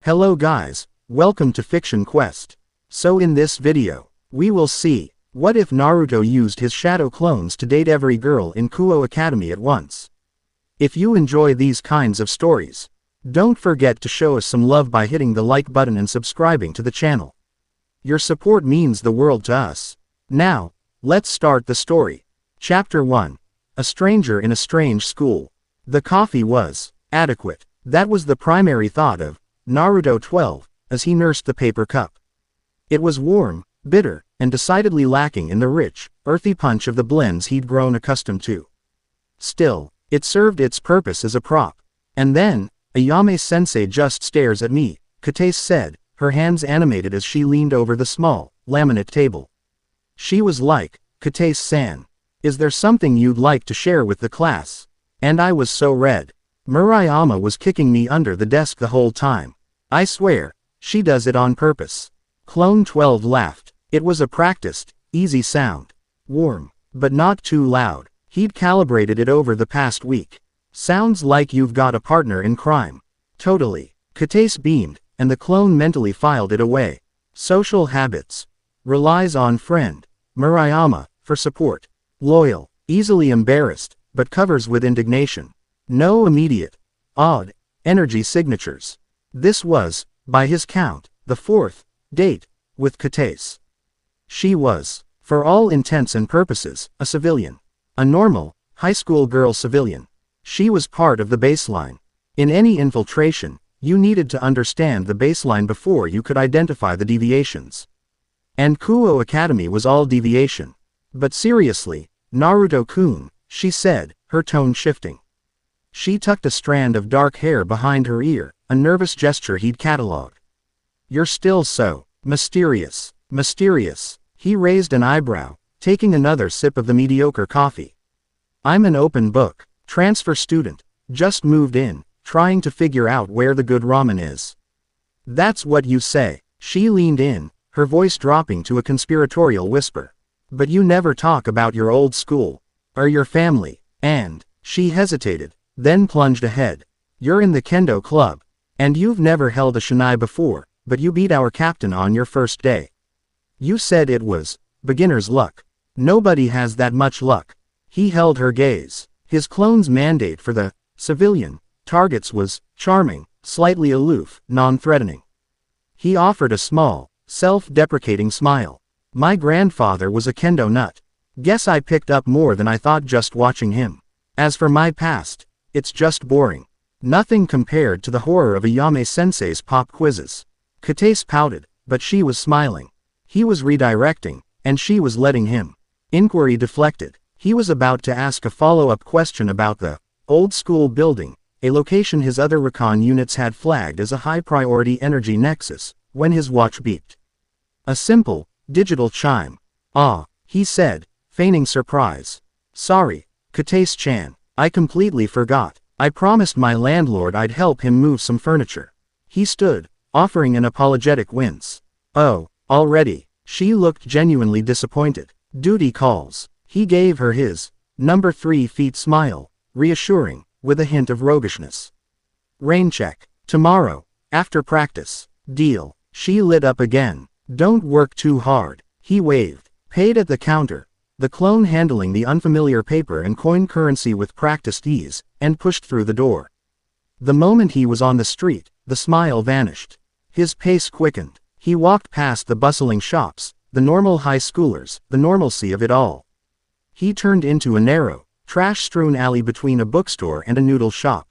Hello guys, welcome to Fiction Quest. So in this video, we will see, what if Naruto used his shadow clones to date every girl in Kuoh Academy at once? If you enjoy these kinds of stories, don't forget to show us some love by hitting the like button and subscribing to the channel. Your support means the world to us. Now, let's start the story. Chapter 1. A stranger in a strange school. The coffee was adequate. That was the primary thought of Naruto 12, as he nursed the paper cup. It was warm, bitter, and decidedly lacking in the rich, earthy punch of the blends he'd grown accustomed to. Still, it served its purpose as a prop. And then, Ayame-sensei just stares at me, Kate said, her hands animated as she leaned over the small, laminate table. She was like, Kate-san, is there something you'd like to share with the class? And I was so red. Murayama was kicking me under the desk the whole time. I swear, she does it on purpose. Clone 12 laughed. It was a practiced, easy sound. Warm, but not too loud. He'd calibrated it over the past week. Sounds like you've got a partner in crime. Totally. Kate beamed, and the clone mentally filed it away. Social habits. Relies on friend. Murayama, for support. Loyal, easily embarrassed, but covers with indignation. No immediate, odd, energy signatures. This was, by his count, the fourth date with Kate. She was, for all intents and purposes, a civilian. A normal, high school girl civilian. She was part of the baseline. In any infiltration, you needed to understand the baseline before you could identify the deviations. And Kuoh Academy was all deviation. But seriously, Naruto-kun, she said, her tone shifting. She tucked a strand of dark hair behind her ear, a nervous gesture he'd catalogued. You're still so mysterious. Mysterious. He raised an eyebrow, taking another sip of the mediocre coffee. I'm an open book, transfer student, just moved in, trying to figure out where the good ramen is. That's what you say. She leaned in, her voice dropping to a conspiratorial whisper. But you never talk about your old school, or your family, and, she hesitated, then plunged ahead. You're in the kendo club. And you've never held a shinai before, but you beat our captain on your first day. You said it was beginner's luck. Nobody has that much luck. He held her gaze. His clone's mandate for the civilian targets was charming, slightly aloof, non-threatening. He offered a small, self-deprecating smile. My grandfather was a kendo nut. Guess I picked up more than I thought just watching him. As for my past, it's just boring. Nothing compared to the horror of Ayame-sensei's pop quizzes. Kate pouted, but she was smiling. He was redirecting, and she was letting him. Inquiry deflected. He was about to ask a follow-up question about the old school building, a location his other recon units had flagged as a high-priority energy nexus, when his watch beeped. A simple, digital chime. Ah, he said, feigning surprise. Sorry, Kate-chan, I completely forgot. I promised my landlord I'd help him move some furniture. He stood, offering an apologetic wince. Oh, already. She looked genuinely disappointed. Duty calls. He gave her his number 3 feet smile, reassuring, with a hint of roguishness. Rain check. Tomorrow, after practice. Deal. She lit up again. Don't work too hard. He waved. Paid at the counter. The clone handling the unfamiliar paper and coin currency with practiced ease, and pushed through the door. The moment he was on the street, the smile vanished. His pace quickened. He walked past the bustling shops, the normal high schoolers, the normalcy of it all. He turned into a narrow, trash-strewn alley between a bookstore and a noodle shop.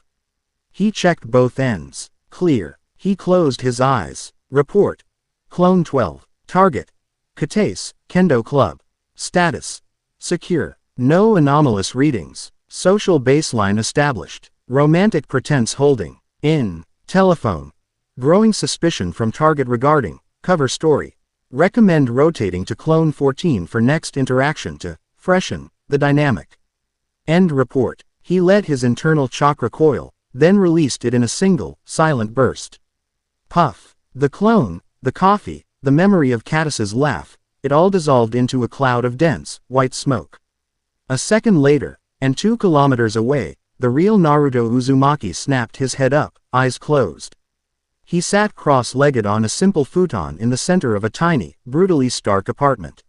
He checked both ends. Clear. He closed his eyes. Report. Clone 12. Target. Kate, Kendo Club. Status. Secure. No anomalous readings. Social baseline established. Romantic pretense holding. In. Telephone. Growing suspicion from target regarding. Cover story. Recommend rotating to Clone 14 for next interaction to freshen the dynamic. End report. He let his internal chakra coil, then released it in a single, silent burst. Puff. The clone, the coffee, the memory of Catus's laugh, it all dissolved into a cloud of dense, white smoke. A second later, and 2 kilometers away, the real Naruto Uzumaki snapped his head up, eyes closed. He sat cross-legged on a simple futon in the center of a tiny, brutally stark apartment.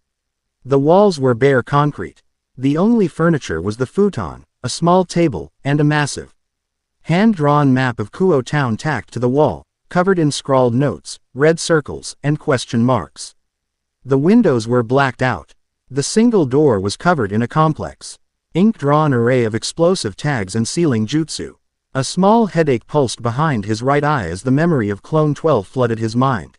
The walls were bare concrete. The only furniture was the futon, a small table, and a massive, hand-drawn map of Kuoh town tacked to the wall, covered in scrawled notes, red circles, and question marks. The windows were blacked out. The single door was covered in a complex, ink-drawn array of explosive tags and sealing jutsu. A small headache pulsed behind his right eye as the memory of Clone 12 flooded his mind.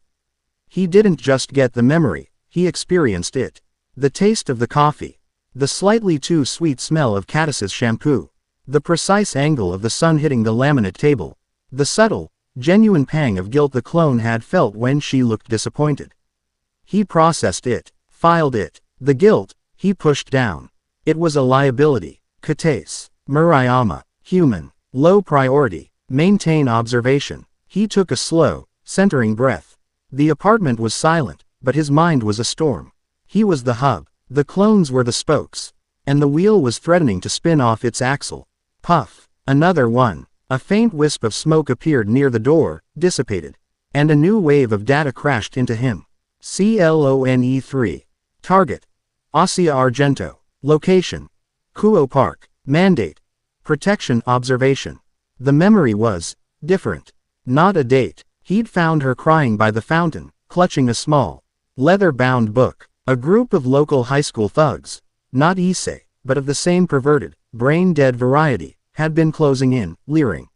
He didn't just get the memory, he experienced it. The taste of the coffee. The slightly too sweet smell of Caddis's shampoo. The precise angle of the sun hitting the laminate table. The subtle, genuine pang of guilt the clone had felt when she looked disappointed. He processed it, filed it. The guilt, he pushed down. It was a liability. Katase. Murayama. Human. Low priority. Maintain observation. He took a slow, centering breath. The apartment was silent, but his mind was a storm. He was the hub. The clones were the spokes. And the wheel was threatening to spin off its axle. Puff. Another one. A faint wisp of smoke appeared near the door, dissipated. And a new wave of data crashed into him. CLONE 3. Target. Asia Argento. Location. Kuoh Park. Mandate. Protection observation. The memory was different. Not a date. He'd found her crying by the fountain, clutching a small, leather-bound book. A group of local high school thugs, not Issei, but of the same perverted, brain-dead variety, had been closing in, leering.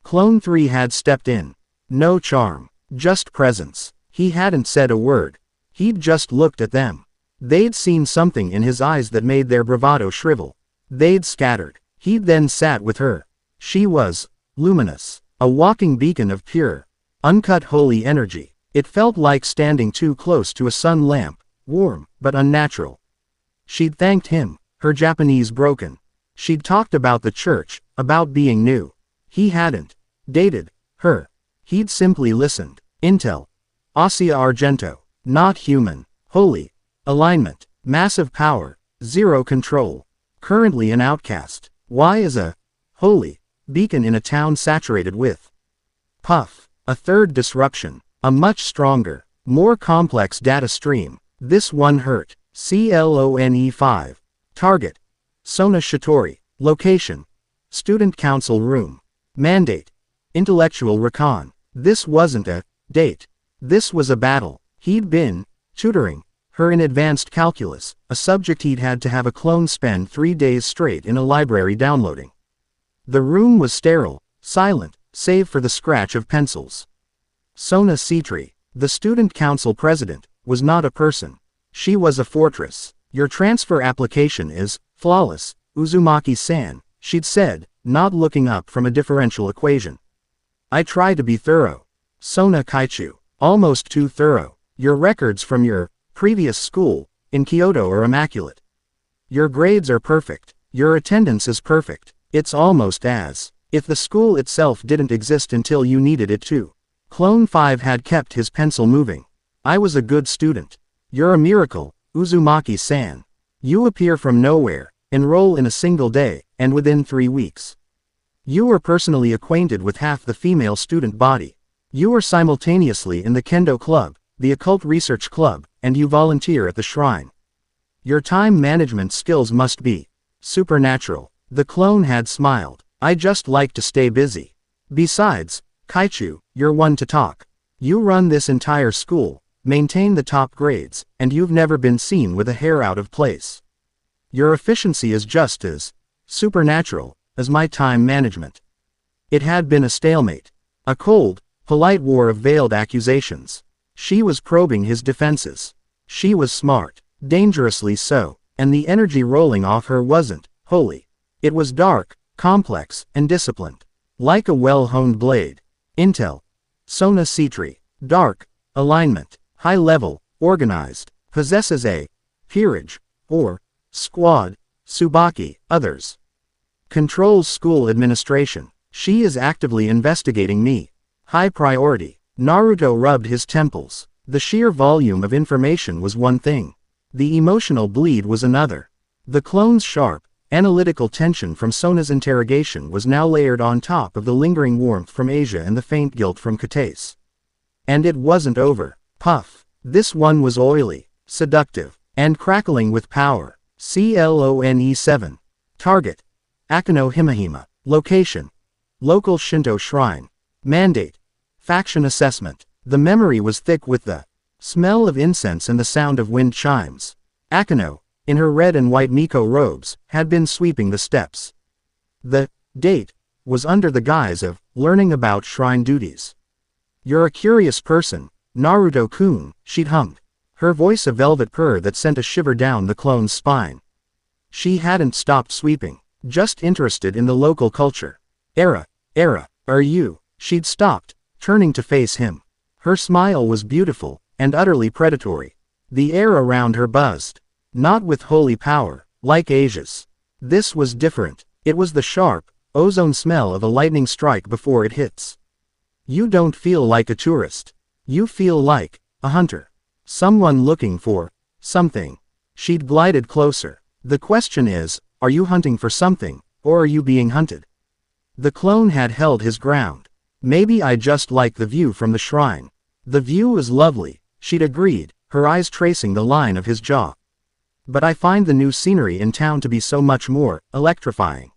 Clone 3 had stepped in. No charm. Just presence. He hadn't said a word. He'd just looked at them. They'd seen something in his eyes that made their bravado shrivel. They'd scattered. He'd then sat with her. She was luminous, a walking beacon of pure, uncut holy energy. It felt like standing too close to a sun lamp, warm, but unnatural. She'd thanked him, her Japanese broken. She'd talked about the church, about being new. He hadn't dated her. He'd simply listened. Intel. Asia Argento. Not human. Holy. Alignment. Massive power. Zero control. Currently an outcast. Why is a holy beacon in a town saturated with puff? A third disruption. A much stronger, more complex data stream. This one hurt. CLONE 5. Target. Sona Shitori. Location. Student Council Room. Mandate. Intellectual Recon. This wasn't a date. This was a battle. He'd been tutoring her in advanced calculus, a subject he'd had to have a clone spend 3 days straight in a library downloading. The room was sterile, silent, save for the scratch of pencils. Sona Shitori, the student council president, was not a person. She was a fortress. Your transfer application is flawless, Uzumaki-san, she'd said, not looking up from a differential equation. I try to be thorough. Sona Kaichu, almost too thorough. Your records from your previous school in Kyoto are immaculate. Your grades are perfect. Your attendance is perfect. It's almost as if the school itself didn't exist until you needed it to. Clone 5 had kept his pencil moving. I was a good student. You're a miracle, Uzumaki-san. You appear from nowhere, enroll in a single day, and within 3 weeks. You were personally acquainted with half the female student body. You are simultaneously in the Kendo Club, the Occult Research Club, and you volunteer at the shrine. Your time management skills must be supernatural. The clone had smiled. I just like to stay busy. Besides, Kaichu, you're one to talk. You run this entire school, maintain the top grades, and you've never been seen with a hair out of place. Your efficiency is just as supernatural as my time management. It had been a stalemate. A cold, polite war of veiled accusations. She was probing his defenses. She was smart, dangerously so, and the energy rolling off her wasn't holy. It was dark, complex, and disciplined. Like a well-honed blade. Intel. Sona Shitori. Dark. Alignment. High level. Organized. Possesses a peerage. Or squad. Tsubaki. Others. Controls school administration. She is actively investigating me. High priority. Naruto rubbed his temples. The sheer volume of information was one thing. The emotional bleed was another. The clone's sharp, Analytical tension from Sona's interrogation was now layered on top of the lingering warmth from Asia and the faint guilt from Katace. And it wasn't over. Puff. This one was oily, seductive, and crackling with power. CLONE 7. Target. Akano Himahima. Location. Local Shinto shrine. Mandate. Faction assessment. The memory was thick with the smell of incense and the sound of wind chimes. Akano, in her red and white Miko robes, had been sweeping the steps. The date was under the guise of learning about shrine duties. "You're a curious person, Naruto-kun," she'd hummed, her voice a velvet purr that sent a shiver down the clone's spine. She hadn't stopped sweeping, just interested in the local culture. Era, are you?" She'd stopped, turning to face him. Her smile was beautiful, and utterly predatory. The air around her buzzed. Not with holy power, like Asia's. This was different. It was the sharp, ozone smell of a lightning strike before it hits. "You don't feel like a tourist. You feel like a hunter. Someone looking for something." She'd glided closer. "The question is, are you hunting for something, or are you being hunted?" The clone had held his ground. "Maybe I just like the view from the shrine." "The view is lovely," she'd agreed, her eyes tracing the line of his jaw. "But I find the new scenery in town to be so much more electrifying."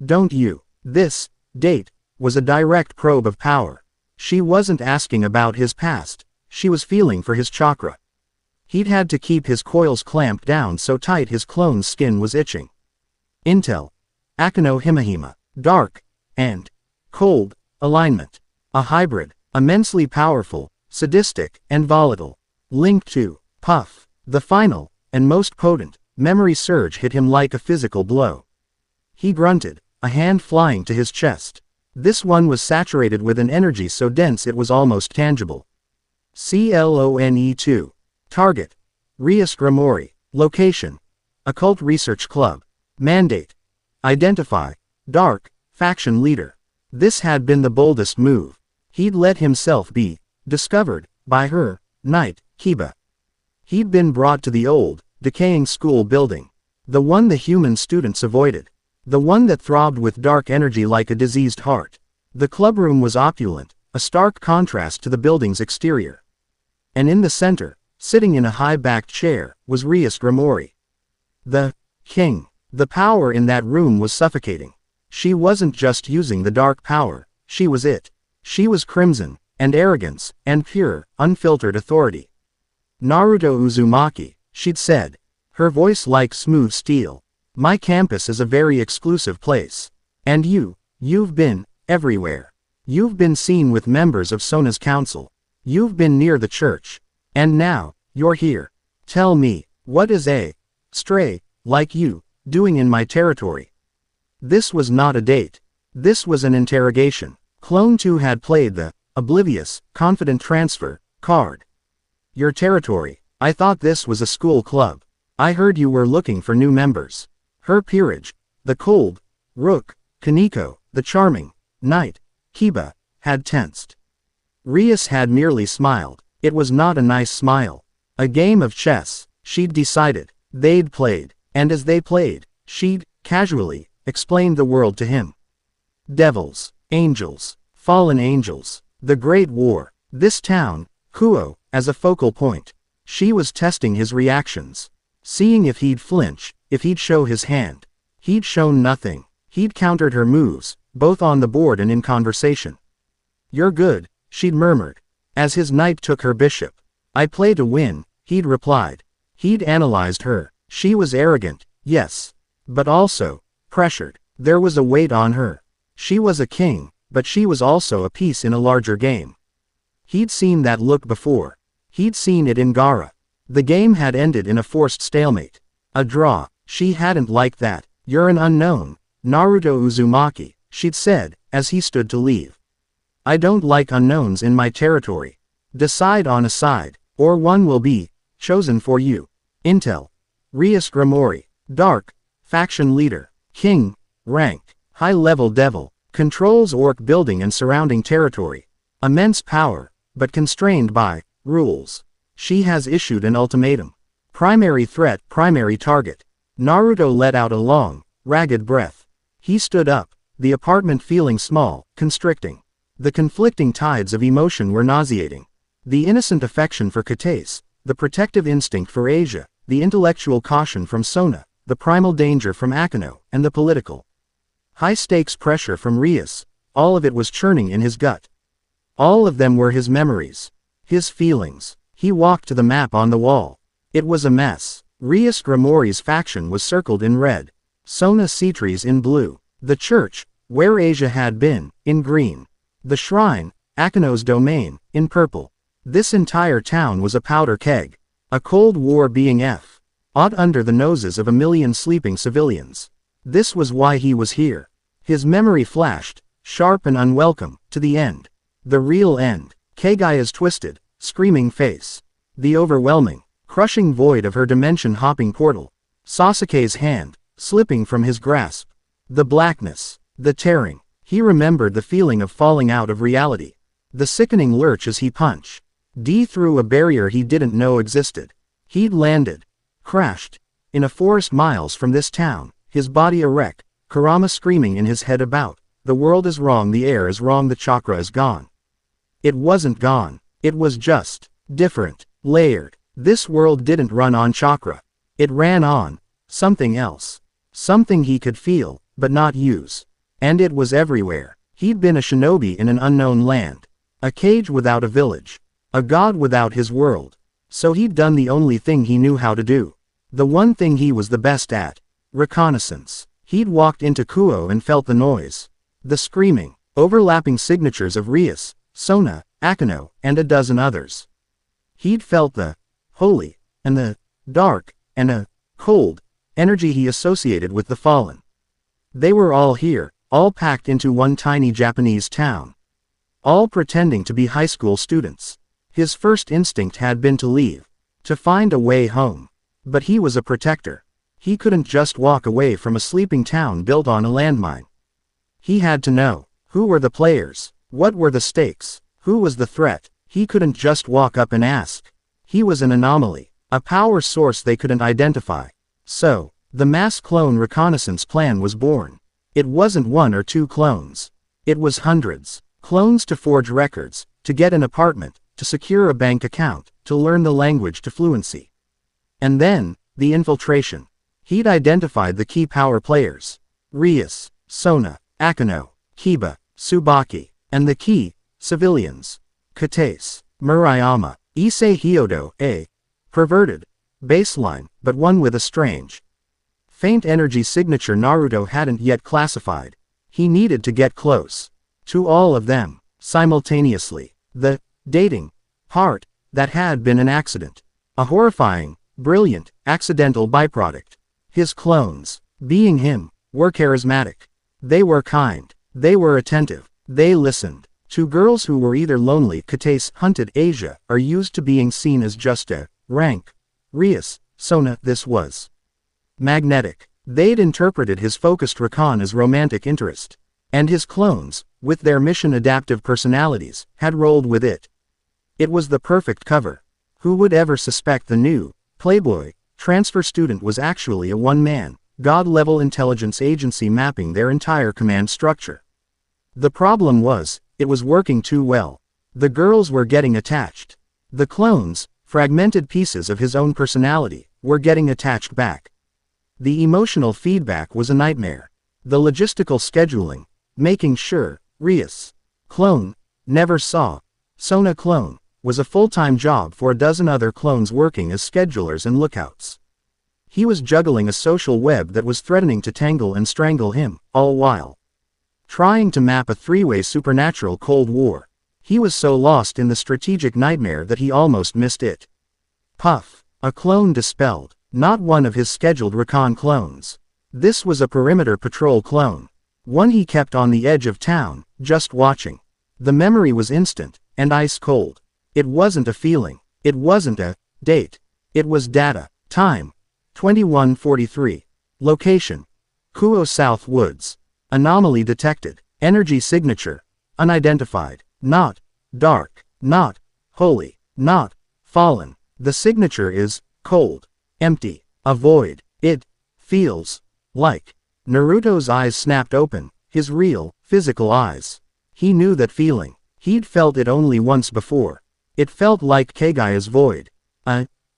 "Don't you?" This date was a direct probe of power. She wasn't asking about his past, she was feeling for his chakra. He'd had to keep his coils clamped down so tight his clone's skin was itching. Intel. Akano Himahima. Dark and cold alignment. A hybrid, immensely powerful, sadistic, and volatile. Linked to Puff. The final, and most potent, memory surge hit him like a physical blow. He grunted, a hand flying to his chest. This one was saturated with an energy so dense it was almost tangible. CLONE 2. Target. Rias Gramori. Location. Occult Research Club. Mandate. Identify. Dark, faction leader. This had been the boldest move. He'd let himself be discovered by her, Knight, Kiba. He'd been brought to the old, decaying school building. The one the human students avoided. The one that throbbed with dark energy like a diseased heart. The clubroom was opulent, a stark contrast to the building's exterior. And in the center, sitting in a high-backed chair, was Rias Gramori. The king. The power in that room was suffocating. She wasn't just using the dark power, she was it. She was crimson, and arrogance, and pure, unfiltered authority. "Naruto Uzumaki," she'd said, her voice like smooth steel. "My campus is a very exclusive place. And you've been everywhere. You've been seen with members of Sona's council. You've been near the church. And now, you're here. Tell me, what is a stray, like you, doing in my territory?" This was not a date. This was an interrogation. Clone 2 had played the oblivious, confident transfer card. "Your territory. I thought this was a school club. I heard you were looking for new members." Her peerage, the cold, Rook, Kaneko, the charming, Knight, Kiba, had tensed. Rias had merely smiled. It was not a nice smile. A game of chess, she'd decided. They'd played, and as they played, she'd, casually, explained the world to him. Devils, angels, fallen angels, the Great War, this town, Kuoh, as a focal point. She was testing his reactions. Seeing if he'd flinch, if he'd show his hand. He'd shown nothing. He'd countered her moves, both on the board and in conversation. "You're good," she'd murmured, as his knight took her bishop. "I play to win," he'd replied. He'd analyzed her. She was arrogant, yes. But also pressured. There was a weight on her. She was a king, but she was also a piece in a larger game. He'd seen that look before. He'd seen it in Gaara. The game had ended in a forced stalemate. A draw. She hadn't liked that. "You're an unknown, Naruto Uzumaki," she'd said, as he stood to leave. "I don't like unknowns in my territory. Decide on a side, or one will be chosen for you." Intel. Rias Gramori. Dark, faction leader. King, rank, high-level devil, controls orc building and surrounding territory. Immense power, but constrained by rules. She has issued an ultimatum. Primary threat, primary target. Naruto let out a long, ragged breath. He stood up, the apartment feeling small, constricting. The conflicting tides of emotion were nauseating. The innocent affection for Kuoh, the protective instinct for Asia, the intellectual caution from Sona, the primal danger from Akino, and the political high-stakes pressure from Rias, all of it was churning in his gut. All of them were his memories. His feelings. He walked to the map on the wall. It was a mess. Rias Grimori's faction was circled in red. Sona Citri's in blue. The church, where Asia had been, in green. The shrine, Akino's domain, in purple. This entire town was a powder keg. A Cold War being fought under the noses of a million sleeping civilians. This was why he was here. His memory flashed, sharp and unwelcome, to the end. The real end. Kagaya's twisted, screaming face. The overwhelming, crushing void of her dimension-hopping portal. Sasuke's hand, slipping from his grasp. The blackness. The tearing. He remembered the feeling of falling out of reality. The sickening lurch as he punched through a barrier he didn't know existed. He'd landed. Crashed. In a forest miles from this town, his body a wreck, Kurama screaming in his head about, the world is wrong, the air is wrong, the chakra is gone. It wasn't gone. It was just different, layered. This world didn't run on chakra. It ran on something else. Something he could feel, but not use. And it was everywhere. He'd been a shinobi in an unknown land. A cage without a village. A god without his world. So he'd done the only thing he knew how to do. The one thing he was the best at. Reconnaissance. He'd walked into Kuoh and felt the noise. The screaming, overlapping signatures of Rias, Sona, Akino, and a dozen others. He'd felt the holy, and the dark, and a cold energy he associated with the fallen. They were all here, all packed into one tiny Japanese town. All pretending to be high school students. His first instinct had been to leave, to find a way home. But he was a protector. He couldn't just walk away from a sleeping town built on a landmine. He had to know, who were the players, what were the stakes, who was the threat. He couldn't just walk up and ask. He was an anomaly, a power source they couldn't identify. So, the mass clone reconnaissance plan was born. It wasn't one or two clones. It was hundreds. Clones to forge records, to get an apartment, to secure a bank account, to learn the language to fluency. And then, the infiltration. He'd identified the key power players. Rias, Sona, Akino, Kiba, Tsubaki, and the key civilians. Kuoh, Murayama, Issei Hyodo, a perverted baseline, but one with a strange, faint energy signature Naruto hadn't yet classified. He needed to get close to all of them, simultaneously. The dating part, that had been an accident. A horrifying, brilliant, accidental byproduct. His clones, being him, were charismatic. They were kind. They were attentive. They listened. To girls who were either lonely. Kuoh hunted Asia, or used to being seen as just a rank. Rias, Sona, this was magnetic. They'd interpreted his focused recon as romantic interest. And his clones, with their mission-adaptive personalities, had rolled with it. It was the perfect cover. Who would ever suspect the new playboy transfer student was actually a one-man, god-level intelligence agency mapping their entire command structure? The problem was, it was working too well. The girls were getting attached. The clones, fragmented pieces of his own personality, were getting attached back. The emotional feedback was a nightmare. The logistical scheduling, making sure Rias clone never saw Sona clone, was a full-time job for a dozen other clones working as schedulers and lookouts. He was juggling a social web that was threatening to tangle and strangle him, all while trying to map a three-way supernatural Cold War. He was so lost in the strategic nightmare that he almost missed it. Puff. A clone dispelled. Not one of his scheduled recon clones. This was a perimeter patrol clone. One he kept on the edge of town, just watching. The memory was instant, and ice cold. It wasn't a feeling. It wasn't a date. It was data. Time. 21:43. Location. Kuoh South Woods. Anomaly detected. Energy signature. Unidentified. Not dark. Not holy. Not fallen. The signature is cold. Empty. A void. It feels like Naruto's eyes snapped open, his real, physical eyes. He knew that feeling. He'd felt it only once before. It felt like Kagaya's void.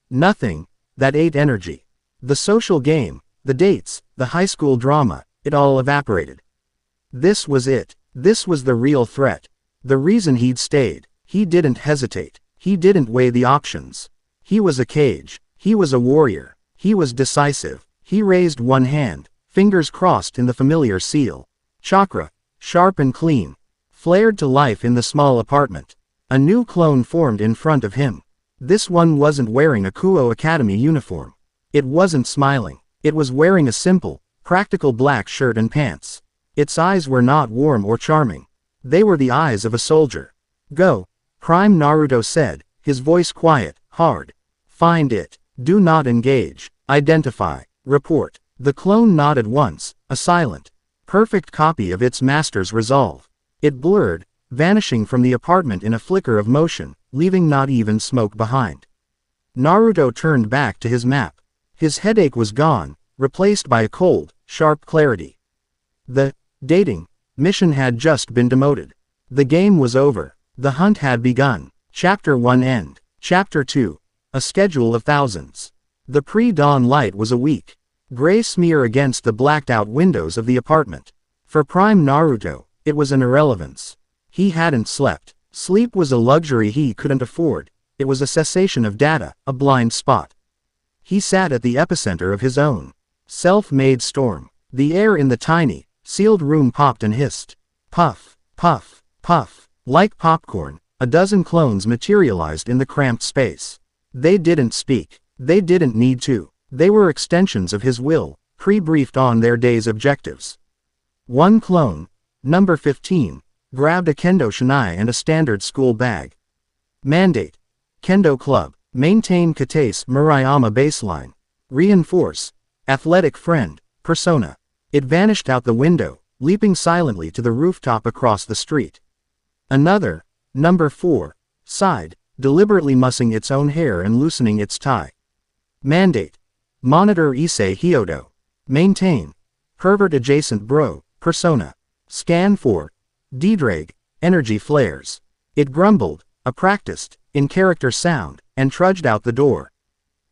Nothing, that ate energy. The social game, the dates, the high school drama, it all evaporated. This was it. This was the real threat. The reason he'd stayed. He didn't hesitate. He didn't weigh the options. He was a cage. He was a warrior. He was decisive. He raised one hand, fingers crossed in the familiar seal. Chakra, sharp and clean, flared to life in the small apartment. A new clone formed in front of him. This one wasn't wearing a Kuoh Academy uniform. It wasn't smiling. It was wearing a simple, practical black shirt and pants. Its eyes were not warm or charming. They were the eyes of a soldier. Go, Prime Naruto said, his voice quiet, hard. Find it. Do not engage. Identify. Report. The clone nodded once, a silent, perfect copy of its master's resolve. It blurred, vanishing from the apartment in a flicker of motion, leaving not even smoke behind. Naruto turned back to his map. His headache was gone, replaced by a cold, sharp clarity. The dating mission had just been demoted. The game was over. The hunt had begun. Chapter 1 End. Chapter 2. A schedule of thousands. The pre-dawn light was a weak gray smear against the blacked-out windows of the apartment. For Prime Naruto, it was an irrelevance. He hadn't slept. Sleep was a luxury he couldn't afford. It was a cessation of data, a blind spot. He sat at the epicenter of his own self-made storm. The air in the tiny, sealed room popped and hissed. Puff, puff, puff. Like popcorn, a dozen clones materialized in the cramped space. They didn't speak. They didn't need to. They were extensions of his will, pre-briefed on their day's objectives. One clone, number 15, grabbed a kendo shinai and a standard school bag. Mandate. Kendo Club. Maintain Kate's Murayama baseline. Reinforce. Athletic friend. Persona. It vanished out the window, leaping silently to the rooftop across the street. Another, number 4, sighed, deliberately mussing its own hair and loosening its tie. Mandate. Monitor Issei Hyodo. Maintain. Pervert adjacent bro. Persona. Scan for. D-Drag. Energy flares. It grumbled, a practiced, in-character sound, and trudged out the door.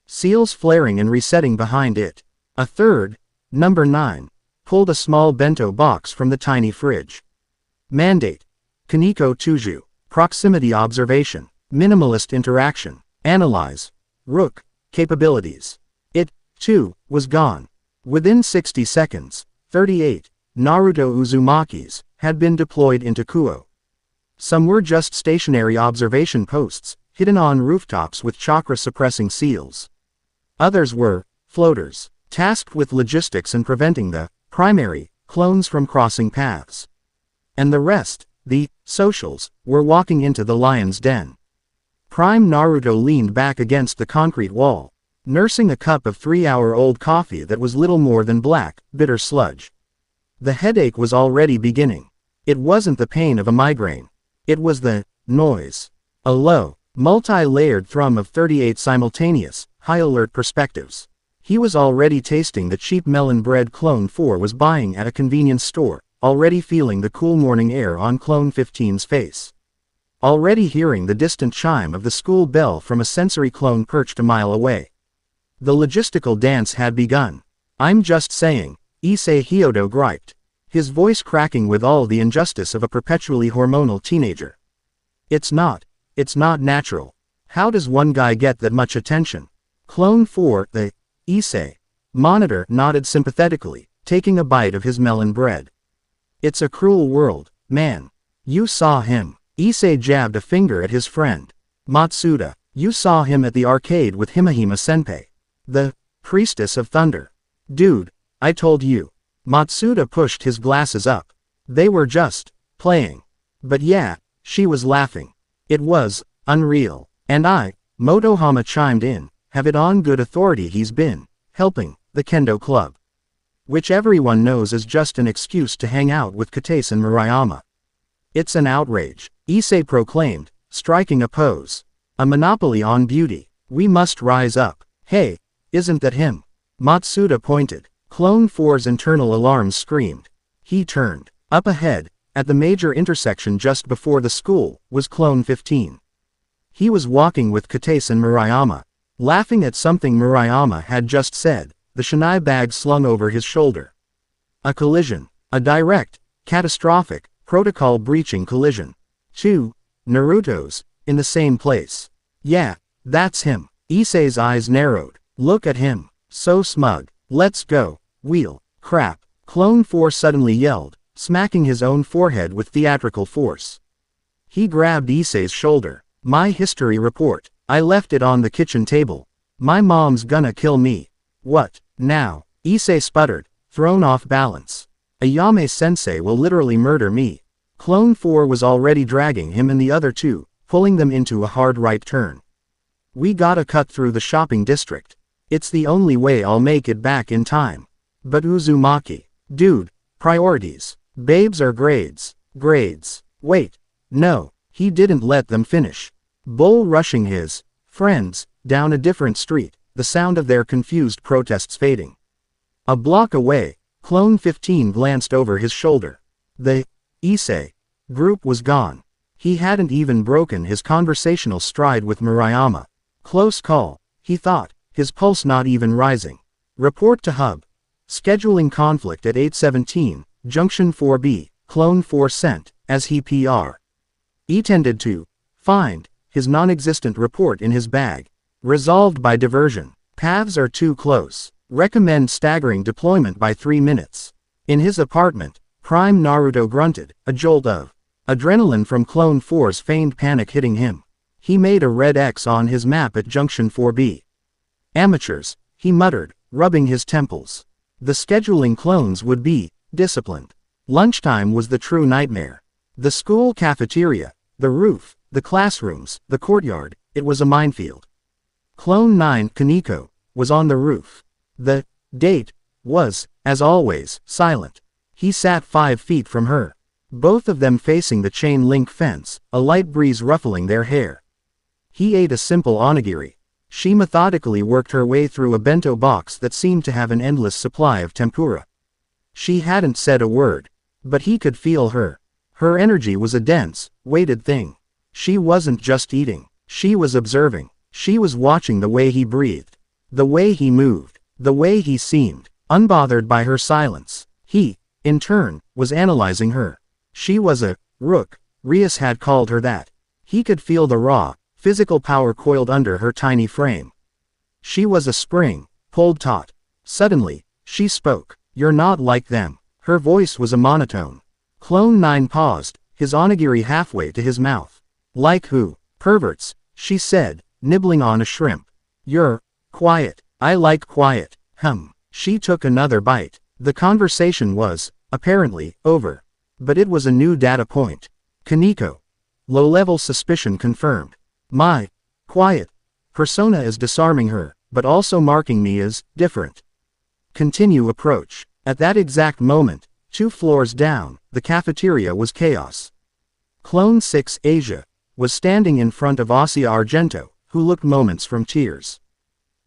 Seals flaring and resetting behind it. A third, number 9, pulled a small bento box from the tiny fridge. Mandate. Kaneko Tuju. Proximity observation. Minimalist interaction. Analyze. Rook. Capabilities. It, too, was gone. Within 60 seconds, 38 Naruto Uzumakis had been deployed into Kuoh. Some were just stationary observation posts, hidden on rooftops with chakra-suppressing seals. Others were floaters, tasked with logistics and preventing the primary clones from crossing paths. And the rest, the socials, were walking into the lion's den. Prime Naruto leaned back against the concrete wall, nursing a cup of 3-hour-old coffee that was little more than black, bitter sludge. The headache was already beginning. It wasn't the pain of a migraine. It was the noise. A low, multi-layered thrum of 38 simultaneous, high-alert perspectives. He was already tasting the cheap melon bread Clone 4 was buying at a convenience store, already feeling the cool morning air on Clone 15's face. Already hearing the distant chime of the school bell from a sensory clone perched a mile away. The logistical dance had begun. I'm just saying, Issei Hyodo griped, his voice cracking with all the injustice of a perpetually hormonal teenager. It's not natural. How does one guy get that much attention? Clone 4, the Issei monitor nodded sympathetically, taking a bite of his melon bread. It's a cruel world, man. You saw him. Issei jabbed a finger at his friend. Matsuda, you saw him at the arcade with Himahima Senpai. The priestess of thunder. Dude, I told you. Matsuda pushed his glasses up. They were just playing. But yeah, she was laughing. It was unreal. And Motohama chimed in, have it on good authority he's been helping the Kendo Club. Which everyone knows is just an excuse to hang out with Kates and Murayama. It's an outrage, Issei proclaimed, striking a pose. A monopoly on beauty. We must rise up. Hey, isn't that him? Matsuda pointed. Clone 4's internal alarms screamed. He turned. Up ahead, at the major intersection just before the school, was Clone 15. He was walking with Katase and Murayama, laughing at something Murayama had just said, the shinai bag slung over his shoulder. A collision. A direct, catastrophic, protocol-breaching collision. 2 Narutos, in the same place. Yeah, that's him. Issei's eyes narrowed. Look at him. So smug. Let's go. Wheel. Crap. Clone 4 suddenly yelled, smacking his own forehead with theatrical force. He grabbed Issei's shoulder. My history report. I left it on the kitchen table. My mom's gonna kill me. What, now? Issei sputtered, thrown off balance. Ayame-sensei will literally murder me. Clone 4 was already dragging him and the other two, pulling them into a hard right turn. We gotta cut through the shopping district. It's the only way I'll make it back in time. But Uzumaki. Dude, priorities. Babes are grades. Grades. Wait. No, he didn't let them finish. Bull rushing his friends down a different street, the sound of their confused protests fading. A block away, Clone 15 glanced over his shoulder. The Issei group was gone. He hadn't even broken his conversational stride with Murayama. Close call, he thought, his pulse not even rising. Report to Hub. Scheduling conflict at 8:17, Junction 4B, Clone 4 sent, as he PR. He tended to find his non-existent report in his bag. Resolved by diversion. Paths are too close. Recommend staggering deployment by 3 minutes. In his apartment, Prime Naruto grunted, a jolt of adrenaline from Clone 4's feigned panic hitting him. He made a red X on his map at Junction 4B. Amateurs, he muttered, rubbing his temples. The scheduling clones would be disciplined. Lunchtime was the true nightmare. The school cafeteria, the roof, the classrooms, the courtyard, it was a minefield. Clone 9 Kaneko was on the roof. The date was, as always, silent. He sat 5 feet from her. Both of them facing the chain link fence, a light breeze ruffling their hair. He ate a simple onigiri. She methodically worked her way through a bento box that seemed to have an endless supply of tempura. She hadn't said a word, but he could feel her. Her energy was a dense, weighted thing. She wasn't just eating. She was observing. She was watching the way he breathed, the way he moved, the way he seemed, unbothered by her silence. He, in turn, was analyzing her. She was a rook. Rias had called her that. He could feel the raw, physical power coiled under her tiny frame. She was a spring, pulled taut. Suddenly, she spoke. You're not like them. Her voice was a monotone. Clone 9 paused, his onigiri halfway to his mouth. Like who? Perverts, she said, nibbling on a shrimp. You're quiet. I like quiet. She took another bite. The conversation was, apparently, over. But it was a new data point. Kaneko. Low-level suspicion confirmed. My quiet persona is disarming her, but also marking me as different. Continue approach. At that exact moment, 2 floors down, the cafeteria was chaos. Clone 6 Asia was standing in front of Asia Argento, who looked moments from tears.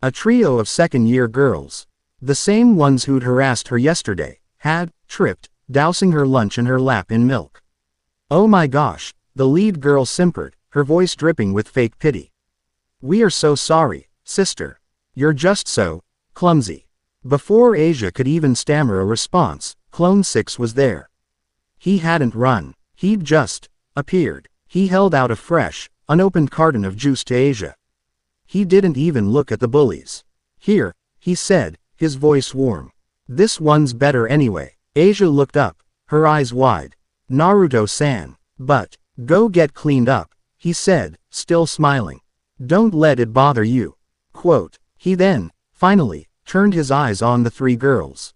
A trio of second-year girls, the same ones who'd harassed her yesterday, had tripped, dousing her lunch in her lap in milk. Oh my gosh, the lead girl simpered, her voice dripping with fake pity. We are so sorry, sister. You're just so clumsy. Before Asia could even stammer a response, Clone 6 was there. He hadn't run. He'd just appeared. He held out a fresh, unopened carton of juice to Asia. He didn't even look at the bullies. Here, he said, his voice warm. This one's better anyway. Asia looked up, her eyes wide. Naruto-san. But, go get cleaned up, he said, still smiling. Don't let it bother you. Quote. He then, finally, turned his eyes on the 3 girls.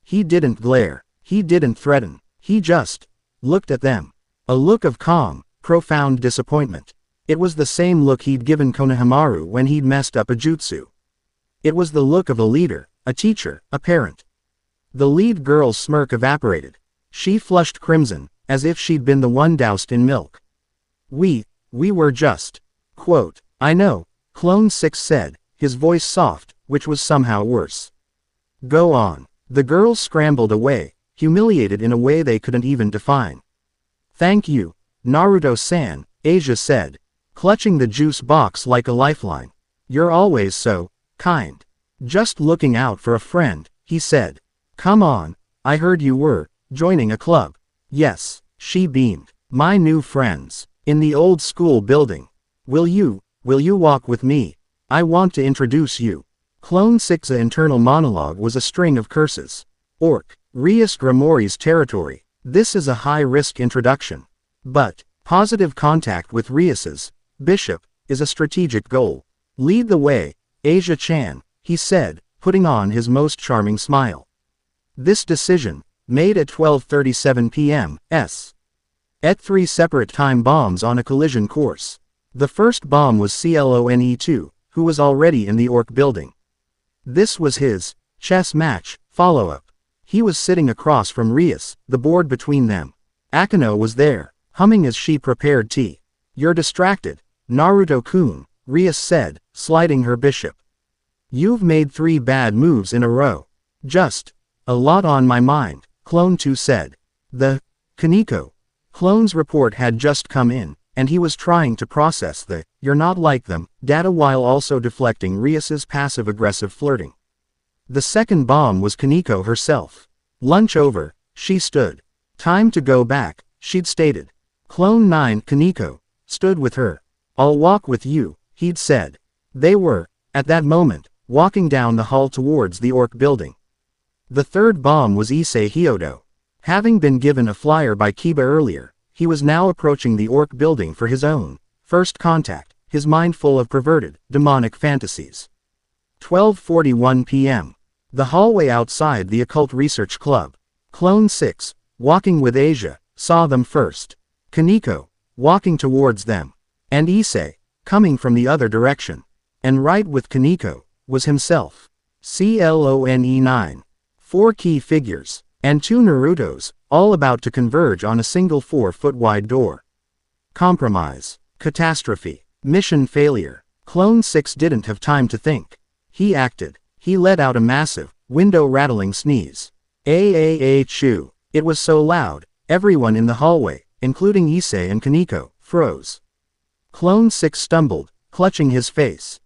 He didn't glare. He didn't threaten. He just looked at them. A look of calm, profound disappointment. It was the same look he'd given Konohamaru when he'd messed up a jutsu. It was the look of a leader, a teacher, a parent. The lead girl's smirk evaporated. She flushed crimson, as if she'd been the one doused in milk. We were just. Quote. I know, Clone 6 said, his voice soft, which was somehow worse. Go on. The girls scrambled away, humiliated in a way they couldn't even define. Thank you, Naruto-san, Asia said, clutching the juice box like a lifeline. You're always so kind. Just looking out for a friend, he said. Come on, I heard you were joining a club. Yes, she beamed. My new friends. In the old school building. Will you walk with me? I want to introduce you. Clone 6's internal monologue was a string of curses. Orc. Rias Gramori's territory. This is a high-risk introduction. But, positive contact with Rias's bishop is a strategic goal. Lead the way, Asia-chan, he said, putting on his most charming smile. This decision, made at 12:37 p.m. s. At 3 separate time bombs on a collision course. The first bomb was Clone2, who was already in the Orc building. This was his chess match follow-up. He was sitting across from Rias, the board between them. Akano was there, humming as she prepared tea. You're distracted, Naruto-kun, Rias said, sliding her bishop. You've made 3 bad moves in a row. Just a lot on my mind, Clone 2 said. The Kaneko Clone's report had just come in, and he was trying to process the "you're not like them" data while also deflecting Rias's passive-aggressive flirting. The second bomb was Kaneko herself. Lunch over, she stood. Time to go back, she'd stated. Clone 9 Kaneko stood with her. I'll walk with you, he'd said. They were, at that moment, walking down the hall towards the Orc building. The third bomb was Issei Hyodo. Having been given a flyer by Kiba earlier, he was now approaching the Orc building for his own first contact, his mind full of perverted, demonic fantasies. 12:41 p.m. The hallway outside the Occult Research Club. Clone 6, walking with Asia, saw them first. Kaneko, walking towards them. And Issei, coming from the other direction. And right with Kaneko, was himself. Clone 9. 4 key figures. And 2 Narutos, all about to converge on a single 4-foot-wide door. Compromise. Catastrophe. Mission failure. Clone 6 didn't have time to think. He acted. He let out a massive, window-rattling sneeze. Achoo. It was so loud, everyone in the hallway, including Issei and Kaneko, froze. Clone 6 stumbled, clutching his face.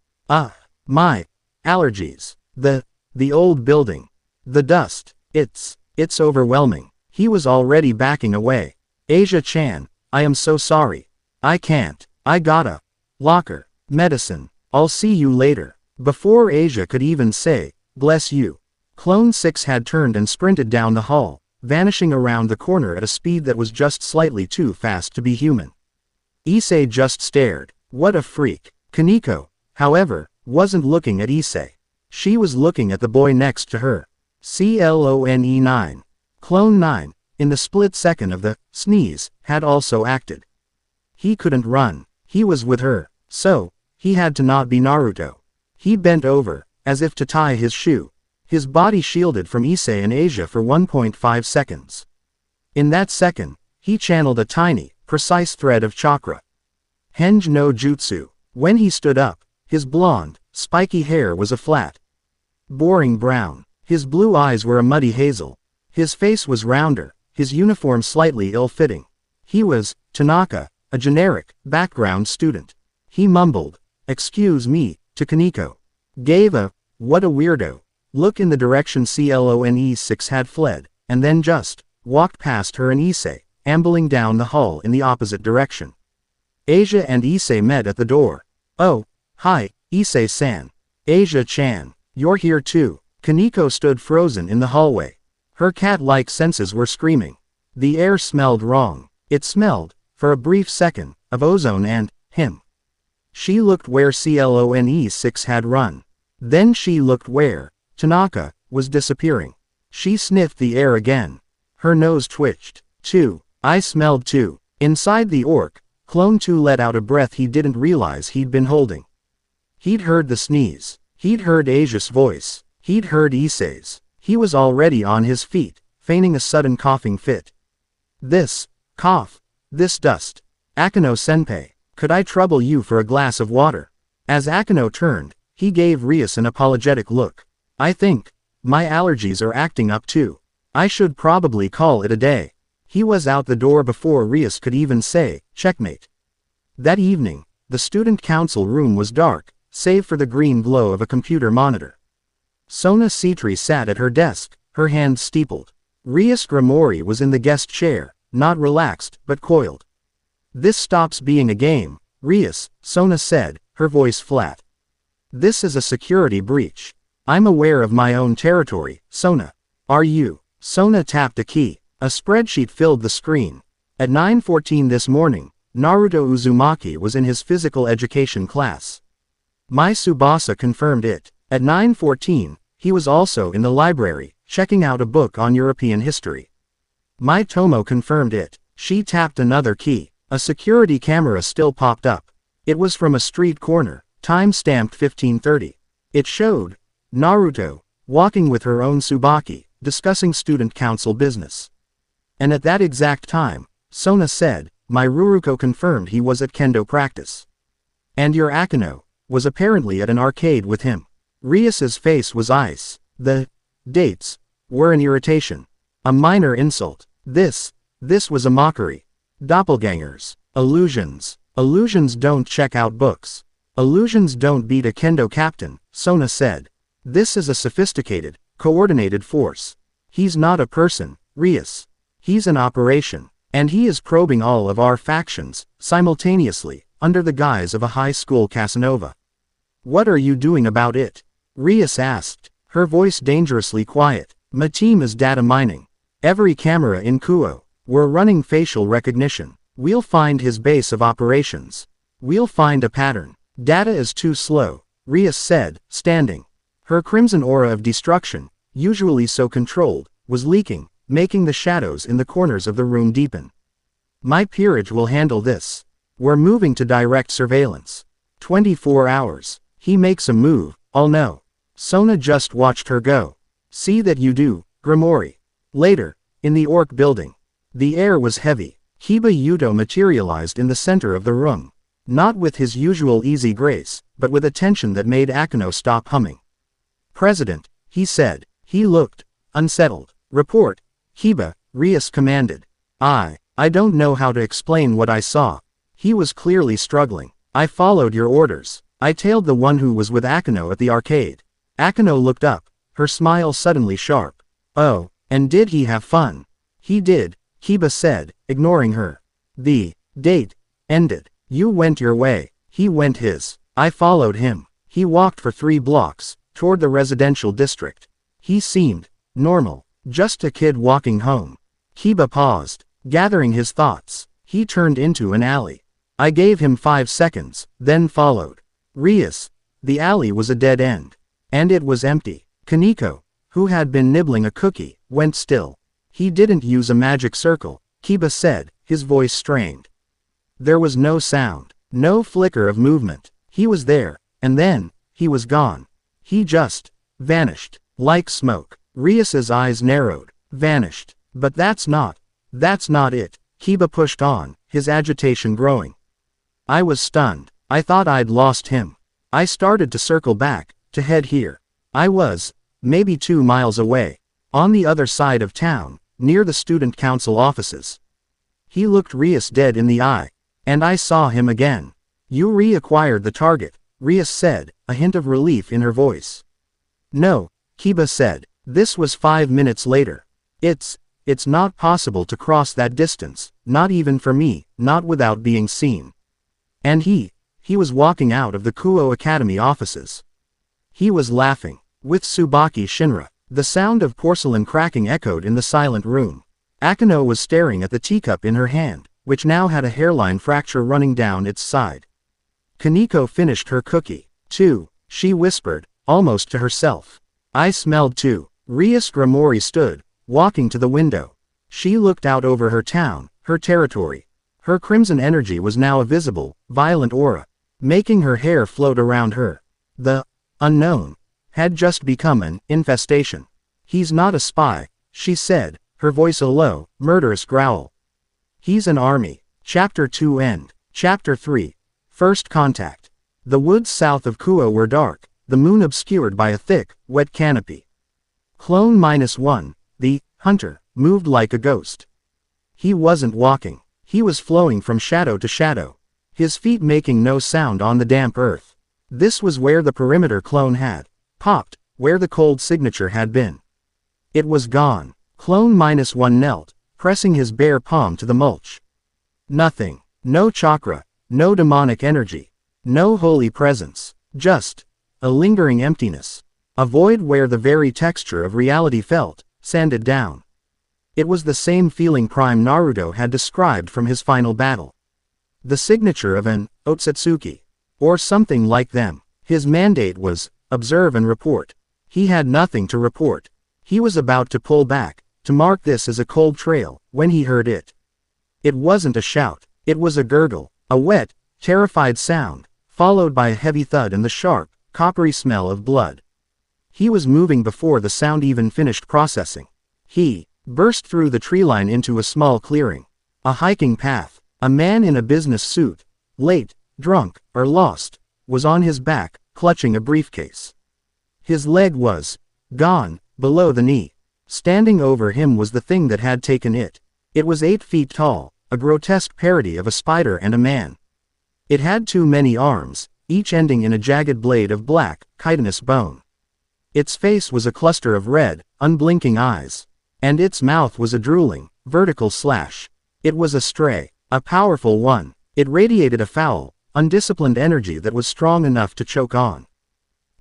My allergies. The old building. The dust. It's overwhelming. He was already backing away. Asia-chan, I am so sorry. I can't. I gotta. Locker. Medicine. I'll see you later. Before Asia could even say, bless you. Clone 6 had turned and sprinted down the hall, vanishing around the corner at a speed that was just slightly too fast to be human. Issei just stared. What a freak. Kaneko, however, wasn't looking at Issei. She was looking at the boy next to her. Clone 9. Clone 9, in the split second of the sneeze, had also acted. He couldn't run. He was with her, so he had to not be Naruto. He bent over, as if to tie his shoe. His body shielded from Issei and Asia for 1.5 seconds. In that second, he channeled a tiny, precise thread of chakra. Henge no Jutsu. When he stood up, his blonde, spiky hair was a flat, boring brown. His blue eyes were a muddy hazel. His face was rounder, his uniform slightly ill-fitting. He was, Tanaka, a generic, background student. He mumbled, excuse me, to Kaneko. Gave a, what a weirdo, look in the direction Clone 6 had fled, and then just walked past her and Issei, ambling down the hall in the opposite direction. Asia and Issei met at the door. Oh, hi, Issei-san. Asia-chan, you're here too. Kaneko stood frozen in the hallway. Her cat-like senses were screaming. The air smelled wrong. It smelled, for a brief second, of ozone and him. She looked where Clone 6 had run. Then she looked where Tanaka was disappearing. She sniffed the air again. Her nose twitched. I smelled too. Inside the Orc, Clone 2 let out a breath he didn't realize he'd been holding. He'd heard the sneeze. He'd heard Asia's voice. He'd heard Issei's. He was already on his feet, feigning a sudden coughing fit. This cough. This dust. Akano-senpai, could I trouble you for a glass of water? As Akano turned, he gave Rias an apologetic look. I think My allergies are acting up too. I should probably call it a day. He was out the door before Rias could even say, checkmate. That evening, the student council room was dark, save for the green glow of a computer monitor. Sona Citri sat at her desk, her hands steepled. Rias Grimoire was in the guest chair, not relaxed, but coiled. This stops being a game, Rias, Sona said, her voice flat. This is a security breach. I'm aware of my own territory, Sona. Are you? Sona tapped a key. A spreadsheet filled the screen. At 9:14 this morning, Naruto Uzumaki was in his physical education class. Mai Tsubasa confirmed it. At 9:14, he was also in the library, checking out a book on European history. Mai Tomo confirmed it. She tapped another key. A security camera still popped up. It was from a street corner, time-stamped 15:30. It showed Naruto, walking with her own Tsubaki, discussing student council business. And at that exact time, Sona said, my Ruruko confirmed he was at kendo practice. And your Akino was apparently at an arcade with him. Rias's face was ice. The dates were an irritation. A minor insult. This was a mockery. Doppelgangers. Illusions. Illusions don't check out books. Illusions don't beat a kendo captain, Sona said. This is a sophisticated, coordinated force. He's not a person, Rias. He's an operation. And he is probing all of our factions, simultaneously, under the guise of a high school Casanova. What are you doing about it? Rias asked, her voice dangerously quiet. My team is data mining. Every camera in Kuoh. We're running facial recognition. We'll find his base of operations. We'll find a pattern. Data is too slow, Rias said, standing. Her crimson aura of destruction, usually so controlled, was leaking, making the shadows in the corners of the room deepen. My peerage will handle this. We're moving to direct surveillance. 24 hours. He makes a move, I'll know. Sona just watched her go. See that you do, Grimoire. Later, in the Orc building. The air was heavy. Kiba Yuto materialized in the center of the room. Not with his usual easy grace, but with a tension that made Akino stop humming. President, he said. He looked unsettled. Report. Kiba, Rias commanded. I don't know how to explain what I saw. He was clearly struggling. I followed your orders. I tailed the one who was with Akino at the arcade. Akino looked up, her smile suddenly sharp. Oh, and did he have fun? He did, Kiba said, ignoring her. The date ended. You went your way. He went his. I followed him. He walked for 3 blocks, toward the residential district. He seemed normal. Just a kid walking home. Kiba paused, gathering his thoughts. He turned into an alley. I gave him 5 seconds, then followed. Rias. The alley was a dead end. And it was empty. Kaneko, who had been nibbling a cookie, went still. He didn't use a magic circle, Kiba said, his voice strained. There was no sound, no flicker of movement. He was there, and then, he was gone. He just vanished, like smoke. Rias's eyes narrowed. Vanished. But that's not it. Kiba pushed on, his agitation growing. I was stunned. I thought I'd lost him. I started to circle back, to head here. I was, maybe 2 miles away, on the other side of town, near the student council offices. He looked Rias dead in the eye. And I saw him again. You reacquired the target, Rias said, a hint of relief in her voice. No, Kiba said. This was 5 minutes later. It's not possible to cross that distance, not even for me, not without being seen. And he was walking out of the Kuoh Academy offices. He was laughing, with Tsubaki Shinra. The sound of porcelain cracking echoed in the silent room. Akino was staring at the teacup in her hand, which now had a hairline fracture running down its side. Kaneko finished her cookie, too, she whispered, almost to herself. I smelled too. Rias Grimoire stood, walking to the window. She looked out over her town, her territory. Her crimson energy was now a visible, violent aura, making her hair float around her. The unknown had just become an infestation. He's not a spy, she said, her voice a low, murderous growl. He's an army. Chapter 2 End. Chapter 3. First Contact. The woods south of Kuoh were dark, the moon obscured by a thick, wet canopy. Clone -1, the hunter, moved like a ghost. He wasn't walking. He was flowing from shadow to shadow, his feet making no sound on the damp earth. This was where the perimeter clone had popped, where the cold signature had been. It was gone. Clone -1 knelt, pressing his bare palm to the mulch. Nothing. No chakra. No demonic energy. No holy presence. Just a lingering emptiness. A void where the very texture of reality felt sanded down. It was the same feeling Prime Naruto had described from his final battle. The signature of an Otsutsuki, or something like them. His mandate was observe and report. He had nothing to report. He was about to pull back, to mark this as a cold trail, when he heard it. It wasn't a shout. It was a gurgle, a wet, terrified sound, followed by a heavy thud and the sharp, coppery smell of blood. He was moving before the sound even finished processing. He burst through the tree line into a small clearing. A hiking path. A man in a business suit, late, drunk, or lost, was on his back, clutching a briefcase. His leg was gone, below the knee. Standing over him was the thing that had taken it. It was 8 feet tall, a grotesque parody of a spider and a man. It had too many arms, each ending in a jagged blade of black, chitinous bone. Its face was a cluster of red, unblinking eyes. And its mouth was a drooling, vertical slash. It was a stray, a powerful one. It radiated a foul, undisciplined energy that was strong enough to choke on.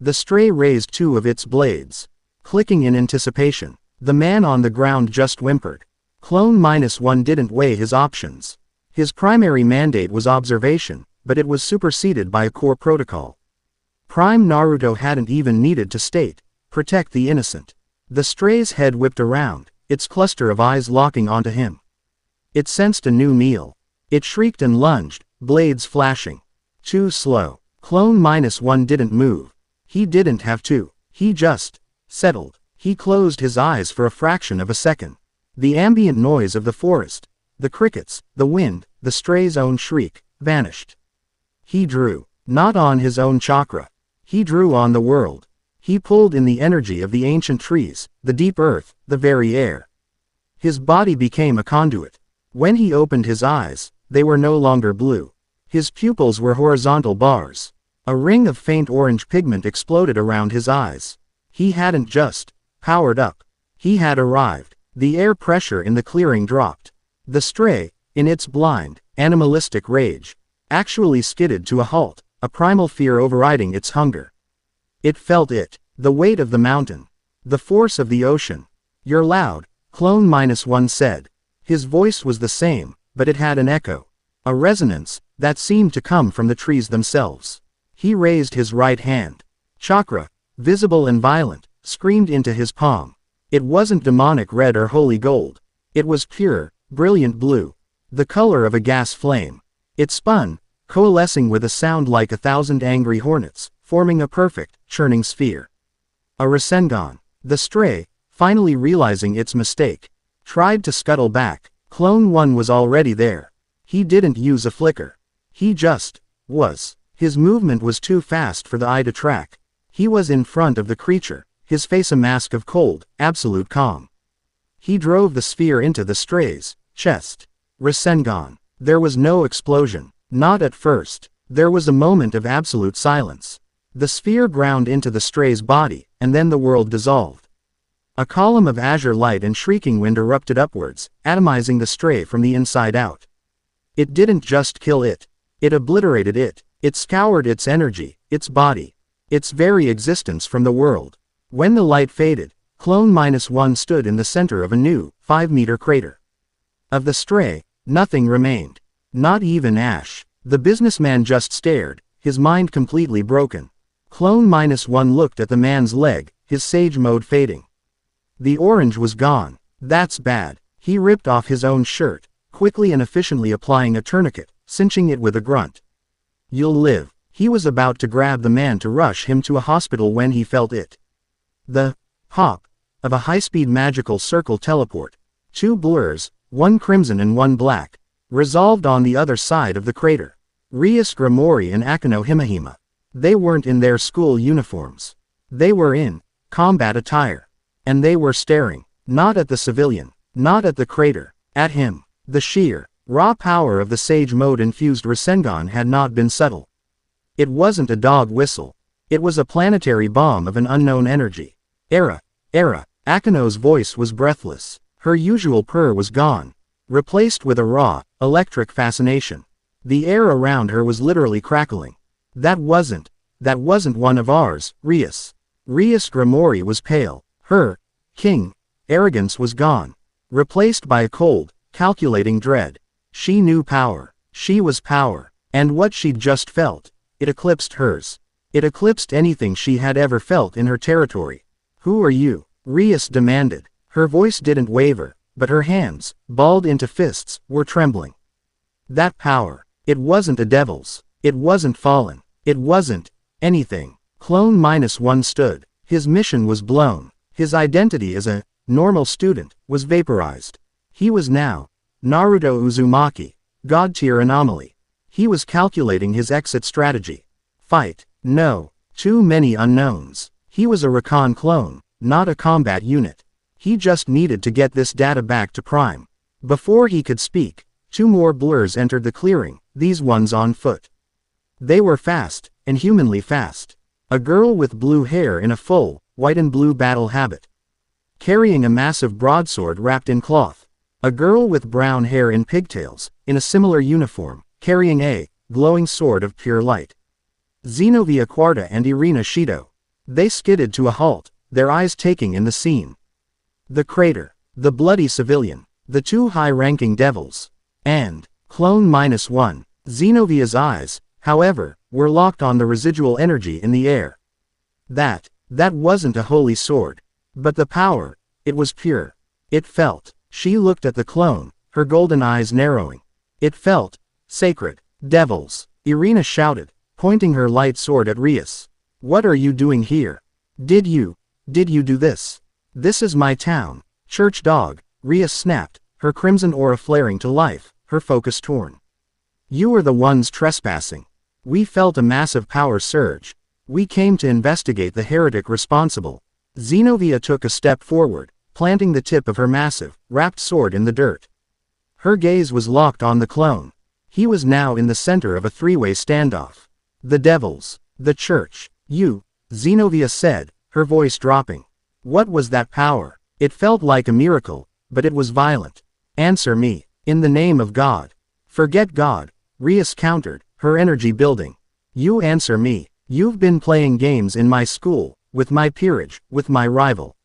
The stray raised 2 of its blades, clicking in anticipation. The man on the ground just whimpered. Clone -1 didn't weigh his options. His primary mandate was observation, but it was superseded by a core protocol. Prime Naruto hadn't even needed to state, protect the innocent. The stray's head whipped around, its cluster of eyes locking onto him. It sensed a new meal. It shrieked and lunged, blades flashing. Too slow. Clone -1 didn't move. He didn't have to. He just settled. He closed his eyes for a fraction of a second. The ambient noise of the forest, the crickets, the wind, the stray's own shriek, vanished. He drew, not on his own chakra. He drew on the world. He pulled in the energy of the ancient trees, the deep earth, the very air. His body became a conduit. When he opened his eyes, they were no longer blue. His pupils were horizontal bars. A ring of faint orange pigment exploded around his eyes. He hadn't just powered up. He had arrived. The air pressure in the clearing dropped. The stray, in its blind, animalistic rage, actually skidded to a halt, a primal fear overriding its hunger. It felt it, the weight of the mountain, the force of the ocean. You're loud, Clone -1 said. His voice was the same, but it had an echo, a resonance, that seemed to come from the trees themselves. He raised his right hand. Chakra, visible and violent, screamed into his palm. It wasn't demonic red or holy gold. It was pure, brilliant blue, the color of a gas flame. It spun, coalescing with a sound like 1,000 angry hornets, forming a perfect, churning sphere. A Rasengan. The stray, finally realizing its mistake, tried to scuttle back. Clone 1 was already there. He didn't use a flicker. He just was. His movement was too fast for the eye to track. He was in front of the creature, his face a mask of cold, absolute calm. He drove the sphere into the stray's chest. Rasengan. There was no explosion. Not at first. There was a moment of absolute silence. The sphere ground into the stray's body, and then the world dissolved. A column of azure light and shrieking wind erupted upwards, atomizing the stray from the inside out. It didn't just kill it. It obliterated it. It scoured its energy, its body, its very existence from the world. When the light faded, Clone -1 stood in the center of a new, 5-meter crater. Of the stray, nothing remained. Not even ash. The businessman just stared, his mind completely broken. Clone -1 looked at the man's leg, his sage mode fading. The orange was gone. That's bad. He ripped off his own shirt, quickly and efficiently applying a tourniquet, cinching it with a grunt. You'll live. He was about to grab the man to rush him to a hospital when he felt it. The pop of a high-speed magical circle teleport. 2 blurs, one crimson and one black, resolved on the other side of the crater. Rias Grimori and Akano Himahima. They weren't in their school uniforms. They were in combat attire. And they were staring, not at the civilian, not at the crater, at him. The sheer, raw power of the Sage Mode-infused Rasengan had not been subtle. It wasn't a dog whistle. It was a planetary bomb of an unknown energy. Era. Akino's voice was breathless. Her usual purr was gone, replaced with a raw, electric fascination. The air around her was literally crackling. That wasn't one of ours, Rias. Rias Grimori was pale. Her king arrogance was gone, replaced by a cold, calculating dread. She knew power. She was power. And what she'd just felt, it eclipsed hers. It eclipsed anything she had ever felt in her territory. Who are you? Rias demanded. Her voice didn't waver, but her hands, balled into fists, were trembling. That power. It wasn't a devil's. It wasn't fallen. It wasn't anything. Clone -1 stood. His mission was blown. His identity as a normal student was vaporized. He was now Naruto Uzumaki, God-tier anomaly. He was calculating his exit strategy. Fight. No. Too many unknowns. He was a recon clone, not a combat unit. He just needed to get this data back to Prime. Before he could speak, 2 more blurs entered the clearing, these ones on foot. They were fast, inhumanly fast. A girl with blue hair in a full, white and blue battle habit, carrying a massive broadsword wrapped in cloth. A girl with brown hair in pigtails, in a similar uniform, carrying a glowing sword of pure light. Zenobia Quarta and Irina Shido. They skidded to a halt, their eyes taking in the scene. The crater, the bloody civilian, the 2 high-ranking devils, and Clone -1. Zenovia's eyes, however, were locked on the residual energy in the air. That wasn't a holy sword. But the power, it was pure. It felt. She looked at the clone, her golden eyes narrowing. It felt sacred. Devils, Irina shouted, pointing her light sword at Rias. What are you doing here? Did you do this? This is my town. Church dog, Rias snapped, her crimson aura flaring to life, her focus torn. You were the ones trespassing. We felt a massive power surge. We came to investigate the heretic responsible. Zenobia took a step forward, planting the tip of her massive, wrapped sword in the dirt. Her gaze was locked on the clone. He was now in the center of a 3-way standoff. The devils, the church, you, Zenobia said, her voice dropping. What was that power? It felt like a miracle, but it was violent. Answer me, in the name of God. Forget God, Rias countered, her energy building. You answer me. You've been playing games in my school, with my peerage, with my rival.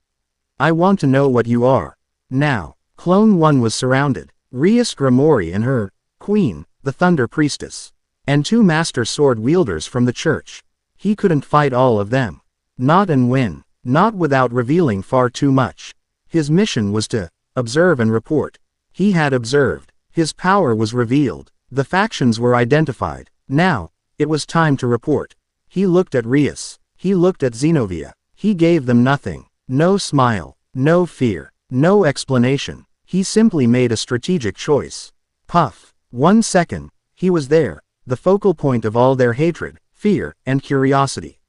I want to know what you are. Now, Clone 1 was surrounded. Rias Grimori and her queen, the Thunder Priestess, and 2 master sword wielders from the church. He couldn't fight all of them. Not and win. Not without revealing far too much. His mission was to observe and report. He had observed. His power was revealed. The factions were identified. Now, it was time to report. He looked at Rias. He looked at Zenobia. He gave them nothing. No smile. No fear. No explanation. He simply made a strategic choice. Puff. 1 second. He was there. The focal point of all their hatred, fear, and curiosity.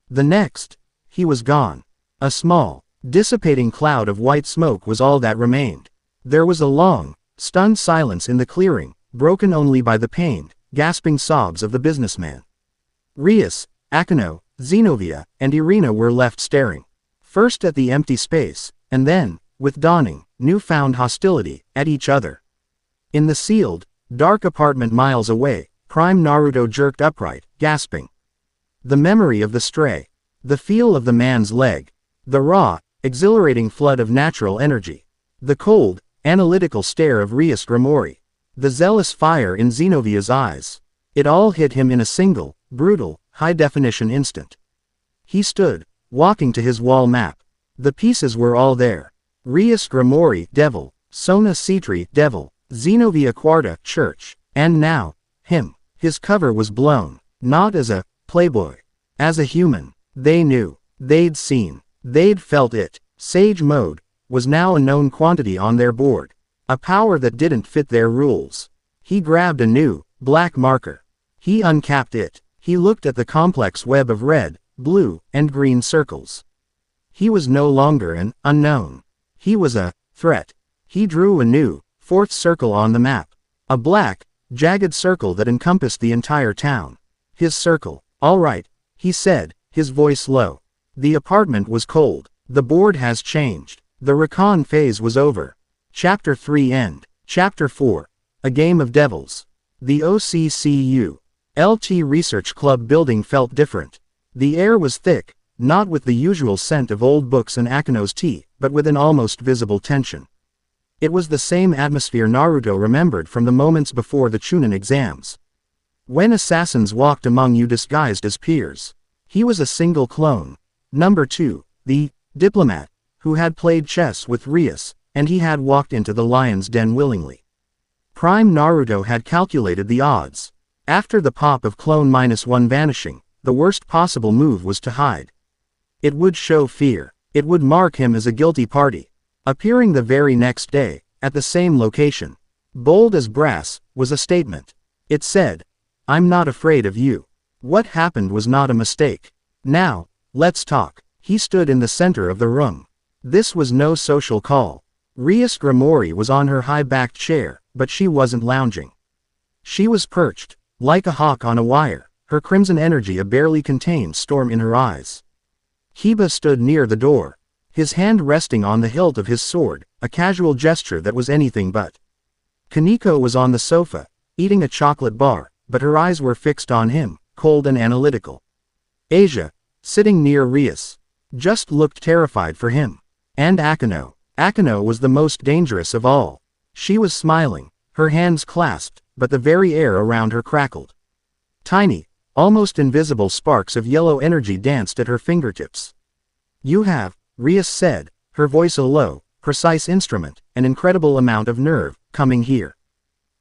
The next. He was gone. A small, dissipating cloud of white smoke was all that remained. There was a long, stunned silence in the clearing, broken only by the pained, gasping sobs of the businessman. Rias, Akino, Zenobia, and Irina were left staring. First at the empty space, and then, with dawning, newfound hostility, at each other. In the sealed, dark apartment miles away, Prime Naruto jerked upright, gasping. The memory of the stray. The feel of the man's leg. The raw, exhilarating flood of natural energy. The cold, analytical stare of Rias Grimori. The zealous fire in Zenovia's eyes. It all hit him in a single, brutal, high-definition instant. He stood, walking to his wall map. The pieces were all there. Rias Grimori, devil. Sona Citri, devil. Zenobia Quarta, church. And now, him. His cover was blown. Not as a playboy. As a human. They knew. They'd seen. They'd felt it. Sage Mode was now a known quantity on their board. A power that didn't fit their rules. He grabbed a new, black marker. He uncapped it. He looked at the complex web of red, blue, and green circles. He was no longer an unknown. He was a threat. He drew a new, fourth circle on the map. A black, jagged circle that encompassed the entire town. His circle. All right, he said, his voice low. The apartment was cold. The board has changed. The recon phase was over. Chapter 3 End. Chapter 4. A Game of Devils. The OCCU. LT Research Club building felt different. The air was thick, not with the usual scent of old books and Akino's tea, but with an almost visible tension. It was the same atmosphere Naruto remembered from the moments before the Chunin exams. When assassins walked among you disguised as peers. He was a single clone. Number 2, the diplomat, who had played chess with Rias, and he had walked into the lion's den willingly. Prime Naruto had calculated the odds. After the pop of clone -1 vanishing, the worst possible move was to hide. It would show fear. It would mark him as a guilty party. Appearing the very next day, at the same location, bold as brass, was a statement. It said, "I'm not afraid of you." What happened was not a mistake. Now, let's talk. He stood in the center of the room. This was no social call. Rias Grimori was on her high-backed chair, but she wasn't lounging. She was perched, like a hawk on a wire, her crimson energy a barely contained storm in her eyes. Kiba stood near the door, his hand resting on the hilt of his sword, a casual gesture that was anything but. Kaneko was on the sofa, eating a chocolate bar, but her eyes were fixed on him, cold and analytical. Asia, sitting near Rias, just looked terrified for him. And Akino. Akino was the most dangerous of all. She was smiling, her hands clasped, but the very air around her crackled. Tiny, almost invisible sparks of yellow energy danced at her fingertips. "You have," Rias said, her voice a low, precise instrument, an incredible amount of nerve, "coming here."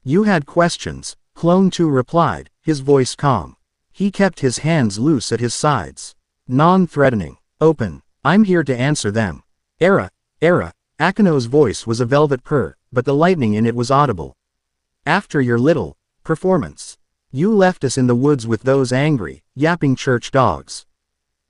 "You had questions," Clone 2 replied, his voice calm. He kept his hands loose at his sides. Non-threatening. "Open. I'm here to answer them." Era. Akino's voice was a velvet purr, but the lightning in it was audible. "After your little performance, you left us in the woods with those angry, yapping church dogs.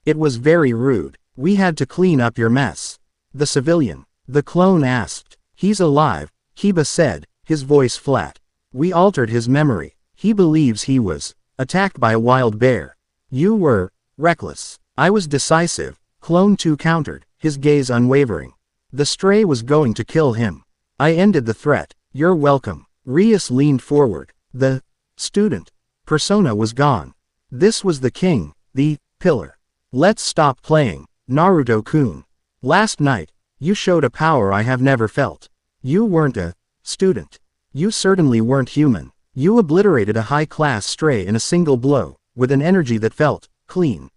It was very rude. We had to clean up your mess." "The civilian?" the clone asked. "He's alive," Kiba said, his voice flat. "We altered his memory. He believes he was attacked by a wild bear. You were reckless." "I was decisive," Clone 2 countered, his gaze unwavering. "The stray was going to kill him. I ended the threat." "You're welcome." Rias leaned forward. The student persona was gone. This was the king, the pillar. "Let's stop playing, Naruto-kun. Last night, you showed a power I have never felt. You weren't a student. You certainly weren't human. You obliterated a high-class stray in a single blow, with an energy that felt clean.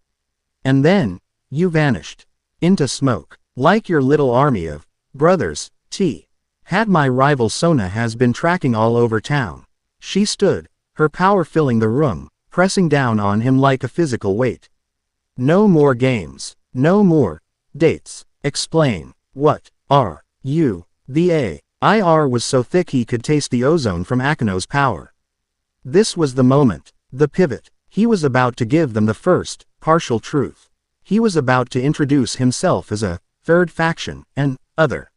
And then, you vanished. Into smoke. Like your little army of brothers, T. Had my rival Sona has been tracking all over town." She stood, her power filling the room, pressing down on him like a physical weight. "No more games. No more dates. Explain. What are you?" The AIR was so thick he could taste the ozone from Akino's power. This was the moment, the pivot. He was about to give them the first, partial truth. He was about to introduce himself as a third faction, an other.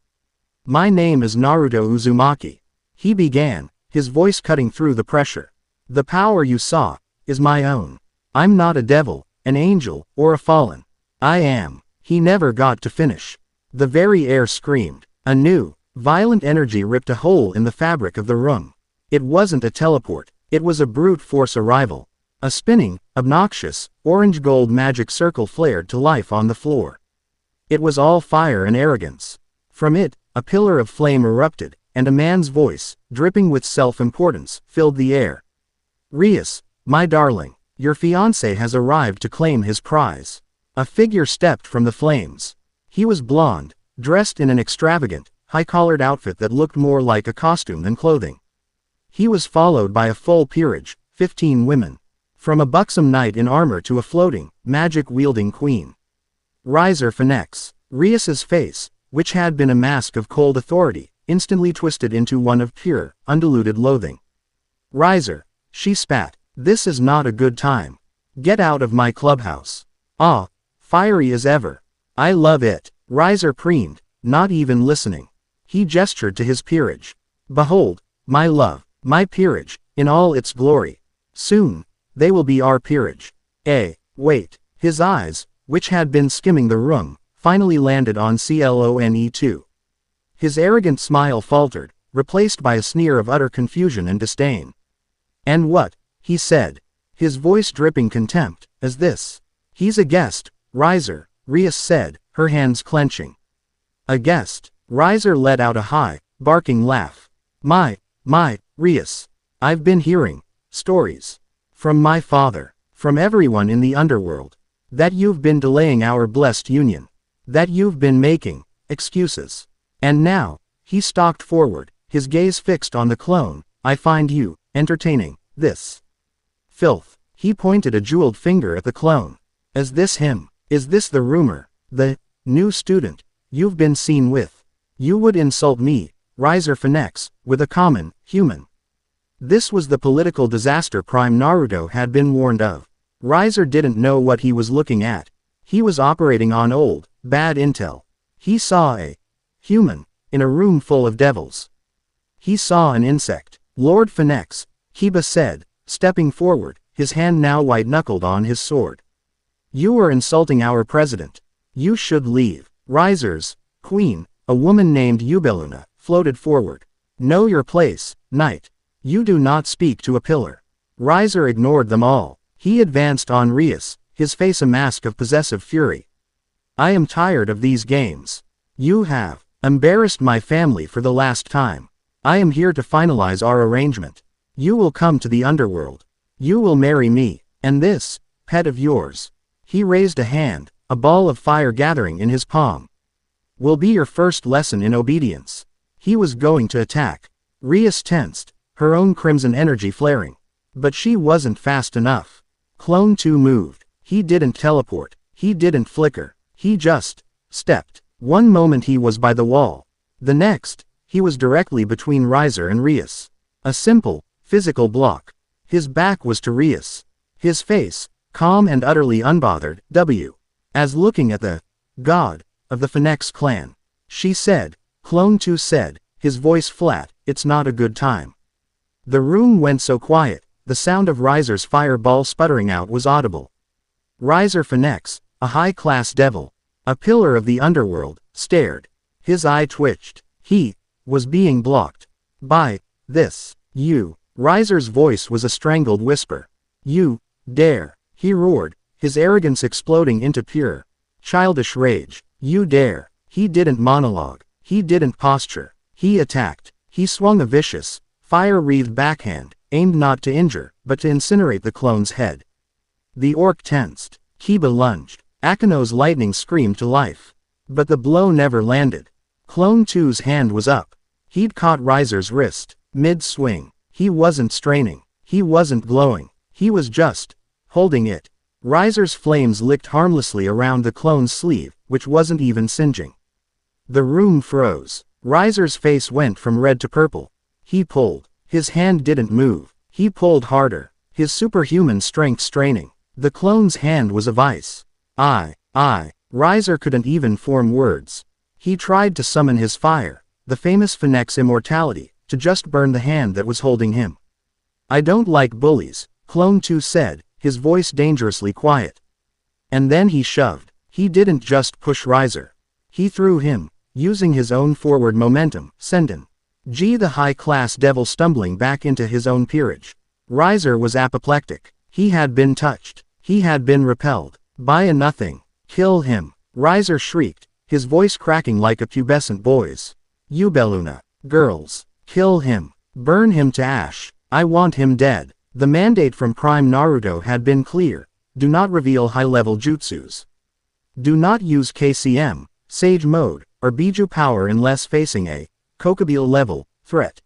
"My name is Naruto Uzumaki," he began, his voice cutting through the pressure. "The power you saw is my own. I'm not a devil, an angel, or a fallen. I am." He never got to finish. The very air screamed. A new, violent energy ripped a hole in the fabric of the room. It wasn't a teleport, it was a brute force arrival. A spinning, obnoxious, orange-gold magic circle flared to life on the floor. It was all fire and arrogance. From it, a pillar of flame erupted, and a man's voice, dripping with self-importance, filled the air. "Rias, my darling, your fiancé has arrived to claim his prize." A figure stepped from the flames. He was blonde, dressed in an extravagant, high-collared outfit that looked more like a costume than clothing. He was followed by a full peerage, 15 women. From a buxom knight in armor to a floating, magic-wielding queen. Riser Phoenix. Rias's face, which had been a mask of cold authority, instantly twisted into one of pure, undiluted loathing. "Riser," she spat, "this is not a good time. Get out of my clubhouse." "Ah, fiery as ever. I love it. Riser preened, not even listening. He gestured to his peerage. Behold, my love, my peerage, in all its glory. Soon, they will be our peerage. Wait. His eyes, which had been skimming the room, finally landed on Clone2. His arrogant smile faltered, replaced by a sneer of utter confusion and disdain. And what? He said. His voice dripping contempt, as this. He's a guest, Riser, Rias said, her hands clenching. A guest. Riser let out a high, barking laugh. My, Rias. I've been hearing stories. From my father. From everyone in the underworld. That you've been delaying our blessed union. That you've been making excuses. And now, he stalked forward, his gaze fixed on the clone. I find you entertaining this filth. He pointed a jeweled finger at the clone. Is this him? Is this the rumor? The new student you've been seen with? You would insult me, Riser Phoenix, with a common human. This was the political disaster Prime Naruto had been warned of. Riser didn't know what he was looking at. He was operating on old, bad intel. He saw a human in a room full of devils. He saw an insect. Lord Phoenix, Kiba said, stepping forward, his hand now white-knuckled on his sword. You are insulting our president. You should leave. Riser's queen, a woman named Ubeluna, floated forward. Know your place, knight. You do not speak to a pillar. Riser ignored them all. He advanced on Rias, his face a mask of possessive fury. I am tired of these games. You have embarrassed my family for the last time. I am here to finalize our arrangement. You will come to the underworld. You will marry me, and this pet of yours. He raised a hand, a ball of fire gathering in his palm. Will be your first lesson in obedience. He was going to attack. Rias tensed, her own crimson energy flaring. But she wasn't fast enough. Clone 2 moved. He didn't teleport. He didn't flicker. He just stepped. One moment he was by the wall. The next, he was directly between Riser and Rias. A simple, physical block. His back was to Rias. His face, calm and utterly unbothered, as looking at the god of the Phoenix clan. She said, Clone 2 said, his voice flat, it's not a good time. The room went so quiet, the sound of Riser's fireball sputtering out was audible. Riser Phoenix, a high-class devil, a pillar of the underworld, stared. His eye twitched. He was being blocked by this. You. Riser's voice was a strangled whisper. You dare. He roared, his arrogance exploding into pure, childish rage. You dare. He didn't monologue. He didn't posture. He attacked. He swung a vicious, fire-wreathed backhand, aimed not to injure, but to incinerate the clone's head. The orc tensed. Kiba lunged. Akino's lightning screamed to life. But the blow never landed. Clone 2's hand was up. He'd caught Riser's wrist, mid-swing. He wasn't straining. He wasn't glowing. He was just holding it. Riser's flames licked harmlessly around the clone's sleeve, which wasn't even singeing. The room froze. Riser's face went from red to purple. He pulled. His hand didn't move. He pulled harder, his superhuman strength straining. The clone's hand was a vice. Riser couldn't even form words. He tried to summon his fire, the famous Phoenix immortality, to just burn the hand that was holding him. I don't like bullies, Clone 2 said, his voice dangerously quiet. And then he shoved. He didn't just push Riser. He threw him, using his own forward momentum, sending the high-class devil stumbling back into his own peerage. Riser was apoplectic. He had been touched. He had been repelled. By a nothing. Kill him. Riser shrieked, his voice cracking like a pubescent boy's. Ubeluna. Girls. Kill him. Burn him to ash. I want him dead. The mandate from Prime Naruto had been clear. Do not reveal high-level jutsus. Do not use KCM, Sage Mode, or Biju power unless facing a Kokubile-level threat.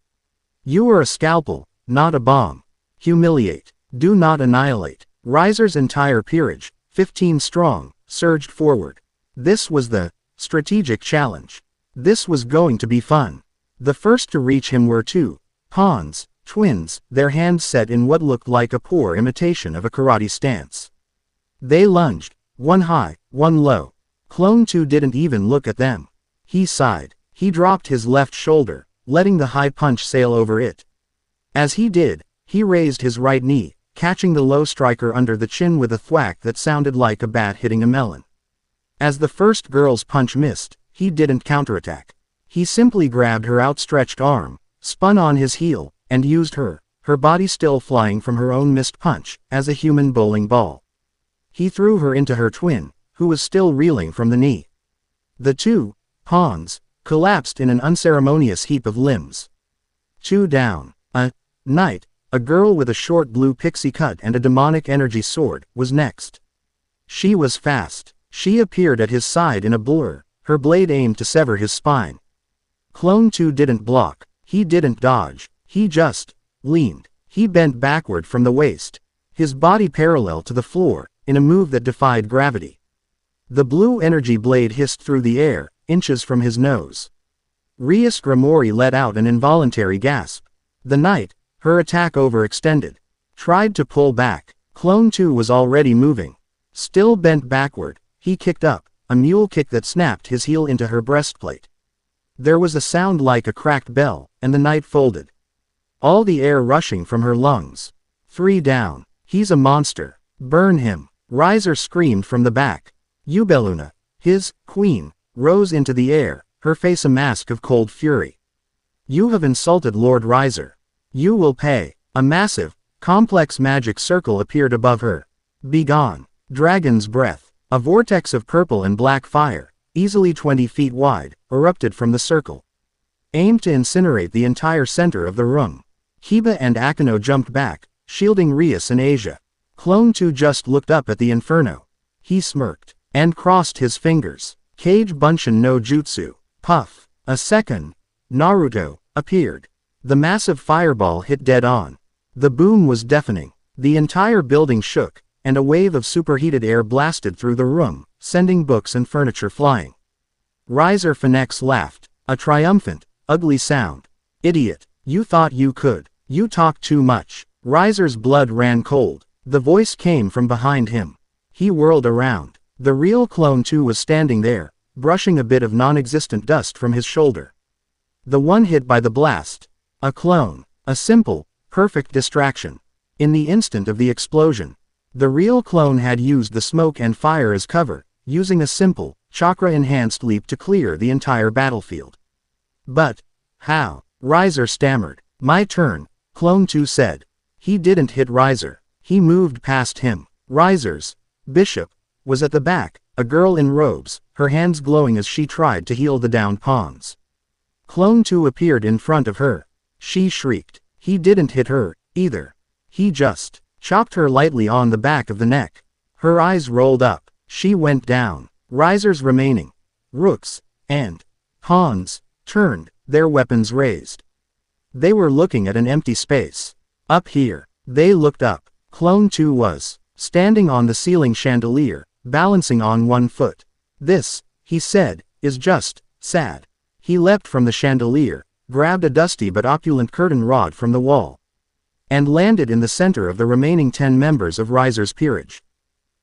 You are a scalpel, not a bomb. Humiliate. Do not annihilate. Riser's entire peerage, 15 strong, surged forward. This was the strategic challenge. This was going to be fun. The first to reach him were two pawns, twins, their hands set in what looked like a poor imitation of a karate stance. They lunged, one high, one low. Clone 2 didn't even look at them. He sighed. He dropped his left shoulder, letting the high punch sail over it. As he did, he raised his right knee, catching the low striker under the chin with a thwack that sounded like a bat hitting a melon. As the first girl's punch missed, he didn't counterattack. He simply grabbed her outstretched arm, spun on his heel, and used her body still flying from her own missed punch, as a human bowling ball. He threw her into her twin, who was still reeling from the knee. The two pawns collapsed in an unceremonious heap of limbs. 2 down. A knight, a girl with a short blue pixie cut and a demonic energy sword, was next. She was fast. She appeared at his side in a blur, her blade aimed to sever his spine. Clone 2 didn't block, he didn't dodge, he just leaned. He bent backward from the waist, his body parallel to the floor, in a move that defied gravity. The blue energy blade hissed through the air, inches from his nose. Rias Grimori let out an involuntary gasp. The knight, her attack overextended, tried to pull back. Clone 2 was already moving. Still bent backward, he kicked up, a mule kick that snapped his heel into her breastplate. There was a sound like a cracked bell, and the knight folded. All the air rushing from her lungs. 3 down. He's a monster. Burn him. Riser screamed from the back. Ubeluna, his queen, rose into the air, her face a mask of cold fury. You have insulted Lord Riser. You will pay. A massive, complex magic circle appeared above her. Begone. Dragon's breath. A vortex of purple and black fire, easily 20 feet wide, erupted from the circle. Aimed to incinerate the entire center of the room. Kiba and Akino jumped back, shielding Rias and Asia. Clone 2 just looked up at the inferno. He smirked, and crossed his fingers. Kage Bunshin no Jutsu. Puff. A second Naruto appeared. The massive fireball hit dead on. The boom was deafening. The entire building shook, and a wave of superheated air blasted through the room, sending books and furniture flying. Riser Phoenix laughed, a triumphant, ugly sound. Idiot, you thought you could. You talk too much. Riser's blood ran cold. The voice came from behind him. He whirled around. The real Clone 2 was standing there, brushing a bit of non-existent dust from his shoulder. The one hit by the blast. A clone. A simple, perfect distraction. In the instant of the explosion, the real clone had used the smoke and fire as cover, using a simple, chakra-enhanced leap to clear the entire battlefield. But how? Riser stammered. My turn, Clone 2 said. He didn't hit Riser. He moved past him. Riser's bishop was at the back, a girl in robes, her hands glowing as she tried to heal the downed pawns. Clone 2 appeared in front of her. She shrieked. He didn't hit her, either. He just chopped her lightly on the back of the neck. Her eyes rolled up. She went down. Riser's remaining rooks and pawns turned, their weapons raised. They were looking at an empty space. Up here. They looked up. Clone 2 was standing on the ceiling chandelier, balancing on one foot. This, he said, is just sad. He leapt from the chandelier, grabbed a dusty but opulent curtain rod from the wall, and landed in the center of the remaining 10 members of Riser's peerage.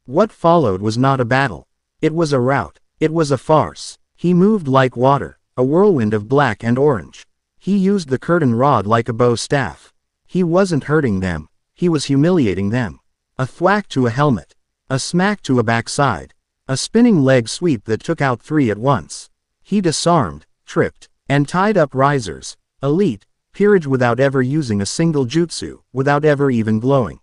What followed was not a battle. It was a rout. It was a farce. He moved like water, a whirlwind of black and orange. He used the curtain rod like a bow staff. He wasn't hurting them. He was humiliating them. A thwack to a helmet. A smack to a backside. A spinning leg sweep that took out 3 at once. He disarmed, tripped, and tied up Riser's elite peerage without ever using a single jutsu, without ever even glowing.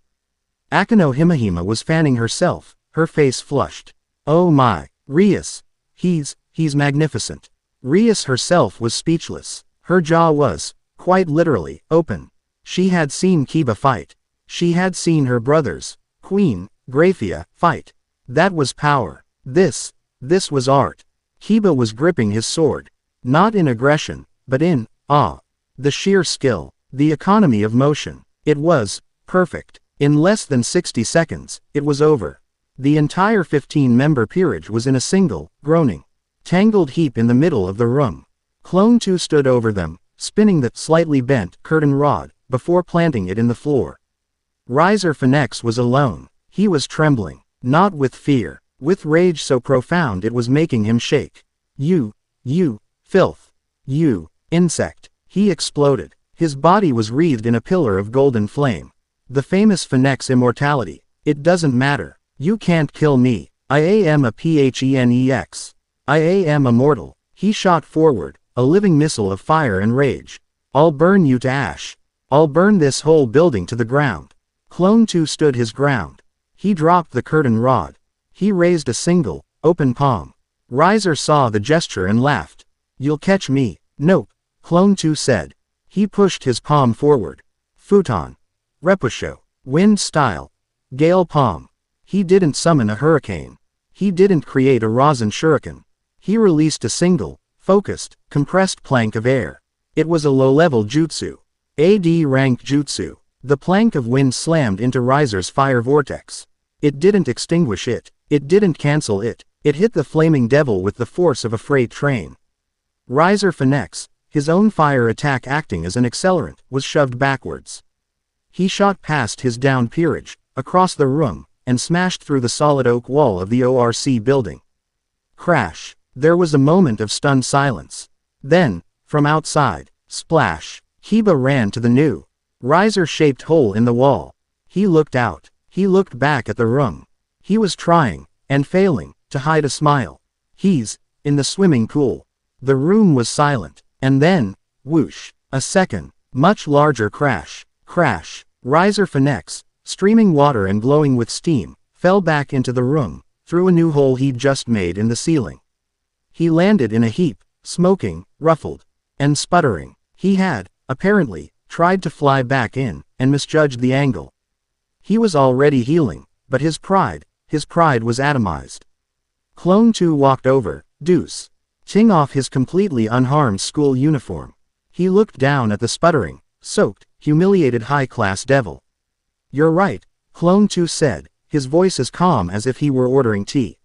Akino Himahima was fanning herself, her face flushed. Oh my, Rias. He's magnificent. Rias herself was speechless. Her jaw was, quite literally, open. She had seen Kiba fight. She had seen her brothers, Queen, Graphia, fight. That was power. This was art. Kiba was gripping his sword. Not in aggression, but in awe. The sheer skill, the economy of motion. It was perfect. In less than 60 seconds, it was over. The entire 15-member peerage was in a single, groaning, tangled heap in the middle of the room. Clone 2 stood over them, spinning the slightly bent curtain rod, before planting it in the floor. Riser Phoenix was alone. He was trembling, not with fear, with rage so profound it was making him shake. You filth. You, insect. He exploded. His body was wreathed in a pillar of golden flame. The famous Phoenix immortality. It doesn't matter. You can't kill me. I am a Phenex. I am immortal. He shot forward, a living missile of fire and rage. I'll burn you to ash. I'll burn this whole building to the ground. Clone 2 stood his ground. He dropped the curtain rod. He raised a single, open palm. Riser saw the gesture and laughed. You'll catch me. Nope, Clone 2 said. He pushed his palm forward. Futon. Repusho. Wind style. Gale palm. He didn't summon a hurricane. He didn't create a rosin shuriken. He released a single, focused, compressed plank of air. It was a low-level jutsu. AD rank jutsu. The plank of wind slammed into Riser's fire vortex. It didn't extinguish it. It didn't cancel it. It hit the flaming devil with the force of a freight train. Riser Phoenix, his own fire attack acting as an accelerant, was shoved backwards. He shot past his downed peerage, across the room, and smashed through the solid oak wall of the ORC building. Crash. There was a moment of stunned silence. Then, from outside, splash, Kiba ran to the new, riser-shaped hole in the wall. He looked out. He looked back at the room. He was trying, and failing, to hide a smile. He's in the swimming pool. The room was silent, and then, whoosh, a second, much larger crash. Crash. Riser Phoenix, streaming water and glowing with steam, fell back into the room, through a new hole he'd just made in the ceiling. He landed in a heap, smoking, ruffled, and sputtering. He had, apparently, tried to fly back in, and misjudged the angle. He was already healing, but his pride was atomized. Clone 2 walked over, Deuce, ting off his completely unharmed school uniform. He looked down at the sputtering, soaked, humiliated high-class devil. You're right, Clone 2 said, his voice as calm as if he were ordering tea.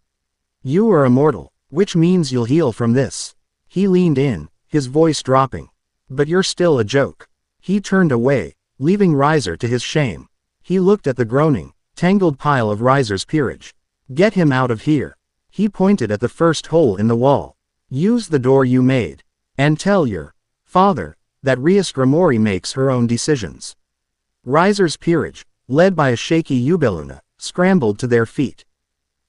You are immortal, which means you'll heal from this. He leaned in, his voice dropping. But you're still a joke. He turned away, leaving Riser to his shame. He looked at the groaning, tangled pile of Riser's peerage. Get him out of here. He pointed at the first hole in the wall. Use the door you made. And tell your father that Rias Grimori makes her own decisions. Riser's peerage, led by a shaky Ubeluna, scrambled to their feet.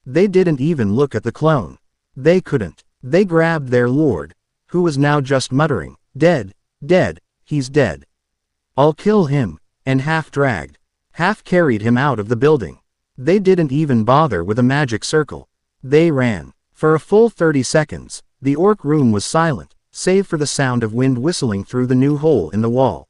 They didn't even look at the clone. They couldn't. They grabbed their lord, who was now just muttering, dead, dead, he's dead. I'll kill him, and half-dragged, half-carried him out of the building. They didn't even bother with a magic circle. They ran. For a full 30 seconds, the orc room was silent, save for the sound of wind whistling through the new hole in the wall.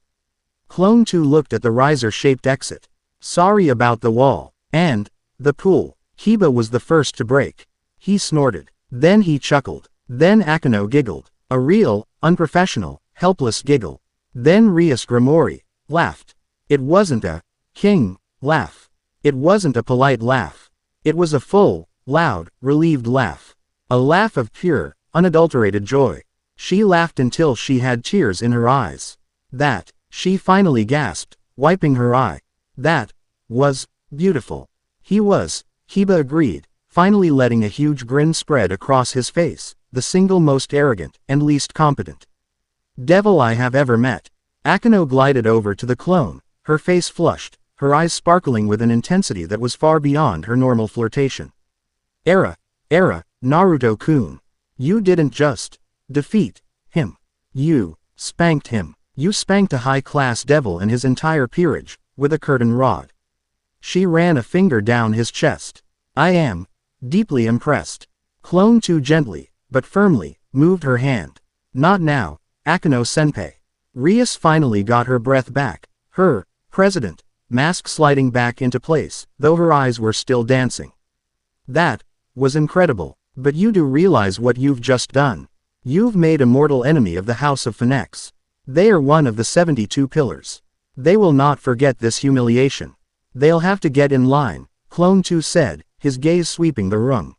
Clone 2 looked at the riser-shaped exit. Sorry about the wall. And the pool. Kiba was the first to break. He snorted. Then he chuckled. Then Akeno giggled. A real, unprofessional, helpless giggle. Then Rias Grimori laughed. It wasn't a king laugh. It wasn't a polite laugh. It was a full, loud, relieved laugh. A laugh of pure, unadulterated joy. She laughed until she had tears in her eyes. That, she finally gasped, wiping her eye. That was beautiful. He was, Kiba agreed, finally letting a huge grin spread across his face, the single most arrogant and least competent devil I have ever met. Akeno glided over to the clone, her face flushed, her eyes sparkling with an intensity that was far beyond her normal flirtation. Naruto-kun. You didn't just defeat him. You spanked him. You spanked a high-class devil and his entire peerage, with a curtain rod. She ran a finger down his chest. I am deeply impressed. Clone 2 gently, but firmly, moved her hand. Not now, Akeno-senpai. Rias finally got her breath back. Her president mask sliding back into place, though her eyes were still dancing. That was incredible, but you do realize what you've just done. You've made a mortal enemy of the House of Phoenix. They are one of the 72 pillars. They will not forget this humiliation. They'll have to get in line, Clone 2 said, his gaze sweeping the room.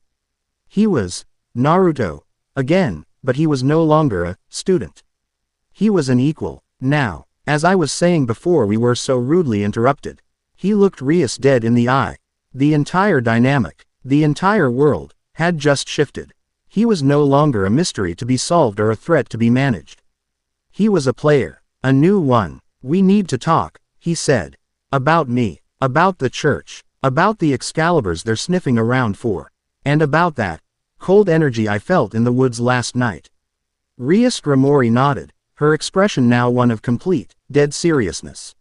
He was Naruto again, but he was no longer a student. He was an equal. Now, as I was saying before we were so rudely interrupted, he looked Rias dead in the eye. The entire dynamic, The entire world had just shifted. He was no longer a mystery to be solved or a threat to be managed. He was a player, a new one. "We need to talk," he said. "About me, about the church, about the Excaliburs they're sniffing around for, and about that cold energy I felt in the woods last night." Rias Grimori nodded, her expression now one of complete, dead seriousness.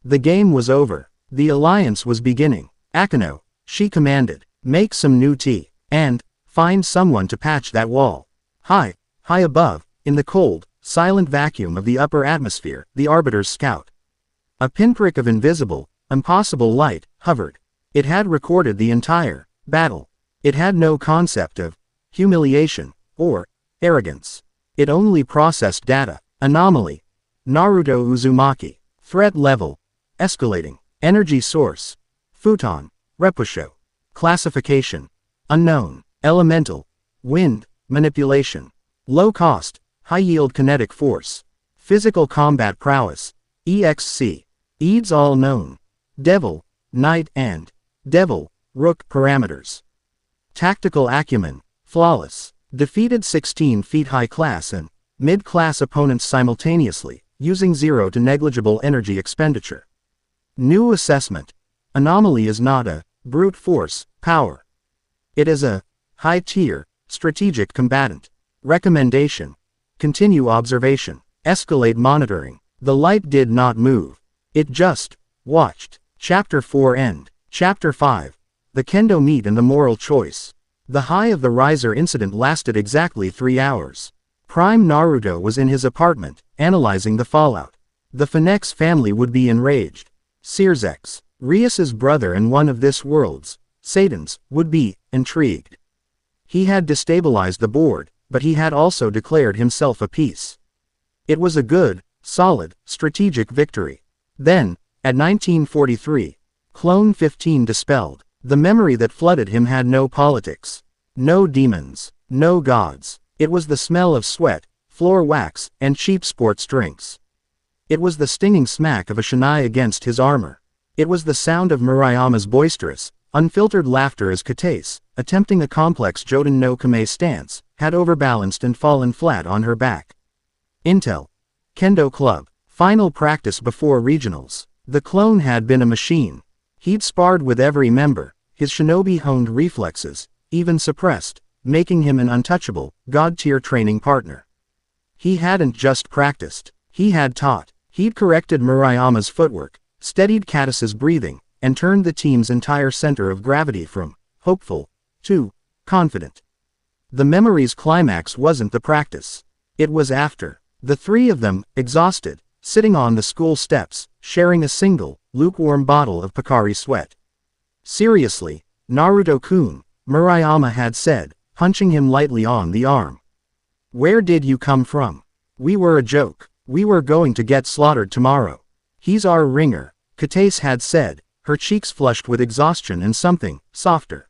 The game was over. The alliance was beginning. "Akeno," she commanded, "make some new tea, and find someone to patch that wall." High above, in the cold, silent vacuum of the upper atmosphere, the Arbiter's scout, a pinprick of invisible, impossible light, hovered. It had recorded the entire battle. It had no concept of humiliation or arrogance. It only processed data. Anomaly. Naruto Uzumaki. Threat level. Escalating. Energy source. Futon. Repusho. Classification. Unknown. Elemental. Wind. Manipulation. Low cost. High yield kinetic force. Physical combat prowess. EXC. EADS all known. Devil. Knight and Devil. Rook parameters. Tactical acumen. Flawless. Defeated 16 feet high class and mid-class opponents simultaneously, using zero to negligible energy expenditure. New assessment. Anomaly is not a brute force power. It is a high-tier, strategic combatant. Recommendation. Continue observation. Escalate monitoring. The light did not move. It just watched. Chapter 4 end. Chapter 5. The Kendo Meet and the Moral Choice. The high of the riser incident lasted exactly 3 hours. Prime Naruto was in his apartment, analyzing the fallout. The Phoenix family would be enraged. Searzex, Rias's brother and one of this world's Satan's, would be intrigued. He had destabilized the board, but he had also declared himself a piece. It was a good, solid, strategic victory. Then, at 1943, Clone 15 dispelled. The memory that flooded him had no politics, no demons, no gods. It was the smell of sweat, floor wax, and cheap sports drinks. It was the stinging smack of a shinai against his armor. It was the sound of Murayama's boisterous, unfiltered laughter as Kataise, attempting a complex Joden no Kame stance, had overbalanced and fallen flat on her back. Intel. Kendo Club. Final practice before regionals. The clone had been a machine. He'd sparred with every member, his shinobi-honed reflexes, even suppressed, making him an untouchable, god-tier training partner. He hadn't just practiced, he had taught. He'd corrected Murayama's footwork, steadied Katase's breathing, and turned the team's entire center of gravity from hopeful to confident. The memory's climax wasn't the practice. It was after. The three of them, exhausted, sitting on the school steps, sharing a single, lukewarm bottle of Pocari Sweat. "Seriously, Naruto-kun," Murayama had said, punching him lightly on the arm. "Where did you come from? We were a joke. We were going to get slaughtered tomorrow. He's our ringer," Kataise had said, her cheeks flushed with exhaustion and something softer.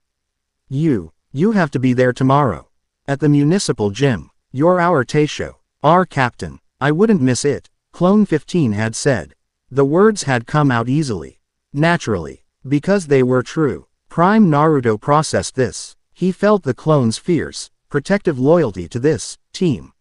You have to be there tomorrow. At the municipal gym. You're our Teisho, our captain." "I wouldn't miss it," Clone 15 had said. The words had come out easily, naturally, because they were true. Prime Naruto processed this. He felt the clone's fierce, protective loyalty to this team.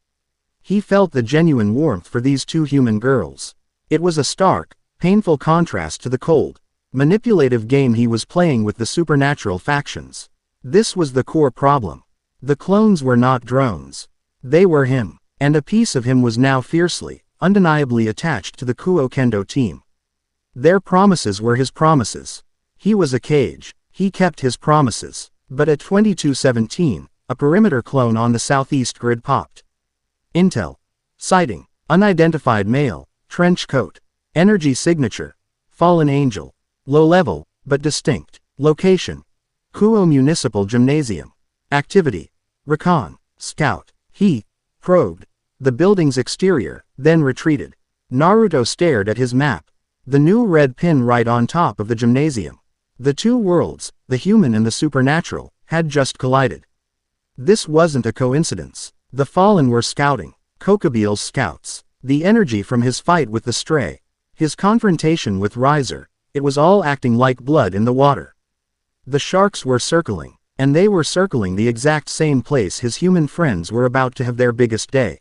He felt the genuine warmth for these two human girls. It was a stark, painful contrast to the cold, manipulative game he was playing with the supernatural factions. This was the core problem. The clones were not drones. They were him, and a piece of him was now fiercely, undeniably attached to the Kuoh Kendo team. Their promises were his promises. He was a cage. He kept his promises. But at 22:17, a perimeter clone on the southeast grid popped. Intel. Sighting. Unidentified male. Trench coat. Energy signature. Fallen angel. Low level, but distinct. Location. Kuoh Municipal Gymnasium. Activity. Recon. Scout. He probed the building's exterior, then retreated. Naruto stared at his map. The new red pin right on top of the gymnasium. The two worlds, the human and the supernatural, had just collided. This wasn't a coincidence. The Fallen were scouting. Kokobeel's scouts. The energy from his fight with the Stray. His confrontation with Riser. It was all acting like blood in the water. The sharks were circling. And they were circling the exact same place his human friends were about to have their biggest day.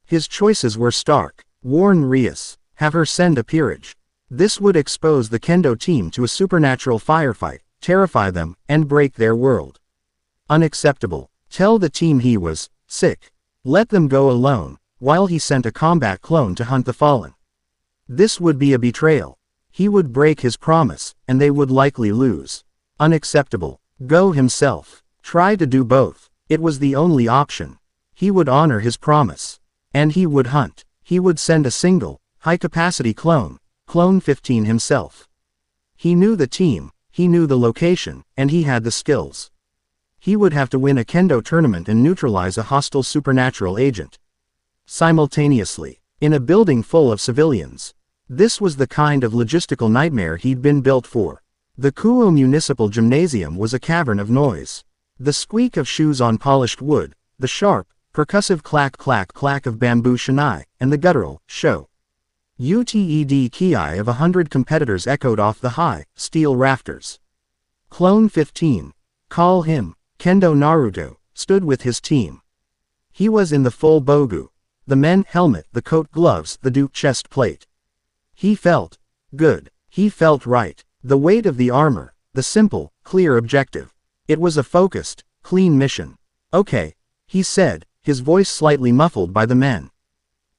His choices were stark. Warn Rias. Have her send a peerage. This would expose the Kendo team to a supernatural firefight, terrify them, and break their world. Unacceptable. Tell the team he was sick. Let them go alone, while he sent a combat clone to hunt the fallen. This would be a betrayal. He would break his promise, and they would likely lose. Unacceptable. Go himself. Try to do both. It was the only option. He would honor his promise. And he would hunt. He would send a single, high-capacity clone, Clone 15 himself. He knew the team, he knew the location, and he had the skills. He would have to win a Kendo tournament and neutralize a hostile supernatural agent. Simultaneously, in a building full of civilians. This was the kind of logistical nightmare he'd been built for. The Kuoh Municipal Gymnasium was a cavern of noise. The squeak of shoes on polished wood, the sharp, percussive clack-clack-clack of bamboo shinai, and the guttural show. Uted ki of 100 competitors echoed off the high, steel rafters. Clone 15. Call him, Kendo Naruto, stood with his team. He was in the full bogu. The men helmet, the coat gloves, the duke chest plate. He felt good. He felt right. The weight of the armor, the simple, clear objective. It was a focused, clean mission. Okay, he said, his voice slightly muffled by the men.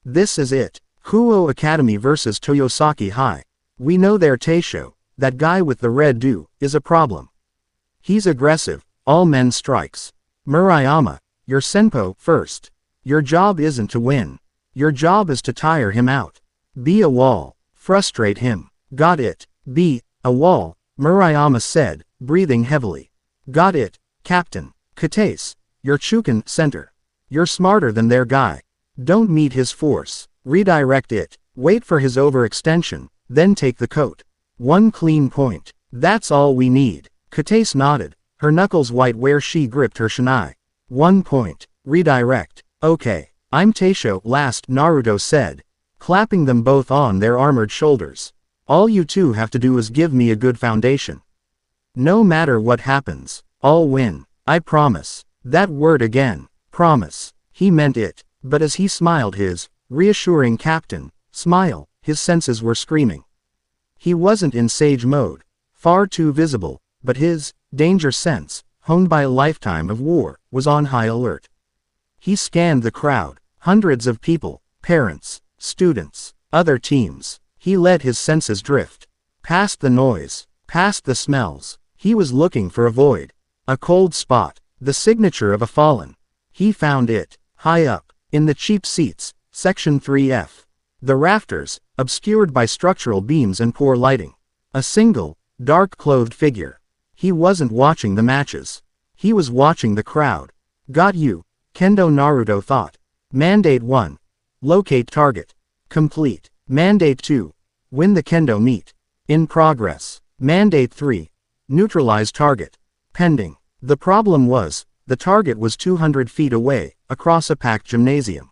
This is it. Kuoh Academy versus Toyosaki High. We know their Teisho, that guy with the red do, is a problem. He's aggressive, all men strikes. Murayama, your senpo first. Your job isn't to win. Your job is to tire him out. Be a wall. Frustrate him. Got it. Be a wall, Murayama said, breathing heavily. Got it, Captain. Katase, your Chukin center. You're smarter than their guy. Don't meet his force. Redirect it. Wait for his overextension, then take the coat. One clean point. That's all we need. Katase nodded, her knuckles white where she gripped her shinai. 1 point. Redirect. Okay. I'm Teisho, last, Naruto said, clapping them both on their armored shoulders. All you two have to do is give me a good foundation. No matter what happens, I'll win. I promise. That word again. Promise. He meant it. But as he smiled his reassuring captain smile, his senses were screaming. He wasn't in sage mode. Far too visible, but his danger sense, honed by a lifetime of war, was on high alert. He scanned the crowd. Hundreds of people, parents, students, other teams. He let his senses drift. Past the noise, past the smells. He was looking for a void. A cold spot. The signature of a fallen. He found it. High up, in the cheap seats, Section 3F. The rafters, obscured by structural beams and poor lighting. A single, dark-clothed figure. He wasn't watching the matches. He was watching the crowd. Got you, Kendo Naruto thought. Mandate 1. Locate target. Complete. Mandate 2. Win the Kendo meet. In progress. Mandate 3. Neutralize target. Pending. The problem was, the target was 200 feet away, across a packed gymnasium.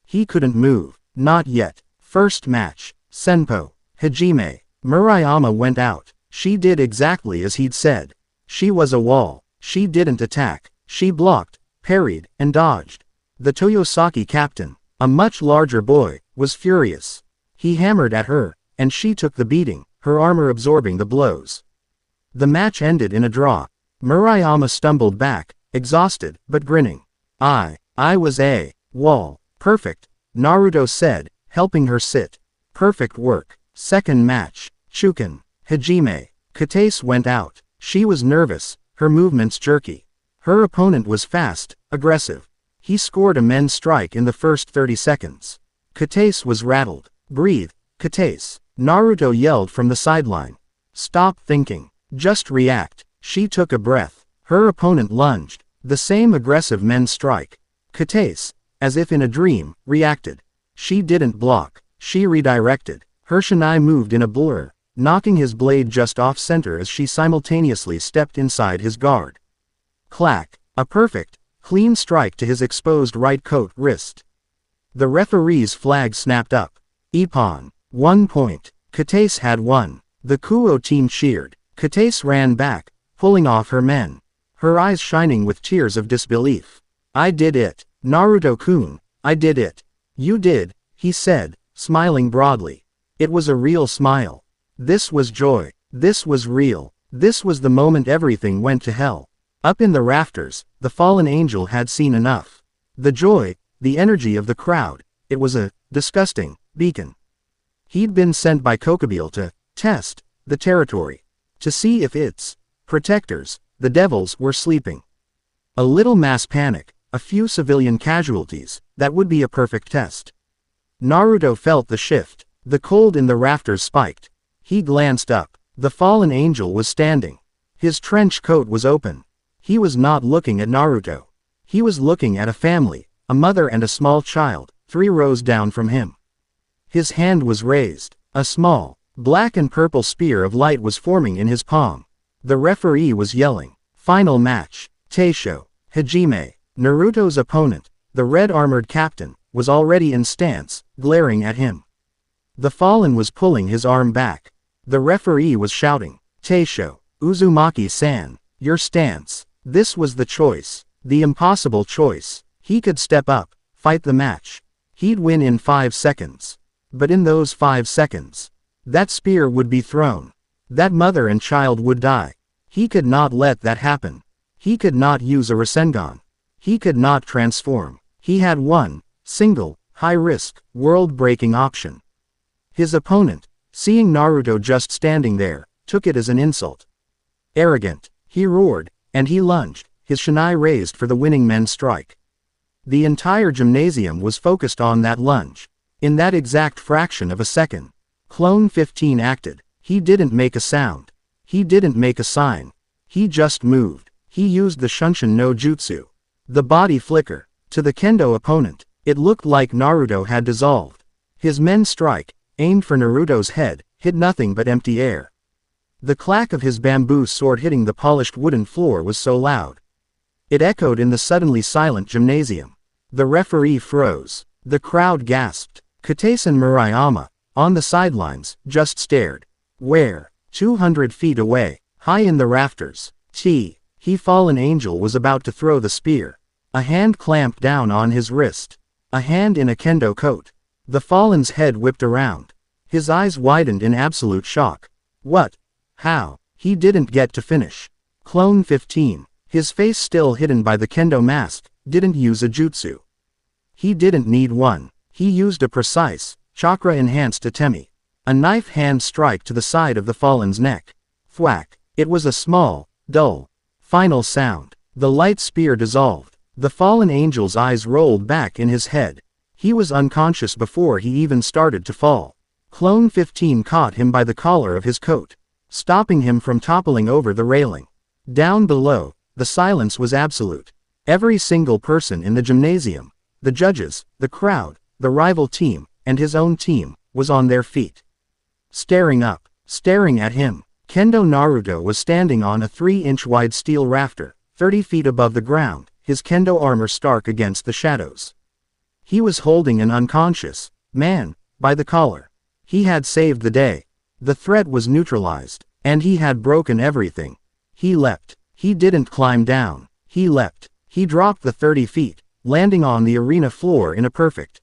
He couldn't move. Not yet. First match. Senpo. Hajime. Murayama went out. She did exactly as he'd said. She was a wall. She didn't attack. She blocked, parried, and dodged. The Toyosaki captain, a much larger boy, was furious. He hammered at her, and she took the beating, her armor absorbing the blows. The match ended in a draw. Murayama stumbled back, exhausted, but grinning. I was a wall. Perfect, Naruto said, helping her sit. Perfect work. Second match. Chukin. Hajime. Katase went out. She was nervous, her movements jerky. Her opponent was fast, aggressive. He scored a men's strike in the first 30 seconds. Katase was rattled. Breathe, Katase. Naruto yelled from the sideline. Stop thinking. Just react. She took a breath. Her opponent lunged. The same aggressive men's strike. Katase, as if in a dream, reacted. She didn't block. She redirected. Her shinai moved in a blur, knocking his blade just off-center as she simultaneously stepped inside his guard. Clack. A perfect, clean strike to his exposed right coat wrist. The referee's flag snapped up. Ippon. 1 point. Katase had won. The Kuoh team cheered. Katase ran back, pulling off her men. her eyes shining with tears of disbelief. I did it, Naruto-kun, I did it. You did, he said, smiling broadly. It was a real smile. This was joy. This was real. This was the moment everything went to hell. Up in the rafters, the fallen angel had seen enough. The joy, the energy of the crowd, it was a disgusting beacon. He'd been sent by Kokobile to test the territory, to see if its protectors, the devils, were sleeping. A little mass panic, a few civilian casualties, that would be a perfect test. Naruto felt the shift. The cold in the rafters spiked. He glanced up. The fallen angel was standing. His trench coat was open. He was not looking at Naruto. He was looking at a family, a mother and a small child, 3 rows down from him. His hand was raised. A small, black and purple spear of light was forming in his palm. The referee was yelling. Final match. Taisho, Hajime, Naruto's opponent, the red-armored captain, was already in stance, glaring at him. The fallen was pulling his arm back. The referee was shouting, Taisho, Uzumaki-san, your stance. This was the choice. The impossible choice. He could step up, fight the match. He'd win in 5 seconds. But in those 5 seconds, that spear would be thrown. That mother and child would die. He could not let that happen. He could not use a Rasengan. He could not transform. He had one, single, high-risk, world-breaking option. His opponent, seeing Naruto just standing there, took it as an insult. Arrogant, he roared, and he lunged, his shinai raised for the winning men's strike. The entire gymnasium was focused on that lunge. In that exact fraction of a second, Clone 15 acted. He didn't make a sound. He didn't make a sign. He just moved. He used the Shunshin no Jutsu. The body flicker. To the kendo opponent, it looked like Naruto had dissolved. His men's strike, aimed for Naruto's head, hit nothing but empty air. The clack of his bamboo sword hitting the polished wooden floor was so loud. It echoed in the suddenly silent gymnasium. The referee froze. The crowd gasped. Kataisen Murayama, on the sidelines, just stared. Where? 200 feet away, high in the rafters. He fallen angel was about to throw the spear. A hand clamped down on his wrist. A hand in a kendo coat. The fallen's head whipped around. His eyes widened in absolute shock. What? How? He didn't get to finish. Clone 15, his face still hidden by the kendo mask, didn't use a jutsu. He didn't need one. He used a precise, chakra-enhanced atemi. A knife hand strike to the side of the fallen's neck. Thwack. It was a small, dull, final sound. The light spear dissolved. The fallen angel's eyes rolled back in his head. He was unconscious before he even started to fall. Clone 15 caught him by the collar of his coat, stopping him from toppling over the railing. Down below, the silence was absolute. Every single person in the gymnasium, the judges, the crowd, the rival team, and his own team, was on their feet. Staring up, staring at him. Kendo Naruto was standing on a 3-inch wide steel rafter, 30 feet above the ground, his kendo armor stark against the shadows. He was holding an unconscious man by the collar. He had saved the day. The threat was neutralized, and he had broken everything. He leapt. He didn't climb down. He leapt. He dropped the 30 feet, landing on the arena floor in a perfect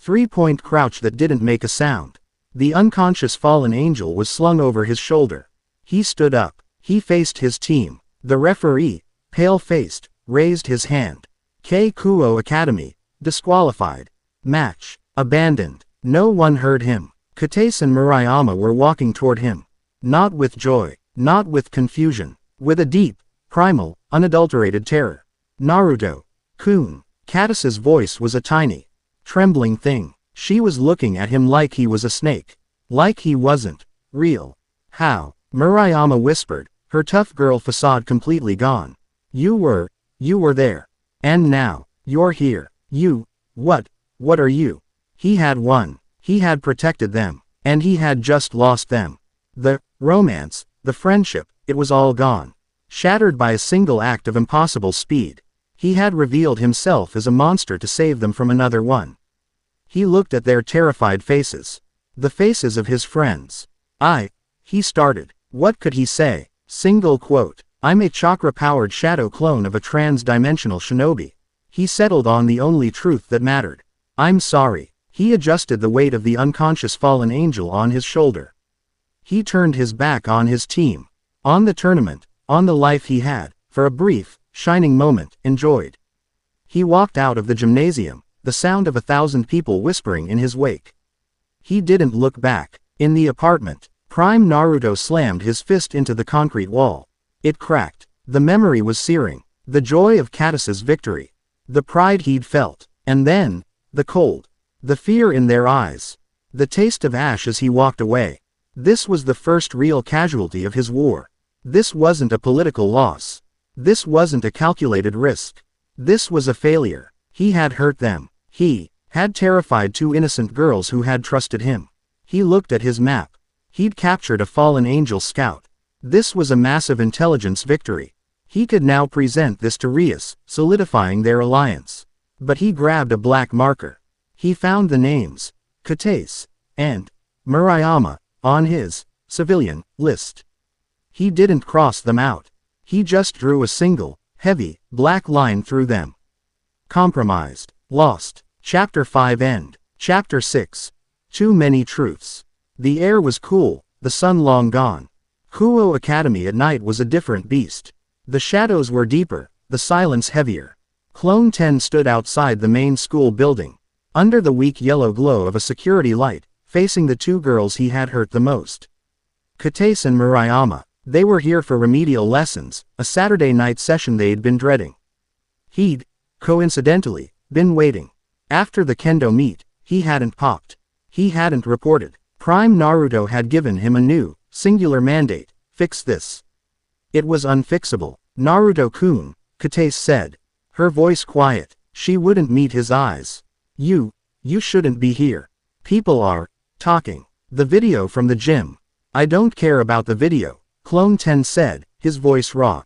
3-point crouch that didn't make a sound. The unconscious fallen angel was slung over his shoulder. He stood up. He faced his team. The referee, pale-faced, raised his hand. Kuoh Academy, disqualified. Match, abandoned. No one heard him. Kataisen and Murayama were walking toward him. Not with joy, not with confusion, with a deep, primal, unadulterated terror. Naruto-kun. Katase's voice was a tiny, trembling thing. She was looking at him like he was a snake. Like he wasn't real. How? Murayama whispered, her tough girl facade completely gone. You were there. And now, you're here. What are you? He had won. He had protected them. And he had just lost them. The romance, the friendship, it was all gone. Shattered by a single act of impossible speed. He had revealed himself as a monster to save them from another one. He looked at their terrified faces. The faces of his friends. He started. What could he say? Single quote. I'm a chakra-powered shadow clone of a trans-dimensional shinobi. He settled on the only truth that mattered. I'm sorry. He adjusted the weight of the unconscious fallen angel on his shoulder. He turned his back on his team, on the tournament, on the life he had, for a brief, shining moment, enjoyed. He walked out of the gymnasium, the sound of 1,000 people whispering in his wake. He didn't look back. In the apartment, Prime Naruto slammed his fist into the concrete wall. It cracked. The memory was searing. The joy of Catus's victory. The pride he'd felt. And then, the cold. The fear in their eyes. The taste of ash as he walked away. This was the first real casualty of his war. This wasn't a political loss. This wasn't a calculated risk. This was a failure. He had hurt them. He had terrified 2 innocent girls who had trusted him. He looked at his map. He'd captured a fallen angel scout. This was a massive intelligence victory. He could now present this to Rias, solidifying their alliance. But he grabbed a black marker. He found the names, Kuoh and Murayama, on his civilian list. He didn't cross them out. He just drew a single, heavy, black line through them. Compromised. Lost. Chapter 5 End. Chapter 6. Too many truths. The air was cool, the sun long gone. Kuoh Academy at night was a different beast. The shadows were deeper, the silence heavier. Clone 10 stood outside the main school building, under the weak yellow glow of a security light, facing the 2 girls he had hurt the most. Kuoh and Murayama. They were here for remedial lessons, a Saturday night session they'd been dreading. He'd, coincidentally, been waiting. After the kendo meet, he hadn't popped. He hadn't reported. Prime Naruto had given him a new, singular mandate: fix this. It was unfixable. Naruto-kun, Kuoh said. Her voice quiet. She wouldn't meet his eyes. You shouldn't be here. People are talking. The video from the gym. I don't care about the video, Clone 10 said, his voice raw.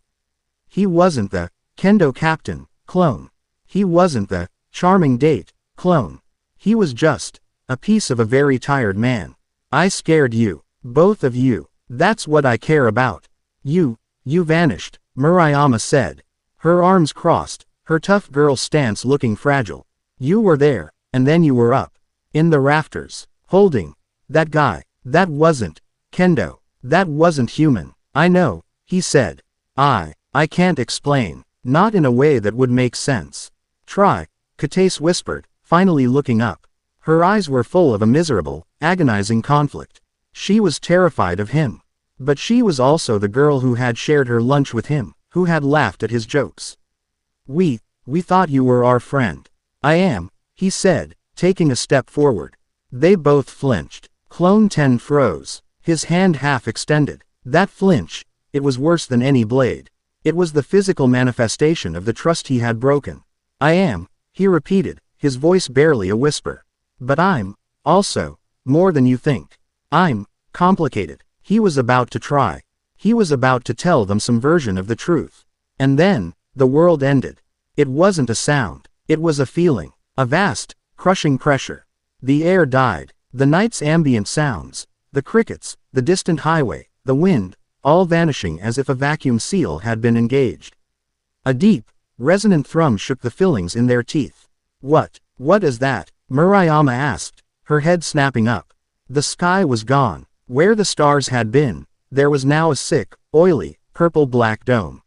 He wasn't the kendo captain, clone. He wasn't the charming date, clone. He was just a piece of a very tired man. I scared you, both of you. That's what I care about. You vanished, Murayama said. Her arms crossed, her tough girl stance looking fragile. You were there, and then you were up in the rafters, holding that guy. That wasn't kendo. That wasn't human. I know, he said. I can't explain. Not in a way that would make sense. Try, Kuoh whispered, finally looking up. Her eyes were full of a miserable, agonizing conflict. She was terrified of him. But she was also the girl who had shared her lunch with him, who had laughed at his jokes. We thought you were our friend. I am, he said, taking a step forward. They both flinched. Clone 10 froze, his hand half extended. That flinch, it was worse than any blade. It was the physical manifestation of the trust he had broken. I am, he repeated, his voice barely a whisper. But I'm also more than you think. I'm complicated. He was about to try. He was about to tell them some version of the truth. And then, the world ended. It wasn't a sound. It was a feeling. A vast, crushing pressure. The air died. The night's ambient sounds. The crickets, the distant highway, the wind, all vanishing as if a vacuum seal had been engaged. A deep, resonant thrum shook the fillings in their teeth. What is that? Murayama asked, her head snapping up. The sky was gone. Where the stars had been, there was now a sick, oily, purple-black dome.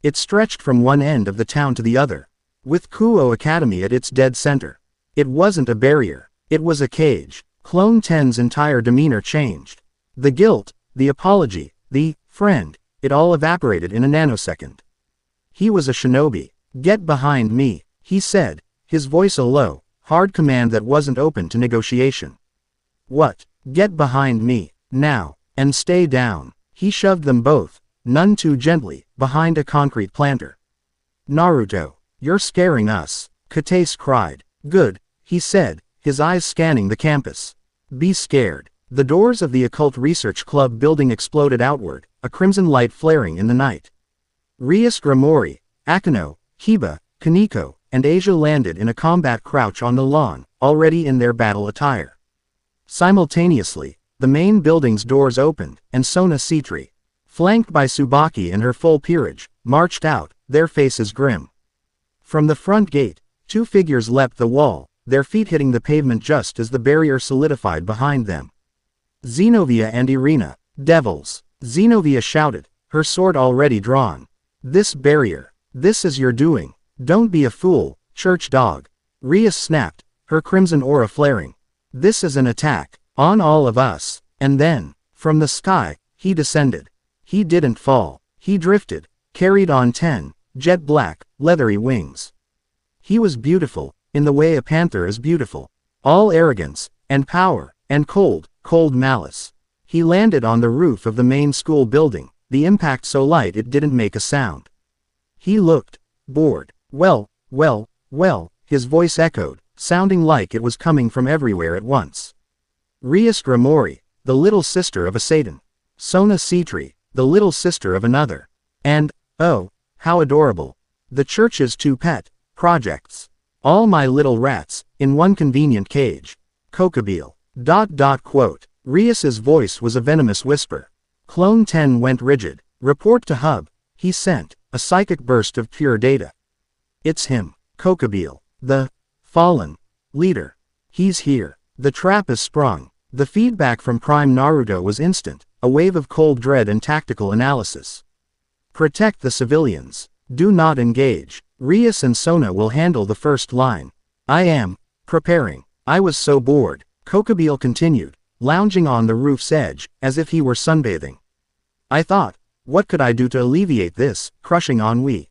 It stretched from one end of the town to the other, with Kuoh Academy at its dead center. It wasn't a barrier. It was a cage. Clone 10's entire demeanor changed. The guilt, the apology, the friend, it all evaporated in a nanosecond. He was a shinobi. Get behind me, he said, his voice a low, hard command that wasn't open to negotiation. What? Get behind me, now, and stay down. He shoved them both, none too gently, behind a concrete planter. Naruto, you're scaring us, Kuoh cried. Good, he said, his eyes scanning the campus. Be scared. The doors of the Occult Research Club building exploded outward, a crimson light flaring in the night. Rias Grimori, Akano, Kiba, Kaneko, and Asia landed in a combat crouch on the lawn, already in their battle attire. Simultaneously, the main building's doors opened, and Sona Citri, flanked by Tsubaki in her full peerage, marched out, their faces grim. From the front gate, two figures leapt the wall, their feet hitting the pavement just as the barrier solidified behind them. Zenobia and Irina, devils! Zenobia shouted, her sword already drawn. This barrier. This is your doing. Don't be a fool, church dog. Rias snapped, her crimson aura flaring. This is an attack, on all of us. And then, from the sky, he descended. He didn't fall. He drifted, carried on 10, jet black, leathery wings. He was beautiful, in the way a panther is beautiful. All arrogance, and power, and cold, cold malice. He landed on the roof of the main school building, the impact so light it didn't make a sound. He looked bored. Well, his voice echoed, sounding like it was coming from everywhere at once. Rias Gramori, the little sister of a Satan. Sona Citri, the little sister of another. And, oh, how adorable. The church's two pet projects. All my little rats, in one convenient cage. Kokabeel. Quote. Rias's voice was a venomous whisper. Clone 10 went rigid. Report to Hub. He sent a psychic burst of pure data. It's him, Kokabeel, the fallen leader. He's here. The trap is sprung. The feedback from Prime Naruto was instant, a wave of cold dread and tactical analysis. Protect the civilians. Do not engage. Rias and Sona will handle the first line. I am preparing. I was so bored, Kokabeel continued, lounging on the roof's edge, as if he were sunbathing. I thought, what could I do to alleviate this crushing ennui?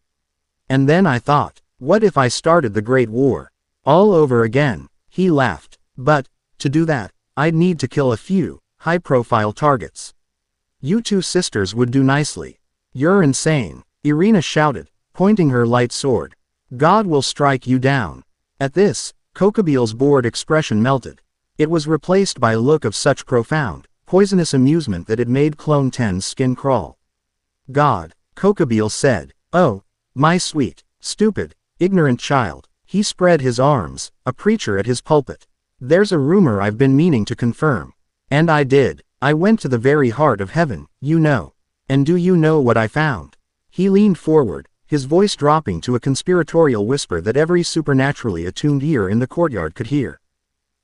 And then I thought, what if I started the Great War? All over again. He laughed. But, to do that, I'd need to kill a few high-profile targets. You two sisters would do nicely. You're insane, Irina shouted, pointing her light sword. God will strike you down. At this, Kokabeel's bored expression melted. It was replaced by a look of such profound, poisonous amusement that it made Clone 10's skin crawl. God, Kokabeel said. Oh, my sweet, stupid, ignorant child. He spread his arms, a preacher at his pulpit. There's a rumor I've been meaning to confirm. And I did. I went to the very heart of heaven, you know. And do you know what I found? He leaned forward, his voice dropping to a conspiratorial whisper that every supernaturally attuned ear in the courtyard could hear.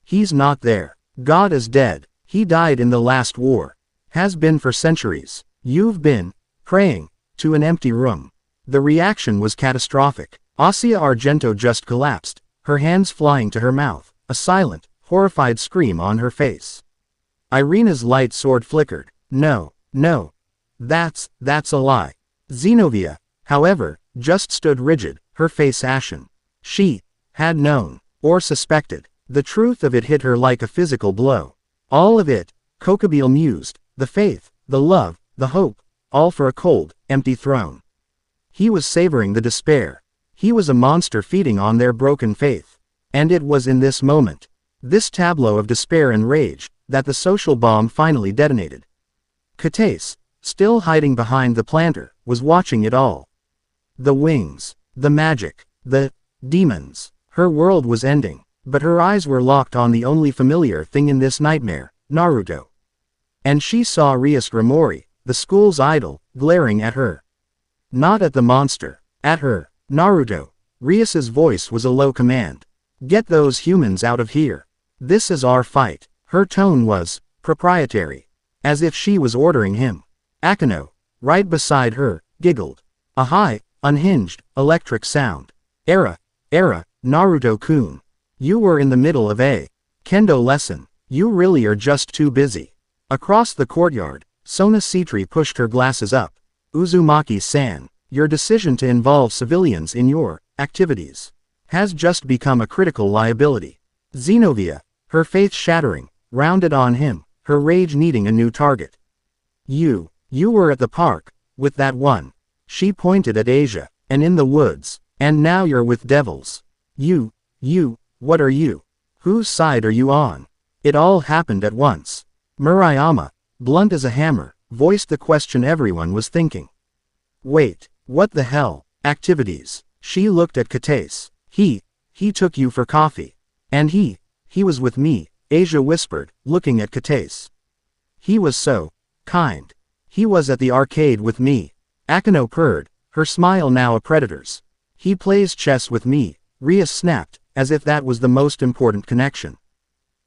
He's not there. God is dead. He died in the last war. Has been for centuries. You've been praying to an empty room. The reaction was catastrophic. Asia Argento just collapsed, her hands flying to her mouth, a silent, horrified scream on her face. Irina's light sword flickered. No. That's a lie. Zenobia, however, just stood rigid, her face ashen. She had known, or suspected. The truth of it hit her like a physical blow. All of it, Kokabeel mused, the faith, the love, the hope, all for a cold, empty throne. He was savoring the despair. He was a monster feeding on their broken faith. And it was in this moment, this tableau of despair and rage, that the social bomb finally detonated. Katace, still hiding behind the planter, was watching it all. The wings, the magic, the demons. Her world was ending, but her eyes were locked on the only familiar thing in this nightmare, Naruto. And she saw Rias Gramori, the school's idol, glaring at her. Not at the monster, at her. Naruto. Rias's voice was a low command. Get those humans out of here. This is our fight. Her tone was proprietary, as if she was ordering him. Akano, right beside her, giggled. A high, unhinged, electric sound. Era, Naruto-kun. You were in the middle of a kendo lesson. You really are just too busy. Across the courtyard, Sona Citri pushed her glasses up. Uzumaki-san, your decision to involve civilians in your activities has just become a critical liability. Zenobia, her faith shattering, rounded on him, her rage needing a new target. You were at the park, with that one. She pointed at Asia, and in the woods, and now you're with devils. What are you? Whose side are you on? It all happened at once. Murayama, blunt as a hammer, voiced the question everyone was thinking. Wait, what the hell? Activities. She looked at Katace. He took you for coffee. And he was with me, Asia whispered, looking at Katace. He was so kind. He was at the arcade with me. Akano purred, her smile now a predator's. He plays chess with me, Ria snapped, as if that was the most important connection.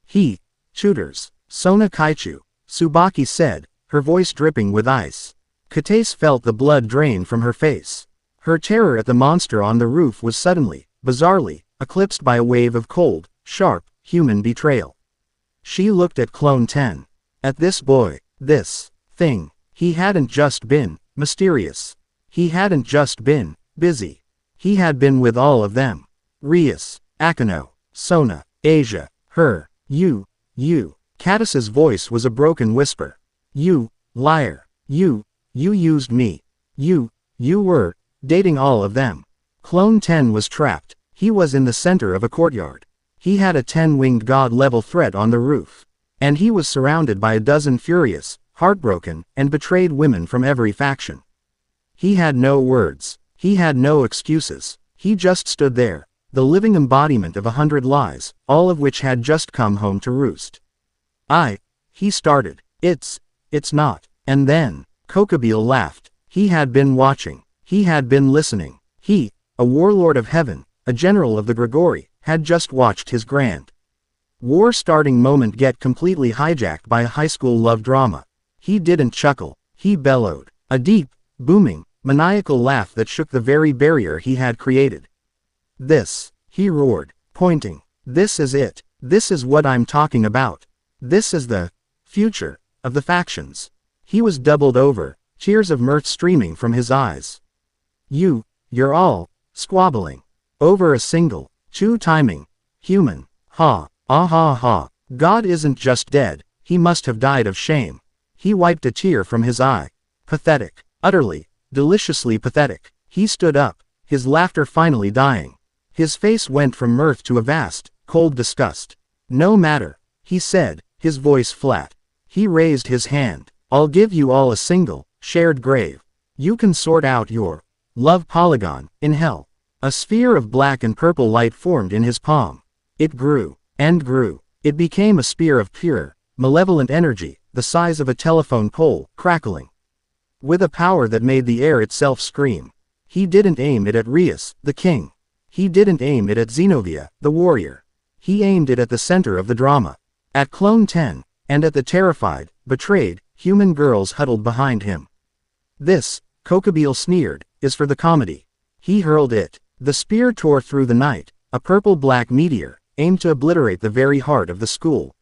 He, tutors, Sona Kaichu, Tsubaki said, her voice dripping with ice. Kataise felt the blood drain from her face. Her terror at the monster on the roof was suddenly, bizarrely, eclipsed by a wave of cold, sharp, human betrayal. She looked at Clone 10. At this boy, this thing. He hadn't just been mysterious. He hadn't just been busy. He had been with all of them. Rias, Akano, Sona, Asia, her, you. Katiss's voice was a broken whisper. You, liar. You used me. You were dating all of them. Clone 10 was trapped. He was in the center of a courtyard. He had a 10-winged god-level threat on the roof. And he was surrounded by a dozen furious, heartbroken, and betrayed women from every faction. He had no words. He had no excuses. He just stood there, the living embodiment of 100 lies, all of which had just come home to roost. He started. It's not. And then, Kokobile laughed. He had been watching. He had been listening. He, a warlord of heaven, a general of the Grigori, had just watched his grand war-starting moment get completely hijacked by a high school love drama. He didn't chuckle. He bellowed. A deep, booming, maniacal laugh that shook the very barrier he had created. This, he roared, pointing. This is it. This is what I'm talking about. This is the future of the factions. He was doubled over, tears of mirth streaming from his eyes. You're all squabbling over a single, two-timing, human. Ha, ah ha ha. God isn't just dead, he must have died of shame. He wiped a tear from his eye. Pathetic, utterly, deliciously pathetic. He stood up, his laughter finally dying. His face went from mirth to a vast, cold disgust. No matter, he said, his voice flat. He raised his hand. I'll give you all a single, shared grave. You can sort out your love polygon in hell. A sphere of black and purple light formed in his palm. It grew, and grew. It became a spear of pure, malevolent energy, the size of a telephone pole, crackling. With a power that made the air itself scream. He didn't aim it at Rias, the king. He didn't aim it at Zenobia, the warrior. He aimed it at the center of the drama. At Clone 10, and at the terrified, betrayed, human girls huddled behind him. This, Kokobile sneered, is for the comedy. He hurled it. The spear tore through the night, a purple-black meteor, aimed to obliterate the very heart of the school.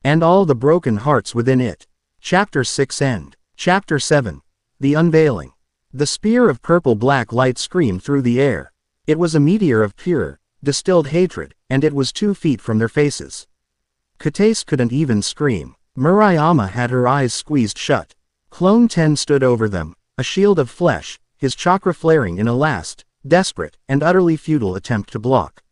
And all the broken hearts within it. Chapter 6 End. Chapter 7. The Unveiling. The spear of purple-black light screamed through the air. It was a meteor of pure, distilled hatred, and it was 2 feet from their faces. Kataise couldn't even scream. Murayama had her eyes squeezed shut. Clone 10 stood over them, a shield of flesh, his chakra flaring in a last, desperate, and utterly futile attempt to block.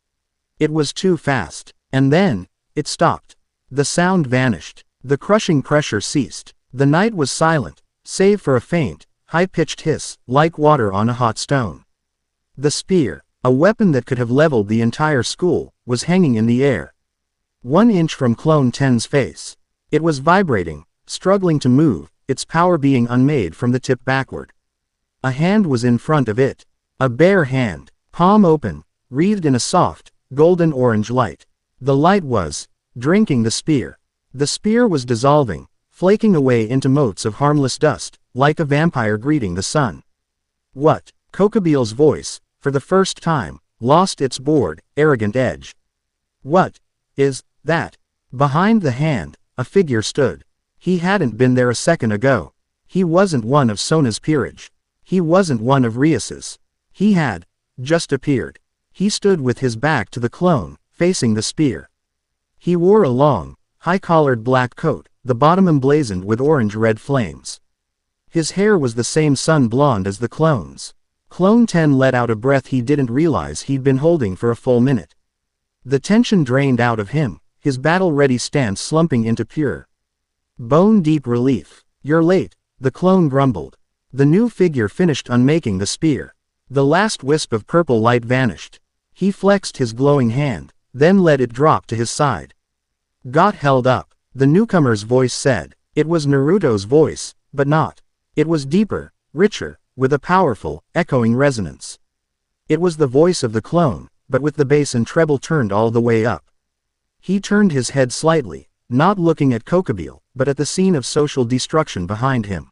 It was too fast. And then, it stopped. The sound vanished. The crushing pressure ceased. The night was silent, save for a faint, high-pitched hiss, like water on a hot stone. The spear, a weapon that could have leveled the entire school, was hanging in the air. 1 inch from Clone 10's face. It was vibrating, struggling to move, its power being unmade from the tip backward. A hand was in front of it. A bare hand, palm open, wreathed in a soft, golden-orange light. The light was drinking the spear. The spear was dissolving, flaking away into motes of harmless dust, like a vampire greeting the sun. What? Kokobile's voice, for the first time, lost its bored, arrogant edge. What is that? Behind the hand, a figure stood. He hadn't been there a second ago. He wasn't one of Sona's peerage. He wasn't one of Rias's. He had just appeared. He stood with his back to the clone, facing the spear. He wore a long, high-collared black coat, the bottom emblazoned with orange-red flames. His hair was the same sun-blonde as the clone's. Clone 10 let out a breath he didn't realize he'd been holding for a full minute. The tension drained out of him, his battle-ready stance slumping into pure, bone-deep relief. You're late, the clone grumbled. The new figure finished unmaking the spear. The last wisp of purple light vanished. He flexed his glowing hand, then let it drop to his side. Got held up, the newcomer's voice said. It was Naruto's voice, but not It was deeper, richer, with a powerful, echoing resonance. It was the voice of the clone, but with the bass and treble turned all the way up. He turned his head slightly, not looking at Kuoh, but at the scene of social destruction behind him.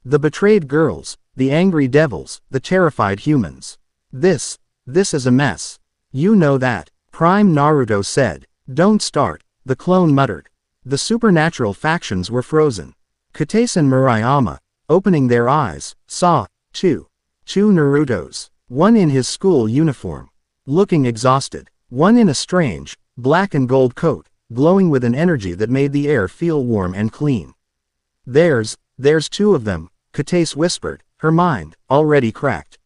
The betrayed girls, the angry devils, the terrified humans. This is a mess. You know that, Prime Naruto said. Don't start, the clone muttered. The supernatural factions were frozen. Kuoh and Murayama, opening their eyes, saw two Narutos, one in his school uniform, looking exhausted, one in a strange, black and gold coat, glowing with an energy that made the air feel warm and clean. There's two of them, Kuoh whispered, her mind, already cracked.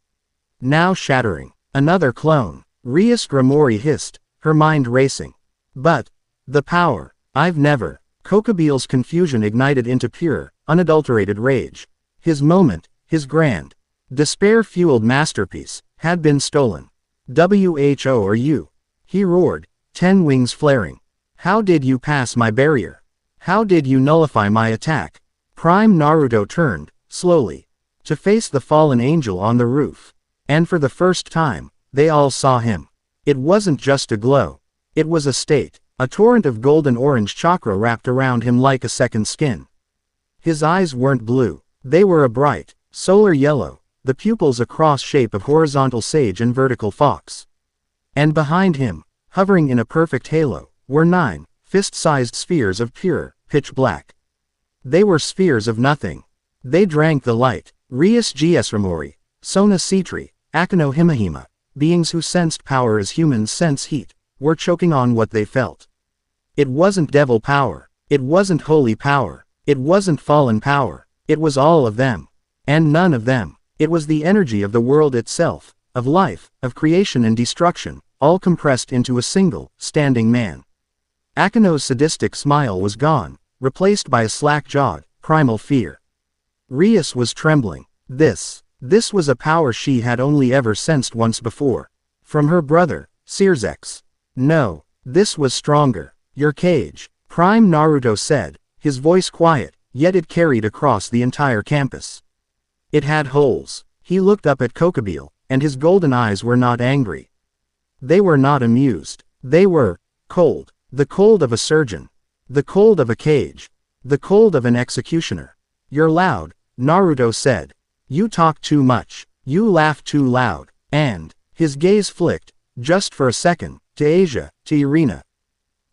Now shattering. Another clone, Rias Gramori hissed, her mind racing. But the power, I've never. Kuoh's confusion ignited into pure, unadulterated rage. His moment, his grand, despair-fueled masterpiece, had been stolen. Who are you? He roared, 10 wings flaring. How did you pass my barrier? How did you nullify my attack? Prime Naruto turned, slowly, to face the fallen angel on the roof. And for the first time, they all saw him. It wasn't just a glow. It was a state. A torrent of golden-orange chakra wrapped around him like a second skin. His eyes weren't blue. They were a bright, solar yellow, the pupils a cross-shape of horizontal sage and vertical fox. And behind him, hovering in a perfect halo, were 9 fist-sized spheres of pure, pitch black. They were spheres of nothing. They drank the light. Rias Gsramori, Sona Citri, Akano Himahima, beings who sensed power as humans sense heat, were choking on what they felt. It wasn't devil power. It wasn't holy power. It wasn't fallen power. It was all of them. And none of them. It was the energy of the world itself, of life, of creation and destruction, all compressed into a single, standing man. Akano's sadistic smile was gone, replaced by a slack-jawed, primal fear. Rias was trembling. This was a power she had only ever sensed once before. From her brother, Searzex. No, this was stronger. Your cage, Prime Naruto said, his voice quiet, yet it carried across the entire campus. It had holes. He looked up at Kuoh, and his golden eyes were not angry. They were not amused. They were cold. The cold of a surgeon. The cold of a cage. The cold of an executioner. You're loud, Naruto said. You talk too much. You laugh too loud. And his gaze flicked, just for a second, to Asia, to Irina,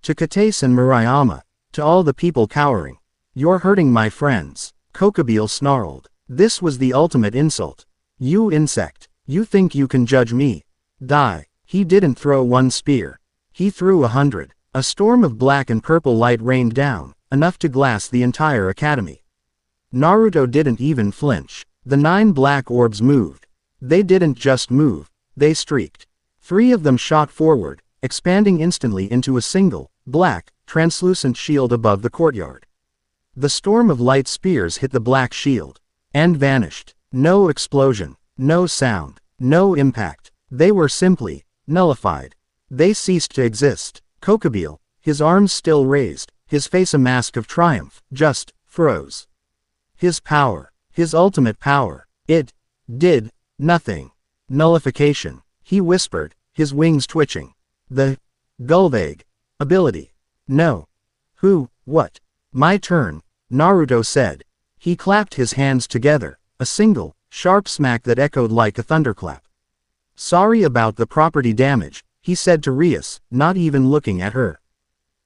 to Kuoh and Murayama, to all the people cowering. You're hurting my friends, Kuoh snarled. This was the ultimate insult. You insect, you think you can judge me? Die. He didn't throw one spear. He threw 100. A storm of black and purple light rained down, enough to glass the entire academy. Naruto didn't even flinch. The 9 black orbs moved. They didn't just move, they streaked. 3 of them shot forward, expanding instantly into a single, black, translucent shield above the courtyard. The storm of light spears hit the black shield, and vanished. No explosion, no sound, no impact. They were simply nullified. They ceased to exist. Kuoh, his arms still raised, his face a mask of triumph, just froze. His power. His ultimate power. It did nothing. Nullification. He whispered, his wings twitching. The Gulvag ability. No. Who, what? My turn, Naruto said. He clapped his hands together, a single, sharp smack that echoed like a thunderclap. Sorry about the property damage, he said to Rias, not even looking at her.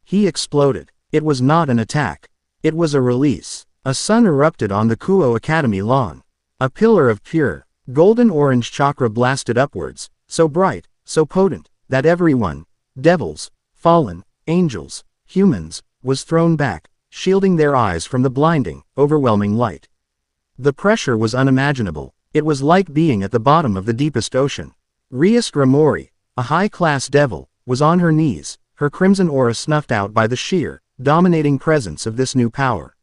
He exploded. It was not an attack. It was a release. A sun erupted on the Kuoh Academy lawn. A pillar of pure, golden-orange chakra blasted upwards, so bright, so potent, that everyone, devils, fallen, angels, humans, was thrown back, shielding their eyes from the blinding, overwhelming light. The pressure was unimaginable. It was like being at the bottom of the deepest ocean. Rias Gramori, a high-class devil, was on her knees, her crimson aura snuffed out by the sheer, dominating presence of this new power.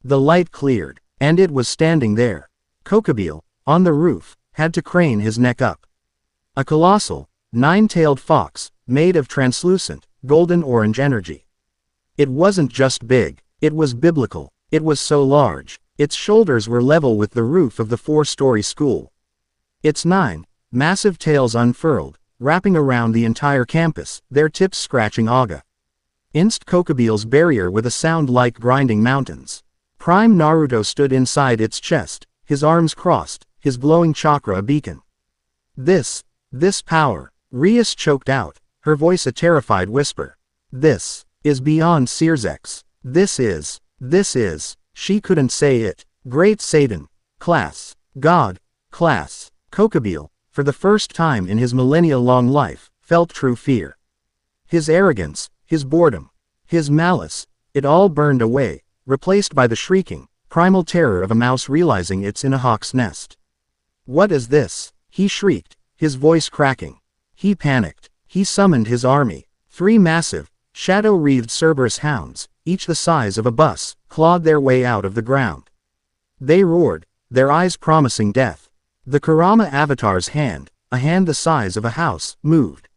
The light cleared, and it was standing there. Kuoh, on the roof, had to crane his neck up. A colossal, 9-tailed fox, made of translucent, golden-orange energy. It wasn't just big, it was biblical. It was so large, Its shoulders were level with the roof of the 4-story school. Its 9 massive tails unfurled, wrapping around the entire campus, their tips scratching Aga. Inst Kokobil's barrier with a sound like grinding mountains. Prime Naruto stood inside its chest, his arms crossed, his glowing chakra a beacon. This power, Rias choked out, her voice a terrified whisper. This is beyond Searsx. This is, she couldn't say it. Great Satan, class, God, class. Kokobil, for the first time in his millennia-long life, felt true fear. His arrogance, his boredom, his malice, it all burned away, replaced by the shrieking, primal terror of a mouse realizing it's in a hawk's nest. What is this? He shrieked, his voice cracking. He panicked. He summoned his army. 3 massive, shadow-wreathed Cerberus hounds, each the size of a bus, clawed their way out of the ground. They roared, their eyes promising death. The Kurama Avatar's hand, a hand the size of a house, moved.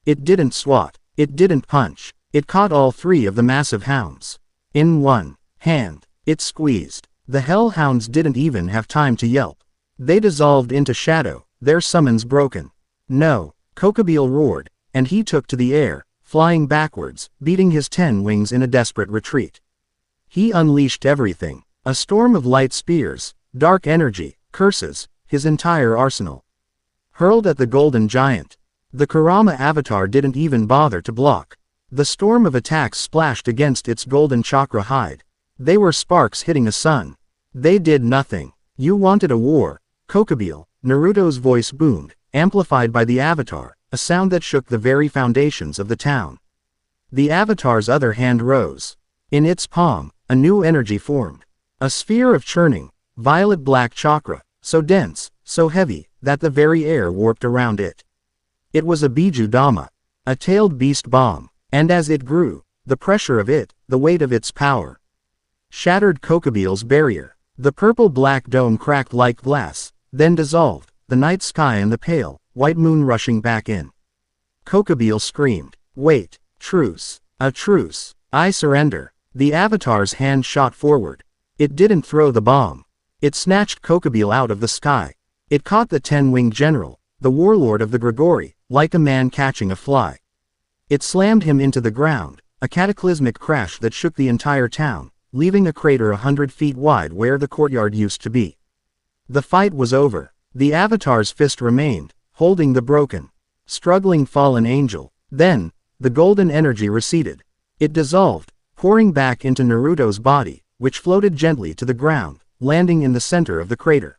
It didn't swat, it didn't punch, it caught all 3 of the massive hounds. In one hand, it squeezed. The hellhounds didn't even have time to yelp. They dissolved into shadow, their summons broken. No, Kokobil roared, and he took to the air, flying backwards, beating his 10 wings in a desperate retreat. He unleashed everything, a storm of light spears, dark energy, curses, his entire arsenal. Hurled at the golden giant. The Kurama Avatar didn't even bother to block. The storm of attacks splashed against its golden chakra hide. They were sparks hitting a sun. They did nothing. You wanted a war, Kokobil, Naruto's voice boomed, amplified by the Avatar, a sound that shook the very foundations of the town. The Avatar's other hand rose. In its palm, a new energy formed. A sphere of churning, violet-black chakra, so dense, so heavy, that the very air warped around it. It was a Biju Dhamma, a tailed beast bomb, and as it grew, the pressure of it, the weight of its power, shattered Kokobil's barrier. The purple-black dome cracked like glass, then dissolved, the night sky and the pale, white moon rushing back in. Kokobil screamed, "Wait, truce, a truce, I surrender." The Avatar's hand shot forward. It didn't throw the bomb. It snatched Kokobil out of the sky. It caught the 10-winged general, the warlord of the Grigori, like a man catching a fly. It slammed him into the ground, a cataclysmic crash that shook the entire town, leaving a crater 100 feet wide where the courtyard used to be. The fight was over. The Avatar's fist remained, holding the broken, struggling fallen angel. Then, the golden energy receded. It dissolved, pouring back into Naruto's body, which floated gently to the ground, landing in the center of the crater.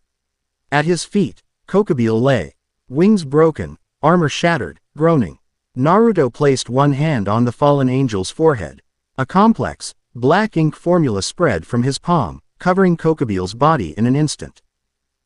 At his feet, Kokobil lay, wings broken, armor shattered, groaning. Naruto placed one hand on the fallen angel's forehead. A complex, black ink formula spread from his palm, covering Kokobil's body in an instant.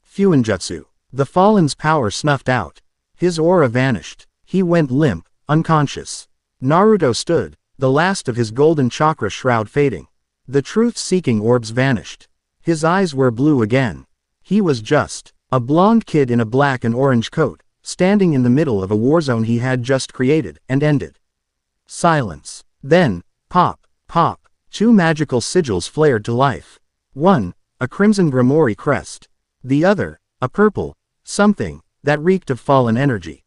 Fuinjutsu. The fallen's power snuffed out. His aura vanished. He went limp, unconscious. Naruto stood, the last of his golden chakra shroud fading. The truth-seeking orbs vanished. His eyes were blue again. He was just a blonde kid in a black and orange coat, standing in the middle of a war zone he had just created and ended. Silence. Then, pop, pop, 2 magical sigils flared to life. One, a crimson Grimoire crest. The other, a purple, something, that reeked of fallen energy.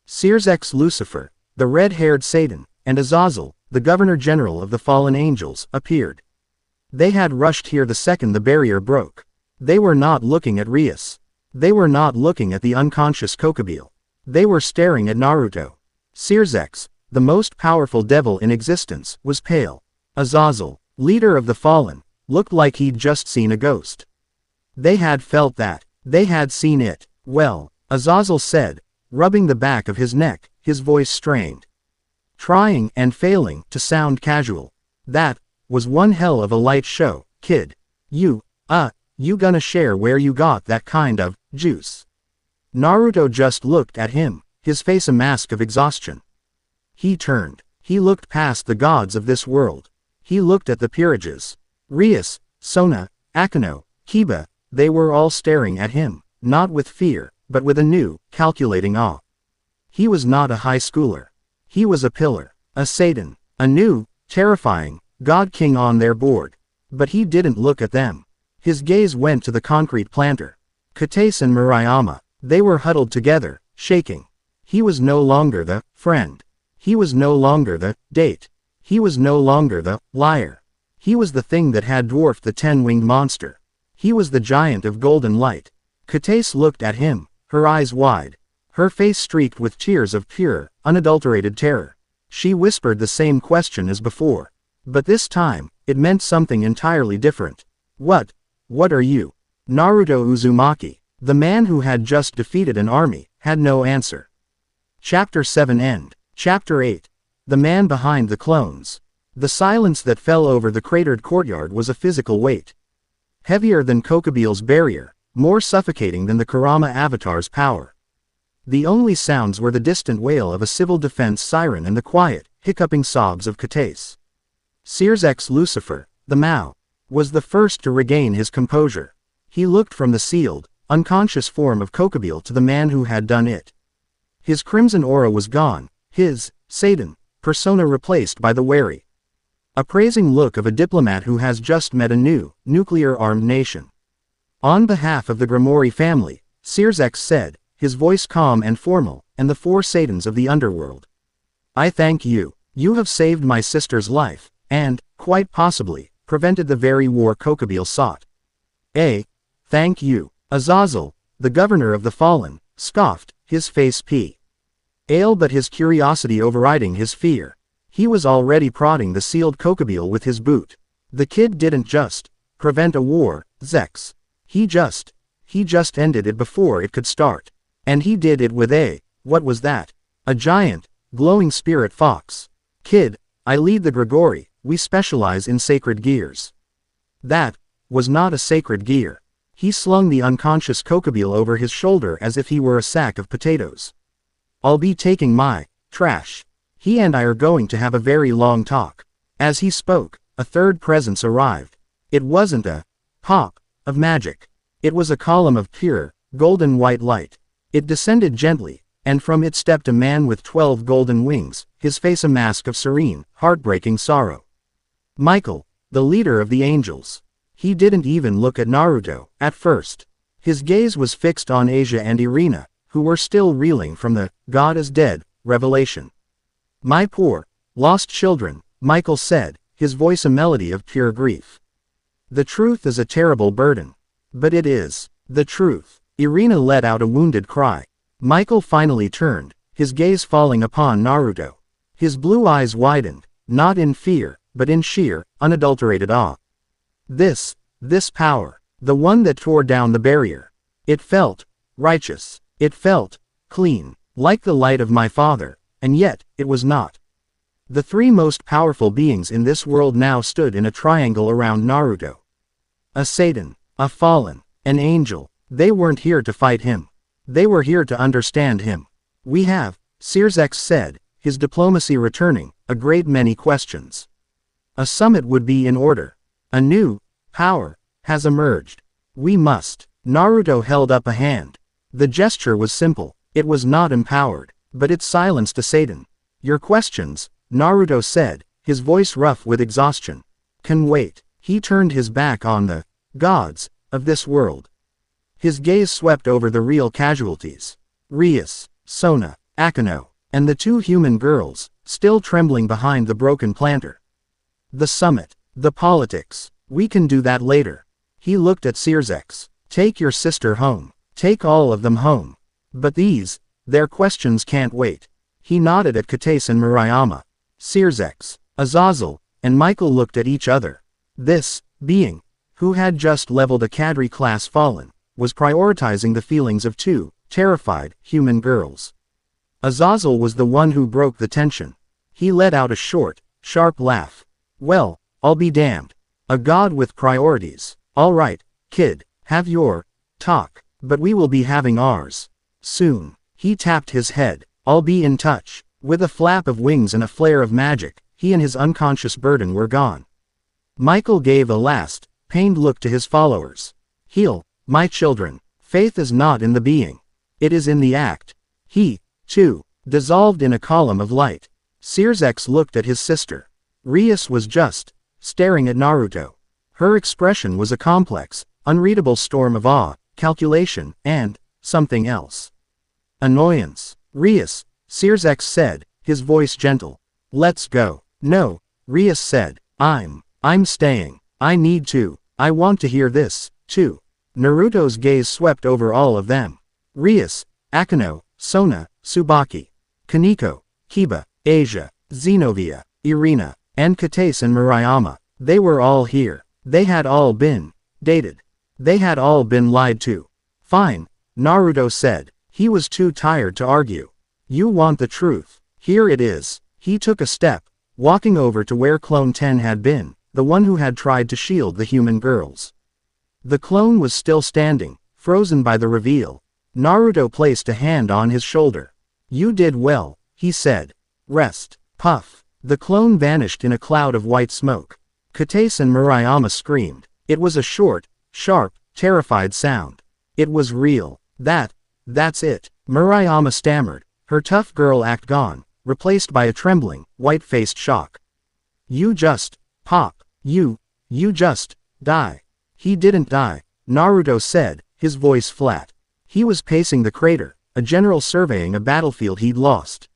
Searsx Lucifer, the red-haired Satan, and Azazel, the governor-general of the fallen angels, appeared. They had rushed here the second the barrier broke. They were not looking at Rias. They were not looking at the unconscious Kokobil. They were staring at Naruto. Searsx, the most powerful devil in existence, was pale. Azazel, leader of the fallen, looked like he'd just seen a ghost. They had felt that. They had seen it. Well, Azazel said, rubbing the back of his neck, his voice strained. Trying and failing to sound casual. That was one hell of a light show, kid. You gonna share where you got that kind of juice? Naruto just looked at him, his face a mask of exhaustion. He turned. He looked past the gods of this world. He looked at the peerages. Rias, Sona, Akano, Kiba, they were all staring at him, not with fear, but with a new, calculating awe. He was not a high schooler. He was a pillar, a Satan, a new, terrifying, God King on their board. But he didn't look at them. His gaze went to the concrete planter. Katace and Murayama. They were huddled together, shaking. He was no longer the friend. He was no longer the date. He was no longer the liar. He was the thing that had dwarfed the 10-winged monster. He was the giant of golden light. Katace looked at him, her eyes wide. Her face streaked with tears of pure, unadulterated terror. She whispered the same question as before. But this time, it meant something entirely different. What are you? Naruto Uzumaki, the man who had just defeated an army, had no answer. Chapter 7 End. Chapter 8. The man behind the clones. The silence that fell over the cratered courtyard was a physical weight. Heavier than Kokobeel's barrier, more suffocating than the Kurama Avatar's power. The only sounds were the distant wail of a civil defense siren and the quiet, hiccuping sobs of Katace. Sears X Lucifer, the Mao, was the first to regain his composure. He looked from the sealed, unconscious form of Kokobeel to the man who had done it. His crimson aura was gone, his, Satan, persona replaced by the wary, appraising look of a diplomat who has just met a new, nuclear-armed nation. On behalf of the Grimoire family, Sears X said, his voice calm and formal, and the 4 Satans of the underworld. I thank you. You have saved my sister's life, and, quite possibly, prevented the very war Kokobeel sought. Thank you. Azazel, the governor of the fallen, scoffed, his face pale but his curiosity overriding his fear. He was already prodding the sealed Kokobeel with his boot. The kid didn't just prevent a war, Zex. He just ended it before it could start. And he did it with what was that? A giant, glowing spirit fox. Kid, I lead the Grigori, we specialize in sacred gears. That was not a sacred gear. He slung the unconscious Kokobeel over his shoulder as if he were a sack of potatoes. I'll be taking my trash. He and I are going to have a very long talk. As he spoke, a third presence arrived. It wasn't a pop of magic. It was a column of pure, golden white light. It descended gently, and from it stepped a man with 12 golden wings, his face a mask of serene, heartbreaking sorrow. Michael, the leader of the angels. He didn't even look at Naruto, at first. His gaze was fixed on Asia and Irina, who were still reeling from the God is dead revelation. My poor, lost children, Michael said, his voice a melody of pure grief. The truth is a terrible burden. But it is the truth. Irina let out a wounded cry. Michael finally turned, his gaze falling upon Naruto. His blue eyes widened, not in fear, but in sheer, unadulterated awe. This power, the one that tore down the barrier. It felt righteous. It felt clean, like the light of my father, and yet, it was not. The 3 most powerful beings in this world now stood in a triangle around Naruto. A Satan, a fallen, an angel. They weren't here to fight him. They were here to understand him. We have, Sears X said, his diplomacy returning, a great many questions. A summit would be in order. A new power has emerged. We must. Naruto held up a hand. The gesture was simple. It was not empowered, but it silenced a Satan. Your questions, Naruto said, his voice rough with exhaustion, can wait. He turned his back on the gods of this world. His gaze swept over the real casualties. Rias, Sona, Akano, and the 2 human girls, still trembling behind the broken planter. The summit, the politics, we can do that later. He looked at Sears X. Take your sister home. Take all of them home. But their questions can't wait. He nodded at Katace and Murayama. Sears X, Azazel, and Michael looked at each other. This being, who had just leveled a Cadre class fallen, was prioritizing the feelings of 2 terrified, human girls. Azazel was the one who broke the tension. He let out a short, sharp laugh. Well, I'll be damned. A god with priorities. All right, kid, have your talk, but we will be having ours soon. He tapped his head. I'll be in touch. With a flap of wings and a flare of magic, he and his unconscious burden were gone. Michael gave a last, pained look to his followers. Heal, my children. Faith is not in the being. It is in the act. He, too, dissolved in a column of light. Sears X looked at his sister. Rias was just staring at Naruto. Her expression was a complex, unreadable storm of awe, calculation, and something else. Annoyance. Rias, Sirzex said, his voice gentle. Let's go. No, Rias said. I'm staying. I need to. I want to hear this, too. Naruto's gaze swept over all of them. Rias, Akano, Sona, Tsubaki, Kaneko, Kiba, Asia, Xenovia, Irina, and Katase and Murayama. They were all here. They had all been dated. They had all been lied to. Fine, Naruto said. He was too tired to argue. You want the truth. Here it is. He took a step, walking over to where Clone 10 had been, the one who had tried to shield the human girls. The clone was still standing, frozen by the reveal. Naruto placed a hand on his shoulder. You did well, he said. Rest. Puff. The clone vanished in a cloud of white smoke. Katase and Murayama screamed. It was a short, sharp, terrified sound. It was real. That's it. Murayama stammered, her tough girl act gone, replaced by a trembling, white-faced shock. You just, Pop, you just, die. He didn't die, Naruto said, his voice flat. He was pacing the crater, a general surveying a battlefield he'd lost.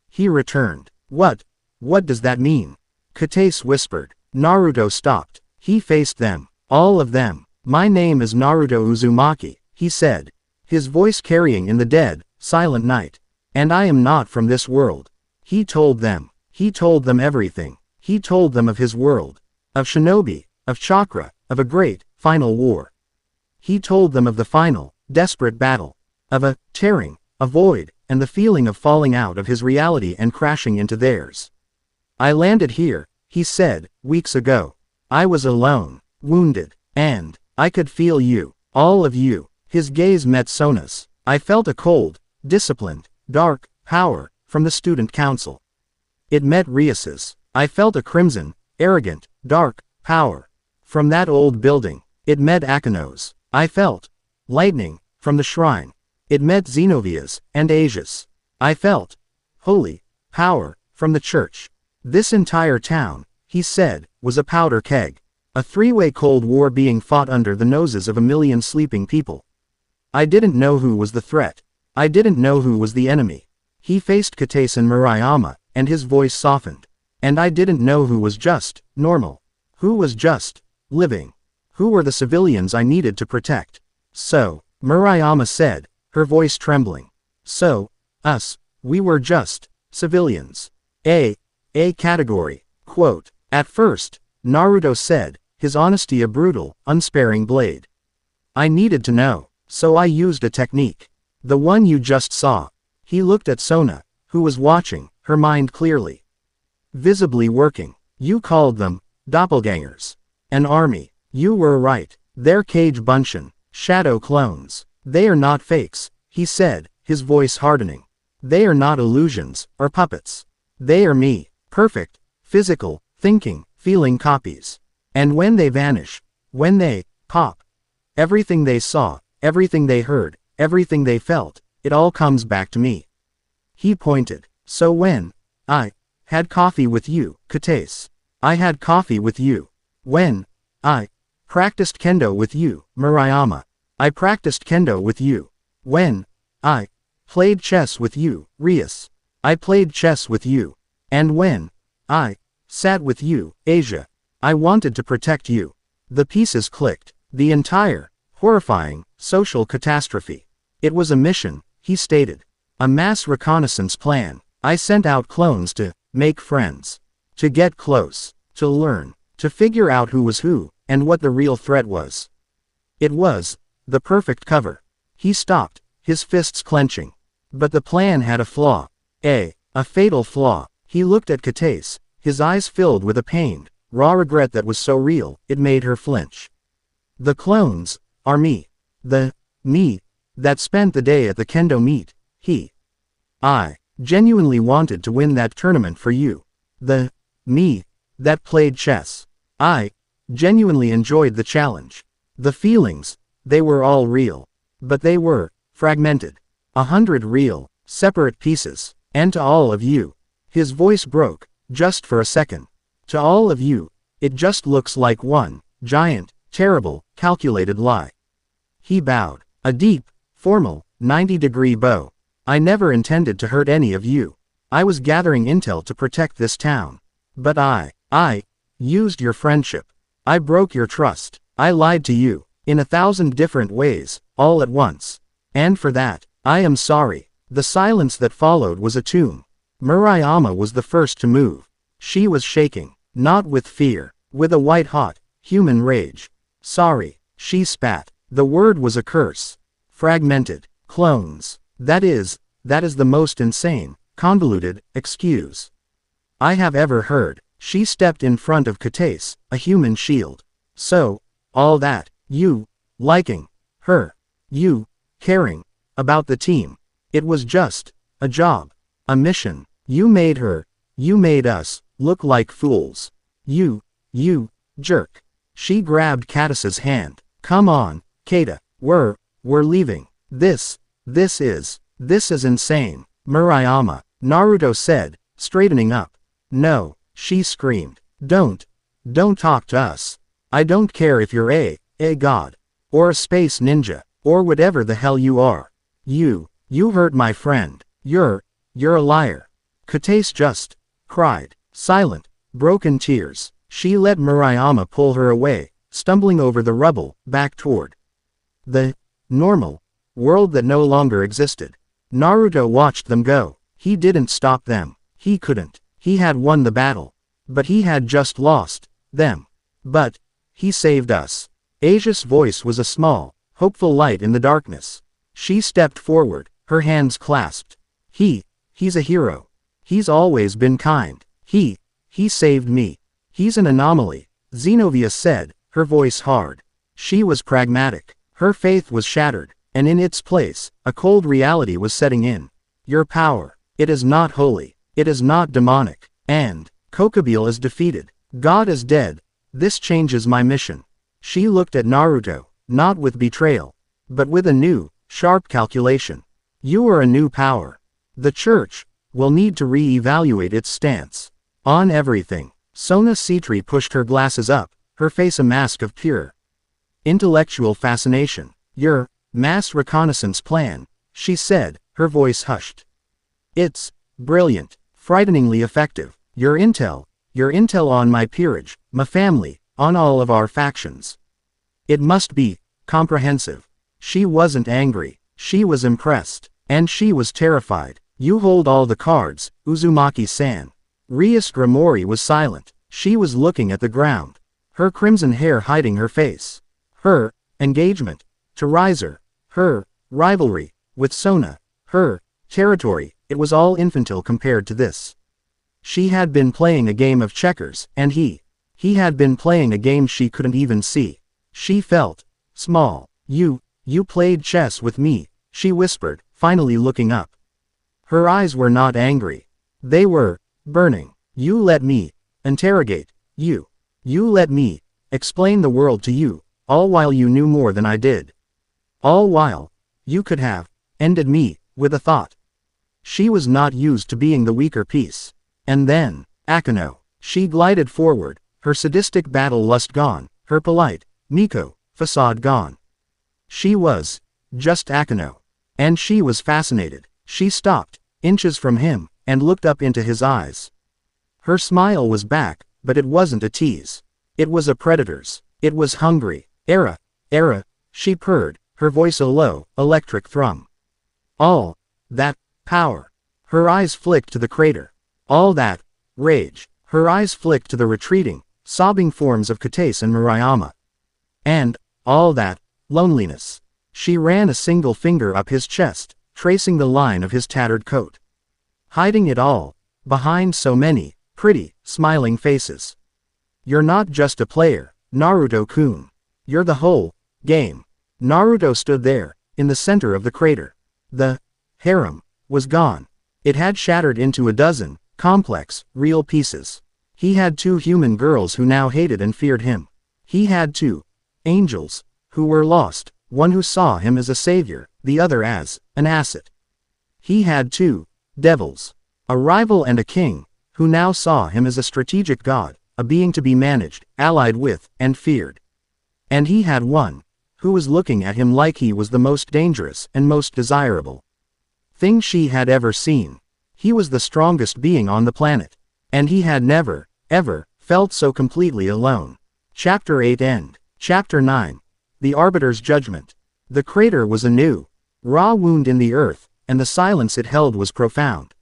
He returned. What does that mean? Katase whispered. Naruto stopped. He faced them, all of them. My name is Naruto Uzumaki, he said, his voice carrying in the dead, silent night. And I am not from this world. He told them everything. He told them of his world, of shinobi, of chakra, of a great, final war. He told them of the final, desperate battle, of a tearing, a void, and the feeling of falling out of his reality and crashing into theirs. I landed here, he said, weeks ago. I was alone, wounded, and I could feel you, all of you. His gaze met Sona's. I felt a cold, disciplined, dark power from the student council. It met Rias's. I felt a crimson, arrogant, dark power from that old building. It met Akano's. I felt lightning from the shrine. It met Xenovia's and Asia's. I felt holy power from the church. This entire town, he said, was a powder keg. A three-way Cold War being fought under the noses of a million sleeping people. I didn't know who was the threat. I didn't know who was the enemy. He faced Katase and Murayama, and his voice softened. And I didn't know who was just normal. Who was just living. Who were the civilians I needed to protect. So, Murayama said, her voice trembling. So, us, we were just civilians. A category. Quote. At first, Naruto said, his honesty a brutal, unsparing blade. I needed to know, so I used a technique. The one you just saw. He looked at Sona, who was watching, her mind clearly. Visibly working. You called them doppelgangers. An army. You were right. They're Cage Bunshin, shadow clones. They are not fakes, he said, his voice hardening. They are not illusions, or puppets. They are me. Perfect, physical, thinking, feeling copies. And when they vanish, when they pop, everything they saw, everything they heard, everything they felt, it all comes back to me. He pointed. So when I had coffee with you, Katase. I had coffee with you. When I practiced kendo with you, Murayama. I practiced kendo with you. When I played chess with you, Rias. I played chess with you. And when I sat with you, Asia. I wanted to protect you. The pieces clicked. The entire, horrifying, social catastrophe. It was a mission, he stated. A mass reconnaissance plan. I sent out clones to make friends. To get close. To learn. To figure out who was who, and what the real threat was. It was the perfect cover. He stopped, his fists clenching. But the plan had a flaw. A fatal flaw. He looked at Katase, his eyes filled with a pained, raw regret that was so real, it made her flinch. The clones are me. The me that spent the day at the kendo meet. I genuinely wanted to win that tournament for you. The me that played chess. I genuinely enjoyed the challenge. The feelings, they were all real. But they were fragmented. 100 real, separate pieces. And to all of you. His voice broke, just for a second. To all of you, it just looks like one giant, terrible, calculated lie. He bowed. A deep, formal, 90-degree bow. I never intended to hurt any of you. I was gathering intel to protect this town. But I used your friendship. I broke your trust. I lied to you. In 1,000 different ways, all at once. And for that, I am sorry. The silence that followed was a tomb. Murayama was the first to move. She was shaking. Not with fear. With a white-hot, human rage. Sorry, she spat. The word was a curse. Fragmented. Clones. That is the most insane, convoluted, excuse I have ever heard. She stepped in front of Kuoh, a human shield. So, all that, you, liking her, you, caring about the team. It was just a job, a mission. You made her, you made us, look like fools. You jerk. She grabbed Kuoh's hand. Come on, Keita, we're leaving. This is insane. Murayama, Naruto said, straightening up. No, she screamed. Don't talk to us. I don't care if you're a god, or a space ninja, or whatever the hell you are. You hurt my friend. You're a liar. Kuoh just cried. Silent, broken tears. She let Murayama pull her away, stumbling over the rubble, back toward the normal world that no longer existed. Naruto watched them go. He didn't stop them. He couldn't. He had won the battle. But he had just lost them. But he saved us. Asia's voice was a small, hopeful light in the darkness. She stepped forward, her hands clasped. He's a hero. He's always been kind. He saved me. He's an anomaly, Zenobia said, her voice hard. She was pragmatic. Her faith was shattered, and in its place, a cold reality was setting in. Your power. It is not holy. It is not demonic. And Kokubile is defeated. God is dead. This changes my mission. She looked at Naruto, not with betrayal, but with a new, sharp calculation. You are a new power. The church will need to re-evaluate its stance on everything. Sona Citri pushed her glasses up, her face a mask of pure intellectual fascination. Your mass reconnaissance plan, she said, her voice hushed. It's brilliant, frighteningly effective. Your intel on my peerage, my family, on all of our factions. It must be comprehensive. She wasn't angry, she was impressed, and she was terrified. You hold all the cards, Uzumaki-san. Rias Grimori was silent. She was looking at the ground, her crimson hair hiding her face. Her engagement to Riser, her rivalry with Sona, her territory, it was all infantile compared to this. She had been playing a game of checkers, and he had been playing a game she couldn't even see. She felt small. You played chess with me, she whispered, finally looking up. Her eyes were not angry. They were burning. You let me interrogate you. You let me explain the world to you, all while you knew more than I did. All while you could have ended me with a thought. She was not used to being the weaker piece. And then, Akano. She glided forward, her sadistic battle lust gone, her polite, Miko, facade gone. She was just Akano. And she was fascinated. She stopped, inches from him, and looked up into his eyes. Her smile was back, but it wasn't a tease. It was a predator's. It was hungry. Era, she purred, her voice a low, electric thrum. All that power. Her eyes flicked to the crater. All that rage. Her eyes flicked to the retreating, sobbing forms of Kuoh and Murayama. And all that loneliness. She ran a single finger up his chest, tracing the line of his tattered coat. Hiding it all, behind so many pretty, smiling faces. You're not just a player, Naruto-kun. You're the whole game. Naruto stood there, in the center of the crater. The harem was gone. It had shattered into a dozen complex, real pieces. He had 2 human girls who now hated and feared him. He had 2 angels who were lost, one who saw him as a savior, the other as an asset. He had 2 devils, a rival and a king, who now saw him as a strategic god, a being to be managed, allied with, and feared. And he had one, who was looking at him like he was the most dangerous and most desirable thing she had ever seen. He was the strongest being on the planet. And he had never, ever, felt so completely alone. Chapter 8 End. Chapter 9. The Arbiter's Judgment. The crater was a new, raw wound in the earth, and the silence it held was profound.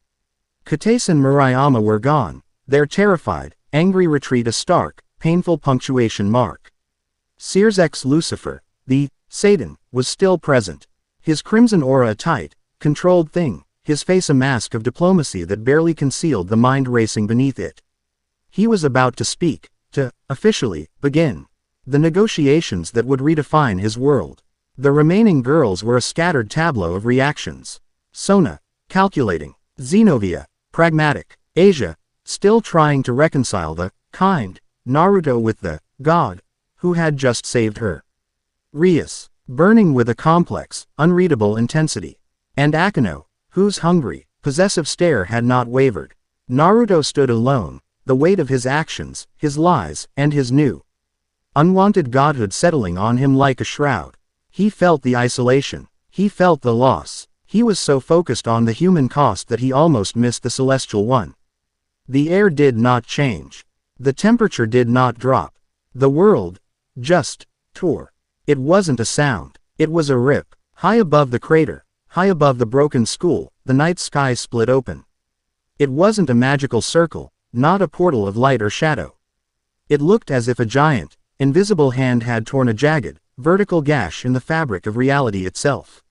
Katase and Murayama were gone, their terrified, angry retreat a stark, painful punctuation mark. Sears X Lucifer, the Satan, was still present. His crimson aura a tight, controlled thing, his face a mask of diplomacy that barely concealed the mind racing beneath it. He was about to speak, to, officially, begin the negotiations that would redefine his world. The remaining girls were a scattered tableau of reactions. Sona, calculating. Zenobia, pragmatic. Asia, still trying to reconcile the kind Naruto with the god who had just saved her. Rias, burning with a complex, unreadable intensity. And Akino, whose hungry, possessive stare had not wavered. Naruto stood alone, the weight of his actions, his lies, and his new, unwanted godhood settling on him like a shroud. He felt the isolation. He felt the loss. He was so focused on the human cost that he almost missed the celestial one. The air did not change. The temperature did not drop. The world just tore. It wasn't a sound. It was a rip. High above the crater, high above the broken school, the night sky split open. It wasn't a magical circle, not a portal of light or shadow. It looked as if a giant, invisible hand had torn a jagged, vertical gash in the fabric of reality itself.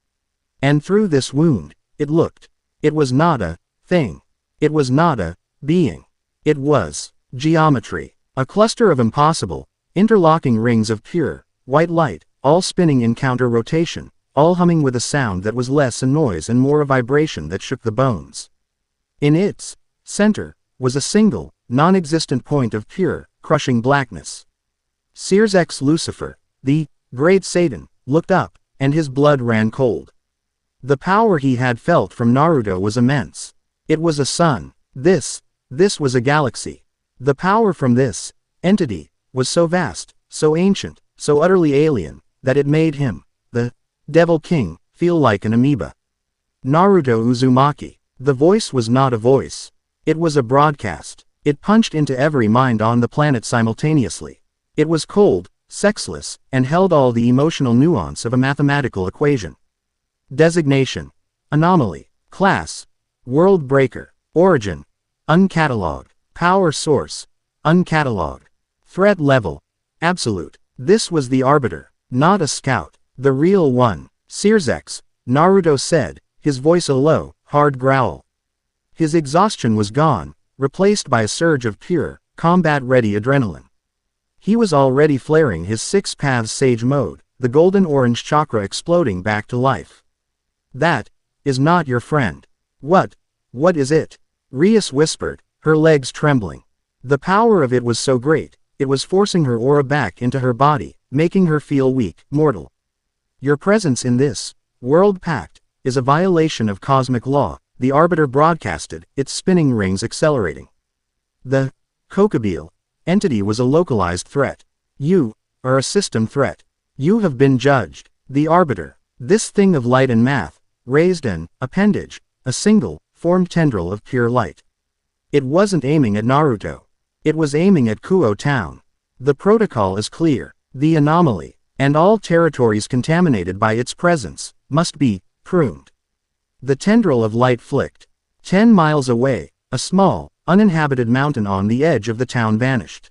And through this wound, it looked. It was not a thing. It was not a being. It was geometry. A cluster of impossible, interlocking rings of pure, white light, all spinning in counter-rotation, all humming with a sound that was less a noise and more a vibration that shook the bones. In its center was a single, non-existent point of pure, crushing blackness. Sears X Lucifer, the great Satan, looked up, and his blood ran cold. The power he had felt from Naruto was immense. It was a sun. This was a galaxy. The power from this entity was so vast, so ancient, so utterly alien, that it made him, the Devil King, feel like an amoeba. Naruto Uzumaki. The voice was not a voice. It was a broadcast. It punched into every mind on the planet simultaneously. It was cold, sexless, and held all the emotional nuance of a mathematical equation. Designation. Anomaly. Class. World breaker. Origin. Uncatalogued. Power source. Uncatalogued. Threat level. Absolute. This was the arbiter, not a scout, the real one. Sears X, Naruto said, his voice a low, hard growl. His exhaustion was gone, replaced by a surge of pure, combat-ready adrenaline. He was already flaring his six paths sage mode, the golden-orange chakra exploding back to life. That is not your friend. What is it? Rias whispered, her legs trembling. The power of it was so great, it was forcing her aura back into her body, making her feel weak, mortal. Your presence in this world pact is a violation of cosmic law, the arbiter broadcasted, its spinning rings accelerating. The Kokobile entity was a localized threat. You are a system threat. You have been judged. The arbiter, this thing of light and math, raised an appendage, a single, formed tendril of pure light. It wasn't aiming at Naruto. It was aiming at Kuoh town. The protocol is clear. The anomaly, and all territories contaminated by its presence, must be pruned. The tendril of light flicked. 10 miles away, a small, uninhabited mountain on the edge of the town vanished.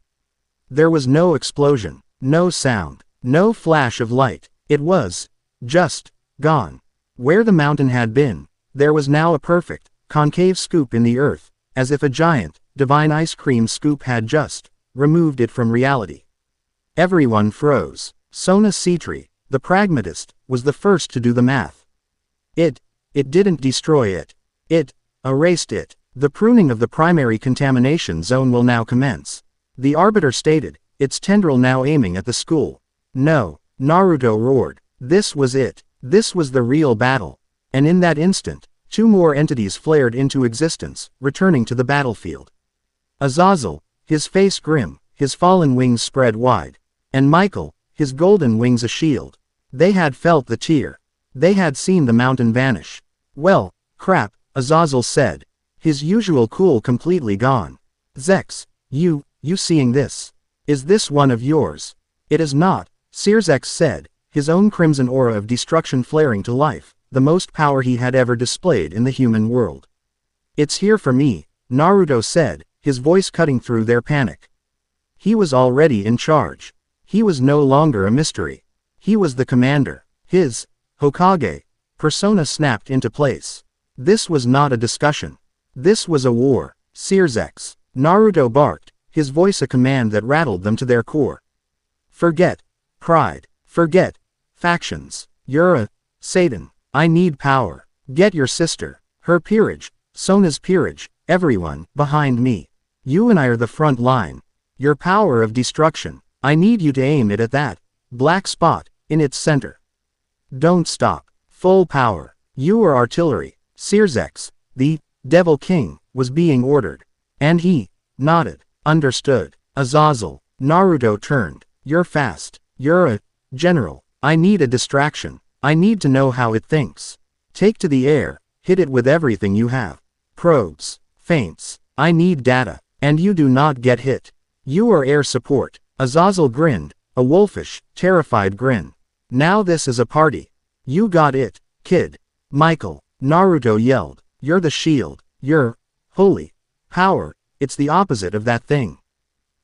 There was no explosion, no sound, no flash of light. It was just gone. Where the mountain had been, there was now a perfect, concave scoop in the earth, as if a giant, divine ice cream scoop had just removed it from reality. Everyone froze. Sona Citri, the pragmatist, was the first to do the math. It didn't destroy it. It erased it. The pruning of the primary contamination zone will now commence. The arbiter stated, its tendril now aiming at the school. No, Naruto roared. This was it. This was the real battle. And in that instant, 2 more entities flared into existence, returning to the battlefield. Azazel, his face grim, his fallen wings spread wide. And Michael, his golden wings a shield. They had felt the tear. They had seen the mountain vanish. Well, crap, Azazel said. His usual cool completely gone. Zex, you seeing this? Is this one of yours? It is not, Searzex said, his own crimson aura of destruction flaring to life, the most power he had ever displayed in the human world. It's here for me, Naruto said, his voice cutting through their panic. He was already in charge. He was no longer a mystery. He was the commander. His Hokage persona snapped into place. This was not a discussion. This was a war. Searzex, Naruto barked, his voice a command that rattled them to their core. Forget pride. Forget factions. You're a Satan. I need power. Get your sister, her peerage, Sona's peerage, everyone, behind me. You and I are the front line. Your power of destruction. I need you to aim it at that black spot, in its center. Don't stop. Full power. You are artillery. Searzex, the Devil King, was being ordered. And he nodded. Understood. Azazel. Naruto turned. You're fast. You're a general. I need a distraction. I need to know how it thinks. Take to the air. Hit it with everything you have. Probes. Feints. I need data. And you do not get hit. You are air support. Azazel grinned, a wolfish, terrified grin. Now this is a party. You got it, kid. Michael, Naruto yelled. You're the shield. You're holy power. It's the opposite of that thing.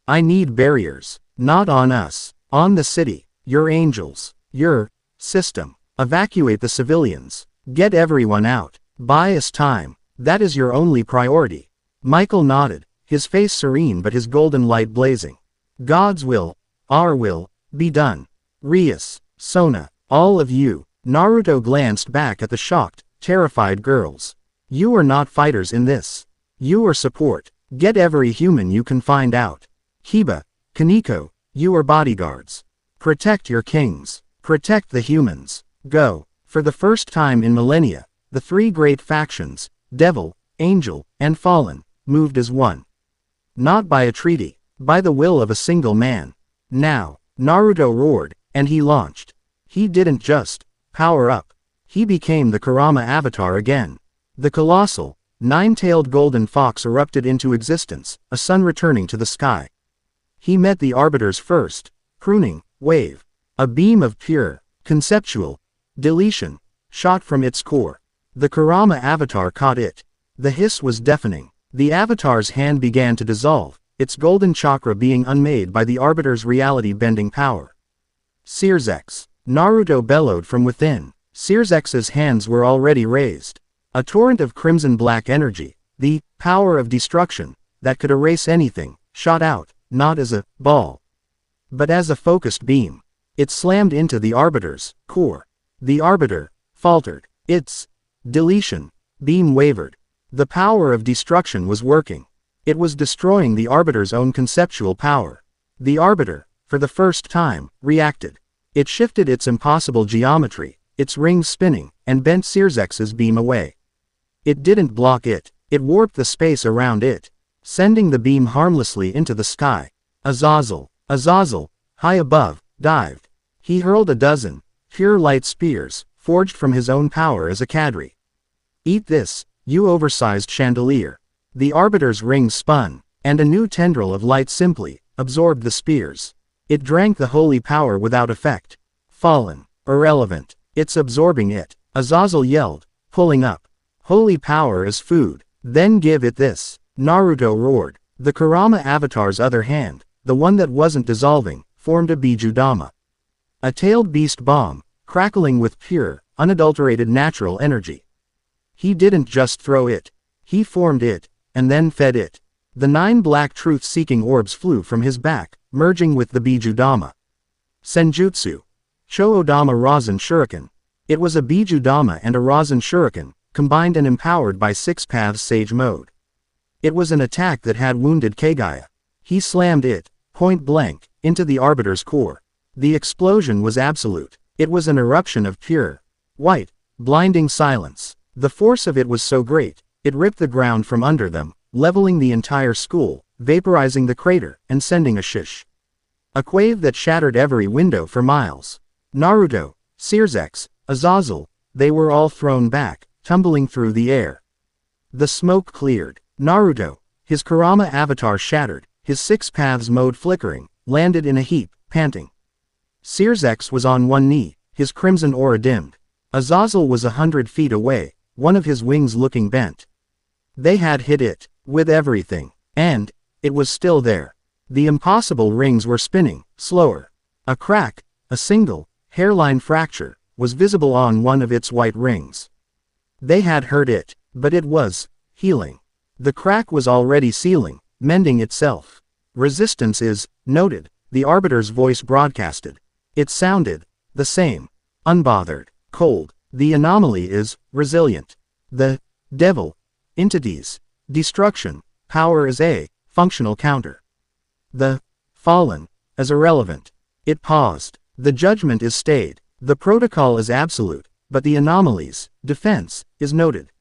I need barriers. Not on us. On the city. Your angels. Your system. Evacuate the civilians. Get everyone out. Buy us time. That is your only priority. Michael nodded, his face serene but his golden light blazing. God's will, our will, be done. Rias, Sona, all of you. Naruto glanced back at the shocked, terrified girls. You are not fighters in this. You are support. Get every human you can find out. Kiba, Kaneko, you are bodyguards. Protect your kings. Protect the humans. Go. For the first time in millennia, the three great factions, Devil, Angel, and Fallen, moved as one. Not by a treaty, by the will of a single man. Now, Naruto roared, and he launched. He didn't just power up. He became the Kurama avatar again. The colossal, nine-tailed golden fox erupted into existence, a sun returning to the sky. He met the Arbiter's first pruning wave. A beam of pure, conceptual deletion shot from its core. The Kurama avatar caught it. The hiss was deafening. The avatar's hand began to dissolve, its golden chakra being unmade by the Arbiter's reality-bending power. Searzex. Naruto bellowed from within. Searzex's hands were already raised. A torrent of crimson-black energy, the power of destruction, that could erase anything, shot out, not as a ball, but as a focused beam. It slammed into the Arbiter's core. The Arbiter faltered. Its deletion beam wavered. The power of destruction was working. It was destroying the Arbiter's own conceptual power. The Arbiter, for the first time, reacted. It shifted its impossible geometry, its rings spinning, and bent Searzex's beam away. It didn't block it. It warped the space around it, sending the beam harmlessly into the sky. Azazel, high above, dived. He hurled a dozen pure light spears, forged from his own power as a cadre. Eat this, you oversized chandelier. The Arbiter's rings spun, and a new tendril of light simply absorbed the spears. It drank the holy power without effect. Fallen, irrelevant. It's absorbing it, Azazel yelled, pulling up. Holy power is food. Then give it this. Naruto roared. The Kurama avatar's other hand, the one that wasn't dissolving, formed a Bijudama. A tailed beast bomb, crackling with pure, unadulterated natural energy. He didn't just throw it. He formed it, and then fed it. The 9 black truth-seeking orbs flew from his back, merging with the Bijudama. Senjutsu. Choodama Rasen Shuriken. It was a Bijudama and a Rasen Shuriken, combined and empowered by 6 Paths Sage Mode. It was an attack that had wounded Kagaya. He slammed it, point blank, into the Arbiter's core. The explosion was absolute. It was an eruption of pure, white, blinding silence. The force of it was so great, it ripped the ground from under them, leveling the entire school, vaporizing the crater, and sending a shish. A quave that shattered every window for miles. Naruto, Circex, Azazel, they were all thrown back, tumbling through the air. The smoke cleared. Naruto, his Kurama avatar shattered, his six paths mode flickering, landed in a heap, panting. Circex was on one knee, his crimson aura dimmed. Azazel was 100 feet away, one of his wings looking bent. They had hit it, with everything. And it was still there. The impossible rings were spinning, slower. A crack, a single, hairline fracture, was visible on one of its white rings. They had hurt it, but it was healing. The crack was already sealing, mending itself. Resistance is noted, the Arbiter's voice broadcasted. It sounded the same. Unbothered, cold. The anomaly is resilient. The devil, entities, destruction, power is a functional counter. The fallen is irrelevant. It paused. The judgment is stayed. The protocol is absolute, but the anomaly's defense is noted.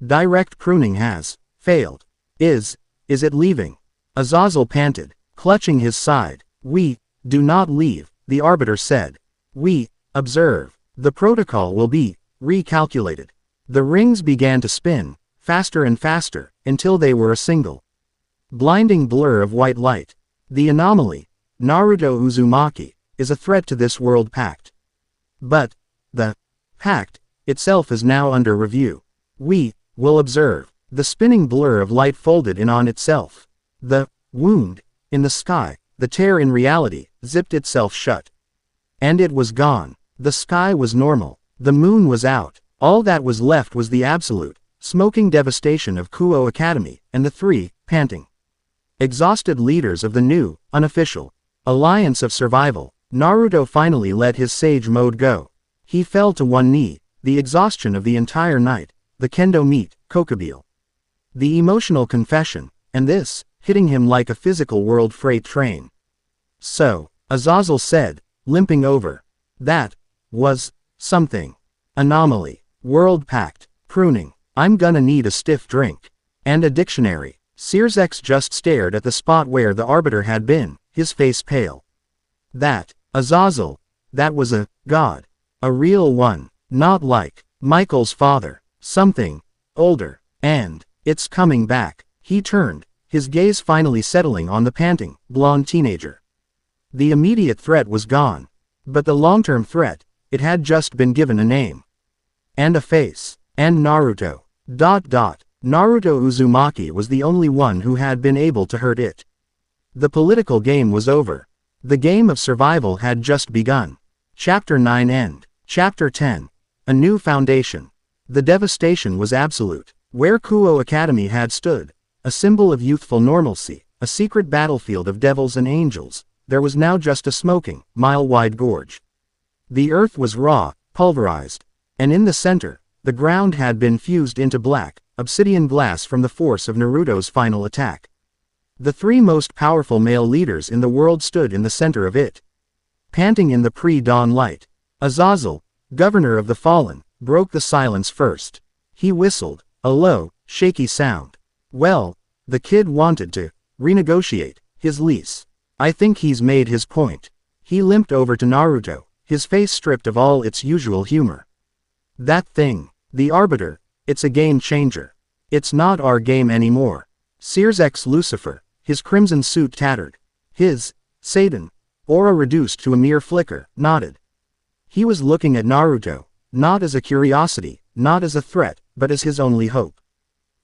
Direct pruning has failed. Is it leaving? Azazel panted, clutching his side. We do not leave, the Arbiter said. We observe. The protocol will be recalculated. The rings began to spin, faster and faster, until they were a single blinding blur of white light. The anomaly, Naruto Uzumaki, is a threat to this world pact. But the pact itself is now under review. We will observe. The spinning blur of light folded in on itself. The wound in the sky, the tear in reality, zipped itself shut. And it was gone. The sky was normal. The moon was out. All that was left was the absolute, smoking devastation of Kuoh Academy, and the three, panting, exhausted leaders of the new, unofficial alliance of survival. Naruto finally let his sage mode go. He fell to one knee, the exhaustion of the entire night, the kendo meat, kokubile. The emotional confession, and this, hitting him like a physical world freight train. So, Azazel said, limping over. That was something. Anomaly, world pact, pruning. I'm gonna need a stiff drink. And a dictionary. Circex just stared at the spot where the Arbiter had been, his face pale. That, Azazel, that was a god. A real one, not like Michael's father. Something older. And it's coming back. He turned, his gaze finally settling on the panting, blonde teenager. The immediate threat was gone. But the long-term threat, it had just been given a name. And a face. And Naruto. Naruto Uzumaki was the only one who had been able to hurt it. The political game was over. The game of survival had just begun. Chapter 9 End. Chapter 10. A new foundation. The devastation was absolute. Where Kuoh Academy had stood, a symbol of youthful normalcy, a secret battlefield of devils and angels, there was now just a smoking, mile-wide gorge. The earth was raw, pulverized. And in the center, the ground had been fused into black, obsidian glass from the force of Naruto's final attack. The three most powerful male leaders in the world stood in the center of it. Panting in the pre-dawn light, Azazel, governor of the fallen, broke the silence first. He whistled, a low, shaky sound. Well, the kid wanted to renegotiate his lease. I think he's made his point. He limped over to Naruto, his face stripped of all its usual humor. That thing, the Arbiter, it's a game changer. It's not our game anymore. Circex Lucifer, his crimson suit tattered. His Satan aura reduced to a mere flicker, nodded. He was looking at Naruto, not as a curiosity, not as a threat, but as his only hope.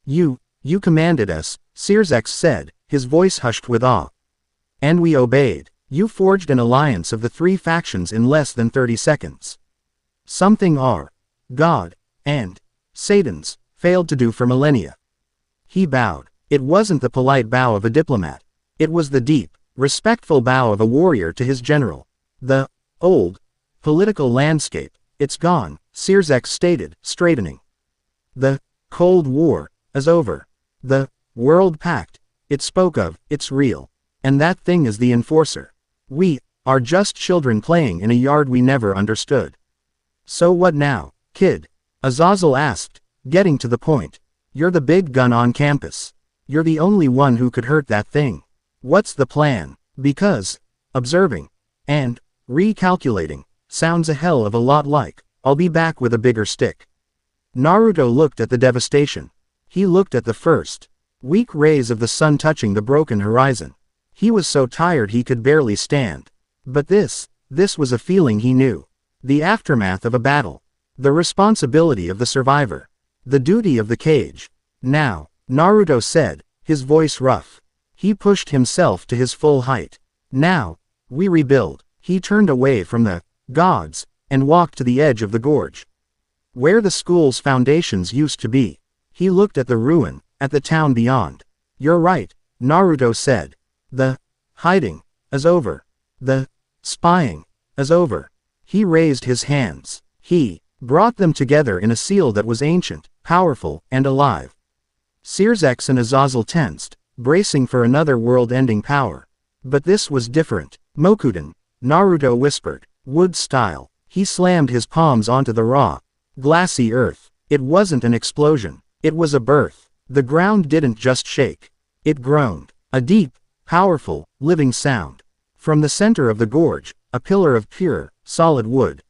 You commanded us, Circex said, his voice hushed with awe. And we obeyed. You forged an alliance of the three factions in less than 30 seconds. Something our God and Satan's failed to do for millennia. He bowed. It wasn't the polite bow of a diplomat. It was the deep, respectful bow of a warrior to his general. The old political landscape, it's gone, Circex stated, straightening. The Cold War is over. The World Pact it spoke of, it's real. And that thing is the enforcer. We are just children playing in a yard we never understood. So what now, kid? Azazel asked, getting to the point. You're the big gun on campus. You're the only one who could hurt that thing. What's the plan? Because observing, and recalculating. Sounds a hell of a lot like, I'll be back with a bigger stick. Naruto looked at the devastation. He looked at the first weak rays of the sun touching the broken horizon. He was so tired he could barely stand. But this was a feeling he knew. The aftermath of a battle. The responsibility of the survivor. The duty of the cage. Now, Naruto said, his voice rough. He pushed himself to his full height. Now, we rebuild. He turned away from the gods and walked to the edge of the gorge, where the school's foundations used to be. He looked at the ruin, at the town beyond. You're right, Naruto said. The hiding is over. The spying is over. He raised his hands. He brought them together in a seal that was ancient, powerful, and alive. Sirzex and Azazel tensed, bracing for another world-ending power. But this was different. Mokuden, Naruto whispered, wood style. He slammed his palms onto the raw, glassy earth. It wasn't an explosion. It was a birth. The ground didn't just shake. It groaned. A deep, powerful, living sound. From the center of the gorge, a pillar of pure, solid wood,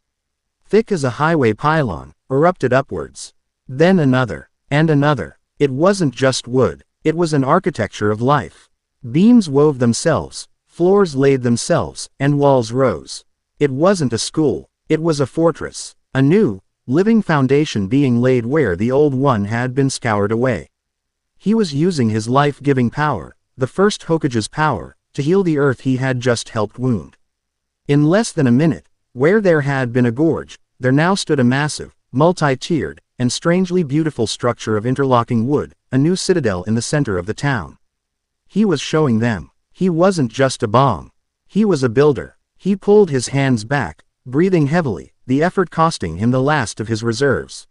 thick as a highway pylon, erupted upwards. Then another, and another. It wasn't just wood. It was an architecture of life. Beams wove themselves, floors laid themselves, and walls rose. It wasn't a school. It was a fortress. A new, living foundation being laid where the old one had been scoured away. He was using his life-giving power, the first Hokage's power, to heal the earth he had just helped wound. In less than a minute, where there had been a gorge, there now stood a massive, multi-tiered, and strangely beautiful structure of interlocking wood, a new citadel in the center of the town. He was showing them. He wasn't just a bomb. He was a builder. He pulled his hands back, breathing heavily, the effort costing him the last of his reserves.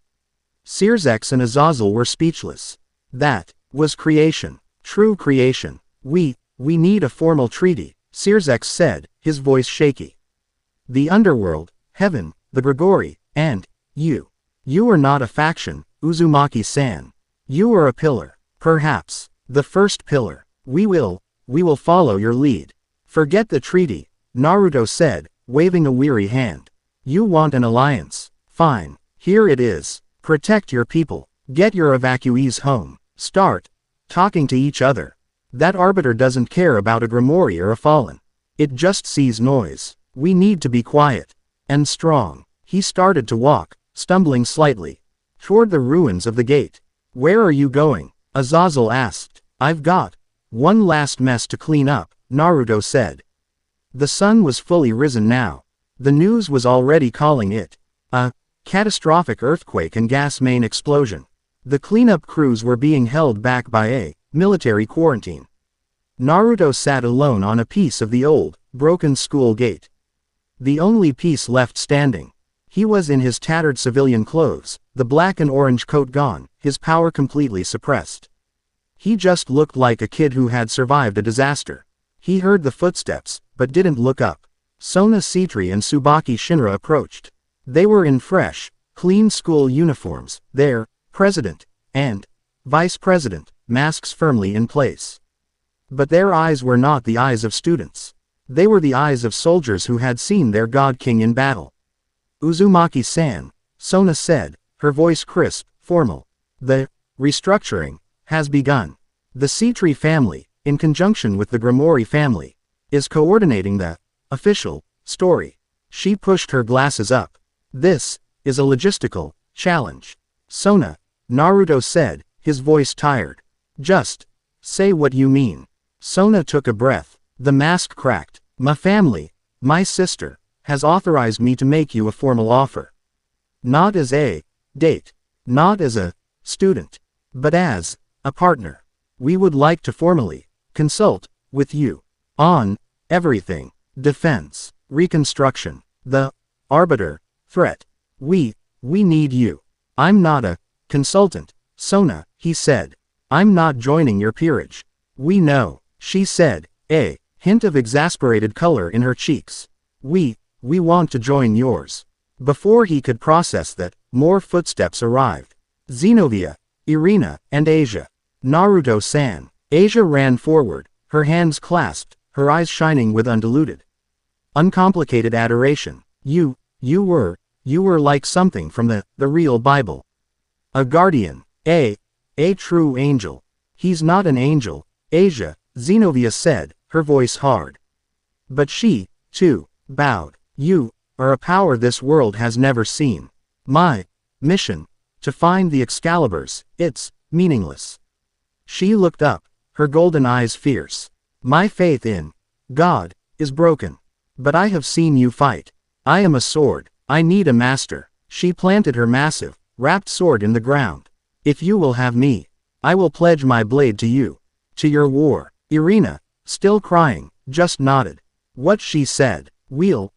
Sirzex and Azazel were speechless. That was creation. True creation. We need a formal treaty, Sirzex said, his voice shaky. The underworld, heaven, the Grigori, and you. You are not a faction, Uzumaki-san. You are a pillar. Perhaps the first pillar. We will follow your lead. Forget the treaty, Naruto said, waving a weary hand. You want an alliance. Fine. Here it is. Protect your people. Get your evacuees home. Start talking to each other. That arbiter doesn't care about a Grimoire or a Fallen. It just sees noise. We need to be quiet and strong. He started to walk, stumbling slightly, toward the ruins of the gate. Where are you going? Azazel asked. I've got one last mess to clean up, Naruto said. The sun was fully risen now. The news was already calling it a catastrophic earthquake and gas main explosion. The cleanup crews were being held back by a military quarantine. Naruto sat alone on a piece of the old, broken school gate. The only piece left standing. He was in his tattered civilian clothes, the black and orange coat gone, his power completely suppressed. He just looked like a kid who had survived a disaster. He heard the footsteps, but didn't look up. Sona Sitri and Tsubaki Shinra approached. They were in fresh, clean school uniforms, their president and vice president, masks firmly in place. But their eyes were not the eyes of students. They were the eyes of soldiers who had seen their god king in battle. Uzumaki-san, Sona said, her voice crisp, formal. The restructuring has begun. The Sitri family, in conjunction with the Grimoire family, is coordinating the official story. She pushed her glasses up. This is a logistical challenge. Sona, Naruto said, his voice tired. Just say what you mean. Sona took a breath. The mask cracked. My family, my sister, has authorized me to make you a formal offer. Not as a date, not as a student, but as a partner. We would like to formally consult with you on everything: defense, reconstruction, the arbiter, threat. We need you. I'm not a consultant, Sona, he said. I'm not joining your peerage. We know, she said, a hint of exasperated color in her cheeks. We want to join yours. Before he could process that, more footsteps arrived. Zenobia, Irina, and Asia. Naruto-san. Asia ran forward, her hands clasped, her eyes shining with undiluted uncomplicated adoration. You were like something from the real Bible. A guardian, a true angel. He's not an angel, Asia, Zenobia said, her voice hard. But she, too, bowed. You are a power this world has never seen. My mission, to find the Excaliburs, it's meaningless. She looked up, her golden eyes fierce. My faith in God is broken. But I have seen you fight. I am a sword. I need a master. She planted her massive, wrapped sword in the ground. If you will have me, I will pledge my blade to you. To your war. Irina, still crying, just nodded. What she said. We'll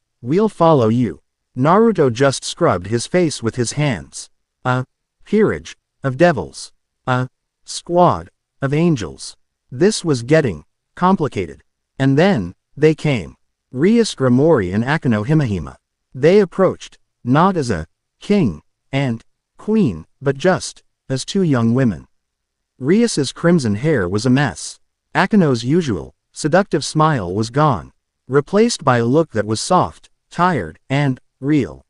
follow you. Naruto just scrubbed his face with his hands. A peerage of devils. A squad of angels. This was getting complicated. And then, they came. Rias Grimori and Akeno Himehime. They approached, not as a king and queen, but just as two young women. Rias's crimson hair was a mess. Akeno's usual, seductive smile was gone, replaced by a look that was soft, tired, and real.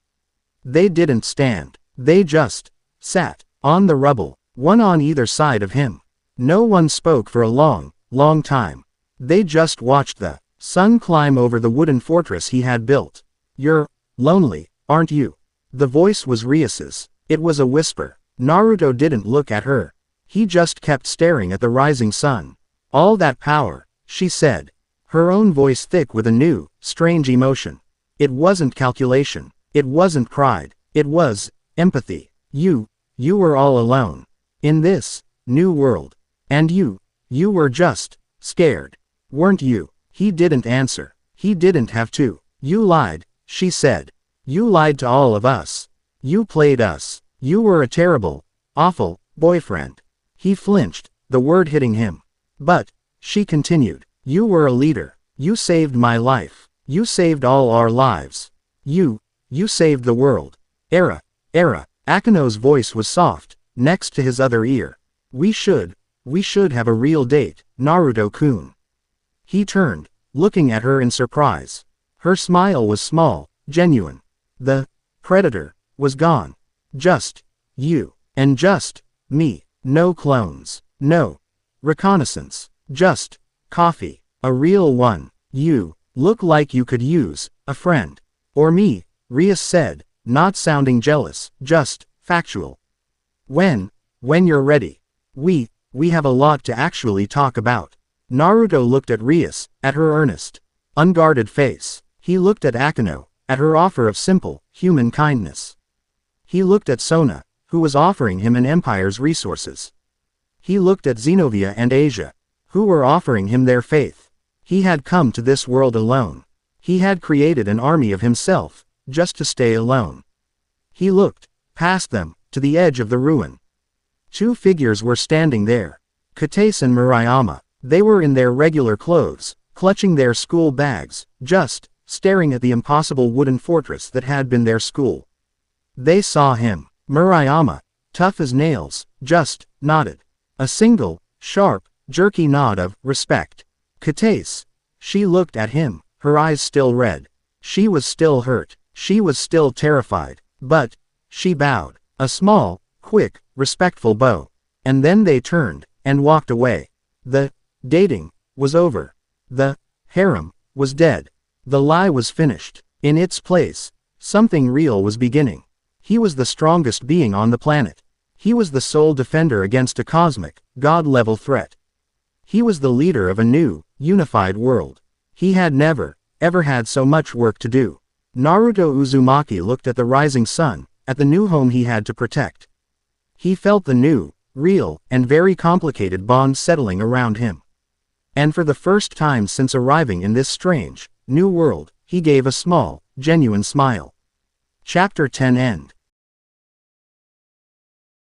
They didn't stand. They just sat on the rubble, one on either side of him. No one spoke for a long time. They just watched the sun climb over the wooden fortress he had built. You're lonely, aren't you? The voice was Rias's. It was a whisper. Naruto didn't look at her. He just kept staring at the rising sun. All that power, she said. Her own voice thick with a new, strange emotion. It wasn't calculation. It wasn't pride. It was empathy. You were all alone. In this new world. And you were just scared. Weren't you? He didn't answer. He didn't have to. You lied, she said. You lied to all of us. You played us. You were a terrible, awful boyfriend. He flinched, the word hitting him. But, she continued, you were a leader. You saved my life. You saved all our lives. You saved the world. Era. Akeno's voice was soft, next to his other ear. We should have a real date, Naruto-kun. He turned, looking at her in surprise. Her smile was small, genuine. The predator was gone. Just you. And just me. No clones. No reconnaissance. Just coffee. A real one. You look like you could use a friend. Or me, Rias said, not sounding jealous, just factual. When you're ready. We have a lot to actually talk about. Naruto looked at Rias, at her earnest, unguarded face. He looked at Akeno, at her offer of simple, human kindness. He looked at Sona, who was offering him an empire's resources. He looked at Zenobia and Asia, who were offering him their faith. He had come to this world alone. He had created an army of himself, just to stay alone. He looked, past them, to the edge of the ruin. Two figures were standing there. Kuoh and Murayama. They were in their regular clothes, clutching their school bags, just staring at the impossible wooden fortress that had been their school. They saw him. Murayama, tough as nails, just nodded. A single, sharp, jerky nod of respect. Kuoh. She looked at him, her eyes still red. She was still hurt. She was still terrified. But she bowed. A small, quick, respectful bow. And then they turned and walked away. The dating was over. The harem was dead. The lie was finished. In its place, something real was beginning. He was the strongest being on the planet. He was the sole defender against a cosmic, god-level threat. He was the leader of a new, unified world. He had never, ever had so much work to do. Naruto Uzumaki looked at the rising sun, at the new home he had to protect. He felt the new, real, and very complicated bond settling around him. And for the first time since arriving in this strange, new world, he gave a small, genuine smile. Chapter 10 End.